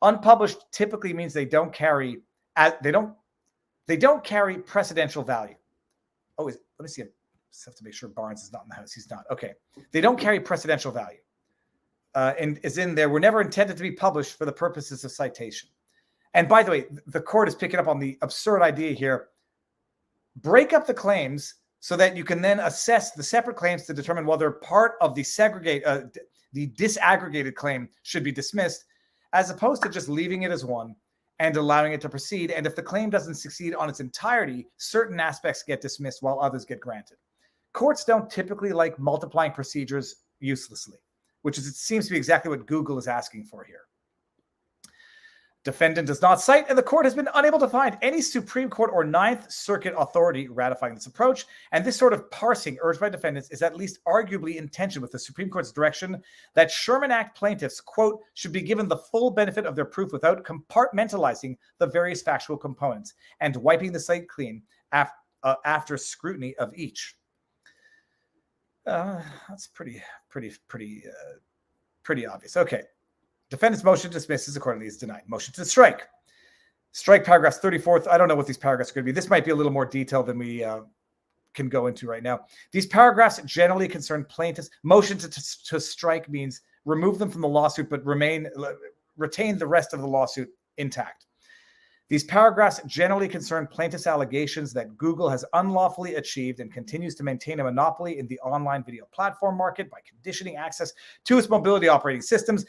Unpublished typically means they don't carry precedential value. Oh, let me see. I just have to make sure Barnes is not in the house. He's not. Okay. They don't carry precedential value. And is in there, were never intended to be published for the purposes of citation. And by the way, the court is picking up on the absurd idea here. Break up the claims so that you can then assess the separate claims to determine whether part of the disaggregated claim should be dismissed, as opposed to just leaving it as one and allowing it to proceed. And if the claim doesn't succeed on its entirety, certain aspects get dismissed while others get granted. Courts don't typically like multiplying procedures uselessly, which is, it seems to be exactly what Google is asking for here. Defendant does not cite, and the court has been unable to find any Supreme Court or Ninth Circuit authority ratifying this approach. And this sort of parsing urged by defendants is at least arguably in tension with the Supreme Court's direction that Sherman Act plaintiffs, quote, should be given the full benefit of their proof without compartmentalizing the various factual components and wiping the slate clean after scrutiny of each. That's pretty obvious. Okay. Defendant's motion to dismiss is accordingly is denied. Motion to strike. Strike paragraphs 34th. I don't know what these paragraphs are going to be. This might be a little more detailed than we can go into right now. These paragraphs generally concern plaintiffs. Motion to strike means remove them from the lawsuit, but retain the rest of the lawsuit intact. These paragraphs generally concern plaintiffs' allegations that Google has unlawfully achieved and continues to maintain a monopoly in the online video platform market by conditioning access to its mobility operating systems,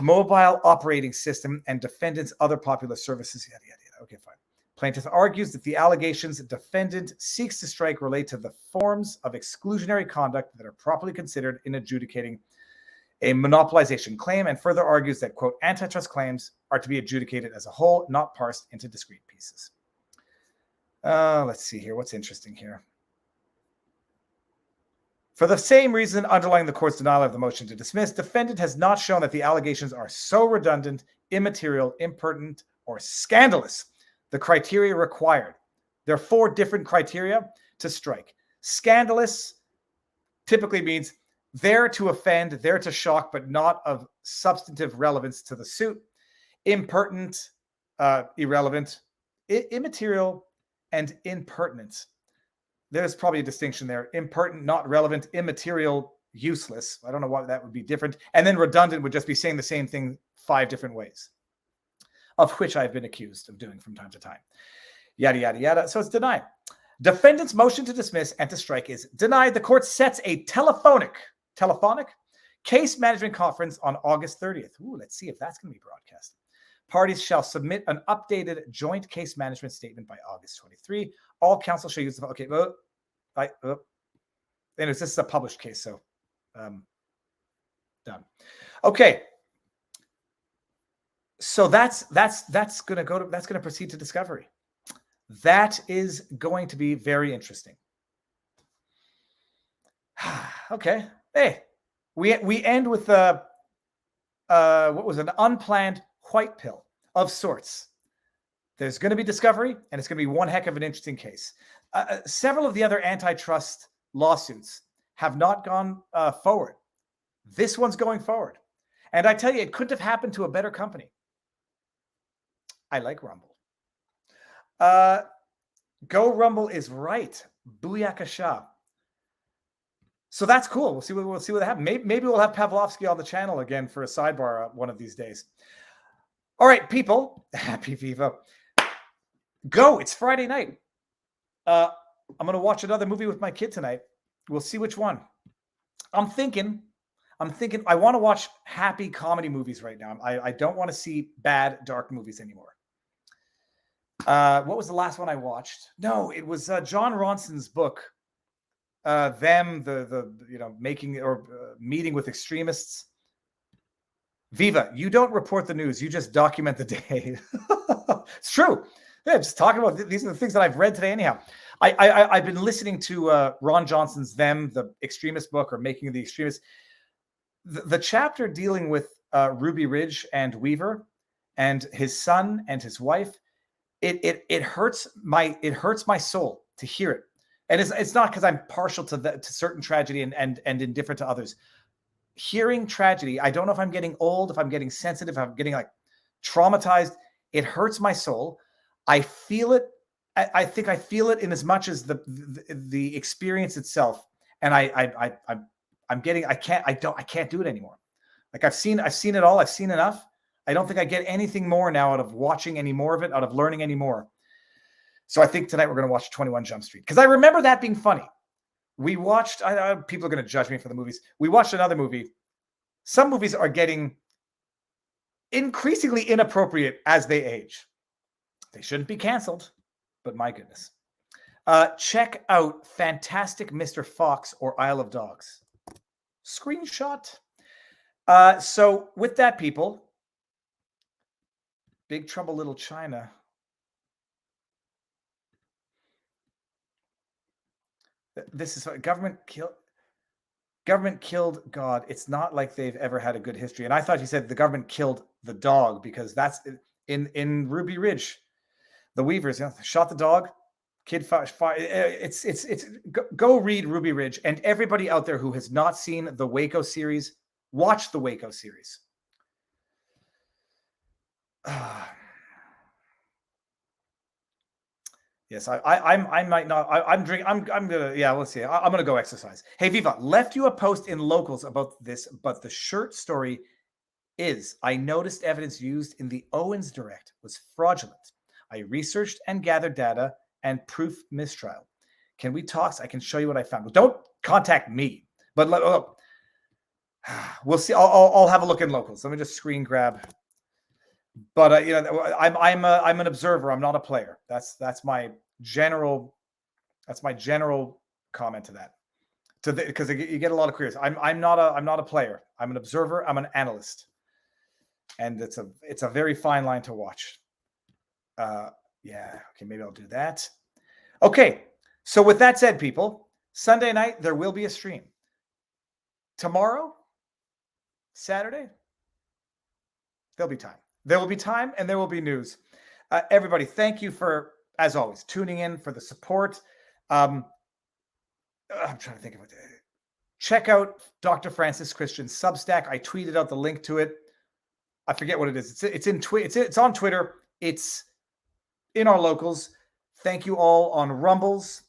mobile operating system, and defendants' other popular services. Yada, yada, yada. Okay, fine. Plaintiff argues that the allegations defendant seeks to strike relate to the forms of exclusionary conduct that are properly considered in adjudicating a monopolization claim, and further argues that, quote, antitrust claims are to be adjudicated as a whole, not parsed into discrete pieces. Let's see here. What's interesting here? For the same reason underlying the court's denial of the motion to dismiss, defendant has not shown that the allegations are so redundant, immaterial, impertinent, or scandalous, the criteria required. There are 4 different criteria to strike. Scandalous typically means there to offend, there to shock, but not of substantive relevance to the suit. Impertinent, irrelevant, immaterial, and impertinent. There's probably a distinction there. Impertinent, not relevant. Immaterial, useless. I don't know why that would be different. And then redundant would just be saying the same thing 5 different ways, of which I've been accused of doing from time to time. Yada, yada, yada. So it's denied. Defendant's motion to dismiss and to strike is denied. The court sets a telephonic case management conference on August 30th. Ooh, let's see if that's going to be broadcast. Parties shall submit an updated joint case management statement by August 23. All counsel shall use the... Okay, anyways, this is a published case, so done. Okay. So that's going to proceed to discovery. That is going to be very interesting. Okay. Hey, we end with what was an unplanned white pill of sorts. There's going to be discovery, and it's going to be one heck of an interesting case. Several of the other antitrust lawsuits have not gone forward. This one's going forward. And I tell you, it couldn't have happened to a better company. I like Rumble. Go Rumble is right. Booyakasha. So that's cool. We'll see what happens. Maybe we'll have Pavlovsky on the channel again for a sidebar one of these days. All right, people. Happy Viva. Go. It's Friday night. I'm going to watch another movie with my kid tonight. We'll see which one. I'm thinking I want to watch happy comedy movies right now. I don't want to see bad, dark movies anymore. What was the last one I watched? No, it was John Ronson's book. Making or meeting with extremists. Viva, you don't report the news, you just document the day. It's true. Yeah, just talking about these are the things that I've read today. Anyhow, I've been listening to Ron Johnson's "Them," the extremist book, or "Making the Extremists." The chapter dealing with Ruby Ridge and Weaver, and his son and his wife. It hurts my soul to hear it. And it's not because I'm partial to certain tragedy and indifferent to others. Hearing tragedy, I don't know if I'm getting old, if I'm getting sensitive, if I'm getting like traumatized. It hurts my soul. I feel it. I think I feel it in as much as the experience itself. And I can't do it anymore. Like I've seen it all. I've seen enough. I don't think I get anything more now out of watching any more of it, out of learning any more. So I think tonight we're going to watch 21 Jump Street because I remember that being funny. We watched, people are going to judge me for the movies. We watched another movie. Some movies are getting increasingly inappropriate as they age. They shouldn't be canceled, but my goodness. Check out Fantastic Mr. Fox or Isle of Dogs. Screenshot. So with that, people, Big Trouble Little China. This is what government killed God. It's not like they've ever had a good history. And I thought you said the government killed the dog because that's in Ruby Ridge. The Weavers shot the dog. Kid fire. Go read Ruby Ridge, and everybody out there who has not seen the Waco series, watch the Waco series. Yes, I might not. I'm drinking. I'm gonna. Yeah, let's see. I'm gonna go exercise. Hey, Viva, left you a post in Locals about this, but the shirt story is I noticed evidence used in the Owens Direct was fraudulent. I researched and gathered data and proof mistrial. Can we talk? I can show you what I found. Don't contact me, but we'll see. I'll have a look in Locals. Let me just screen grab. But I'm an observer. I'm not a player. That's my general comment to that. Because you get a lot of queries. I'm not a player. I'm an observer. I'm an analyst, and it's a very fine line to watch. Yeah. Okay. Maybe I'll do that. Okay. So with that said, people, Sunday night there will be a stream. Tomorrow, Saturday, there'll be time. There will be time and there will be news. Everybody, thank you for, as always, tuning in, for the support. I'm trying to think of it. Check out Dr. Francis Christian's Substack. I tweeted out the link to it. I forget what it is. It's on Twitter. It's in our Locals. Thank you all on Rumbles.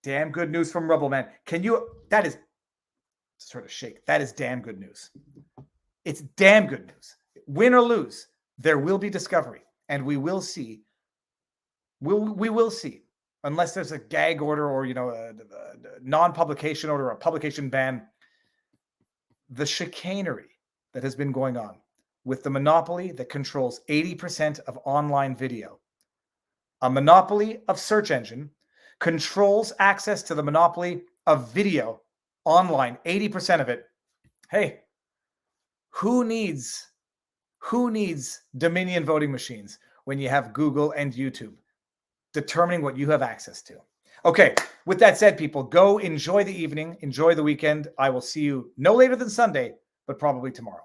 Damn good news from Rumble, man. That is sort of shake. That is damn good news. It's damn good news. Win or lose, there will be discovery, and we will see. We will see, unless there's a gag order or a non-publication order, a publication ban. The chicanery that has been going on with the monopoly that controls 80% of online video, a monopoly of search engine, controls access to the monopoly of video online, 80% of it. Hey, who needs Dominion voting machines when you have Google and YouTube determining what you have access to? Okay, with that said, people, go enjoy the evening, enjoy the weekend. I will see you no later than Sunday, but probably tomorrow.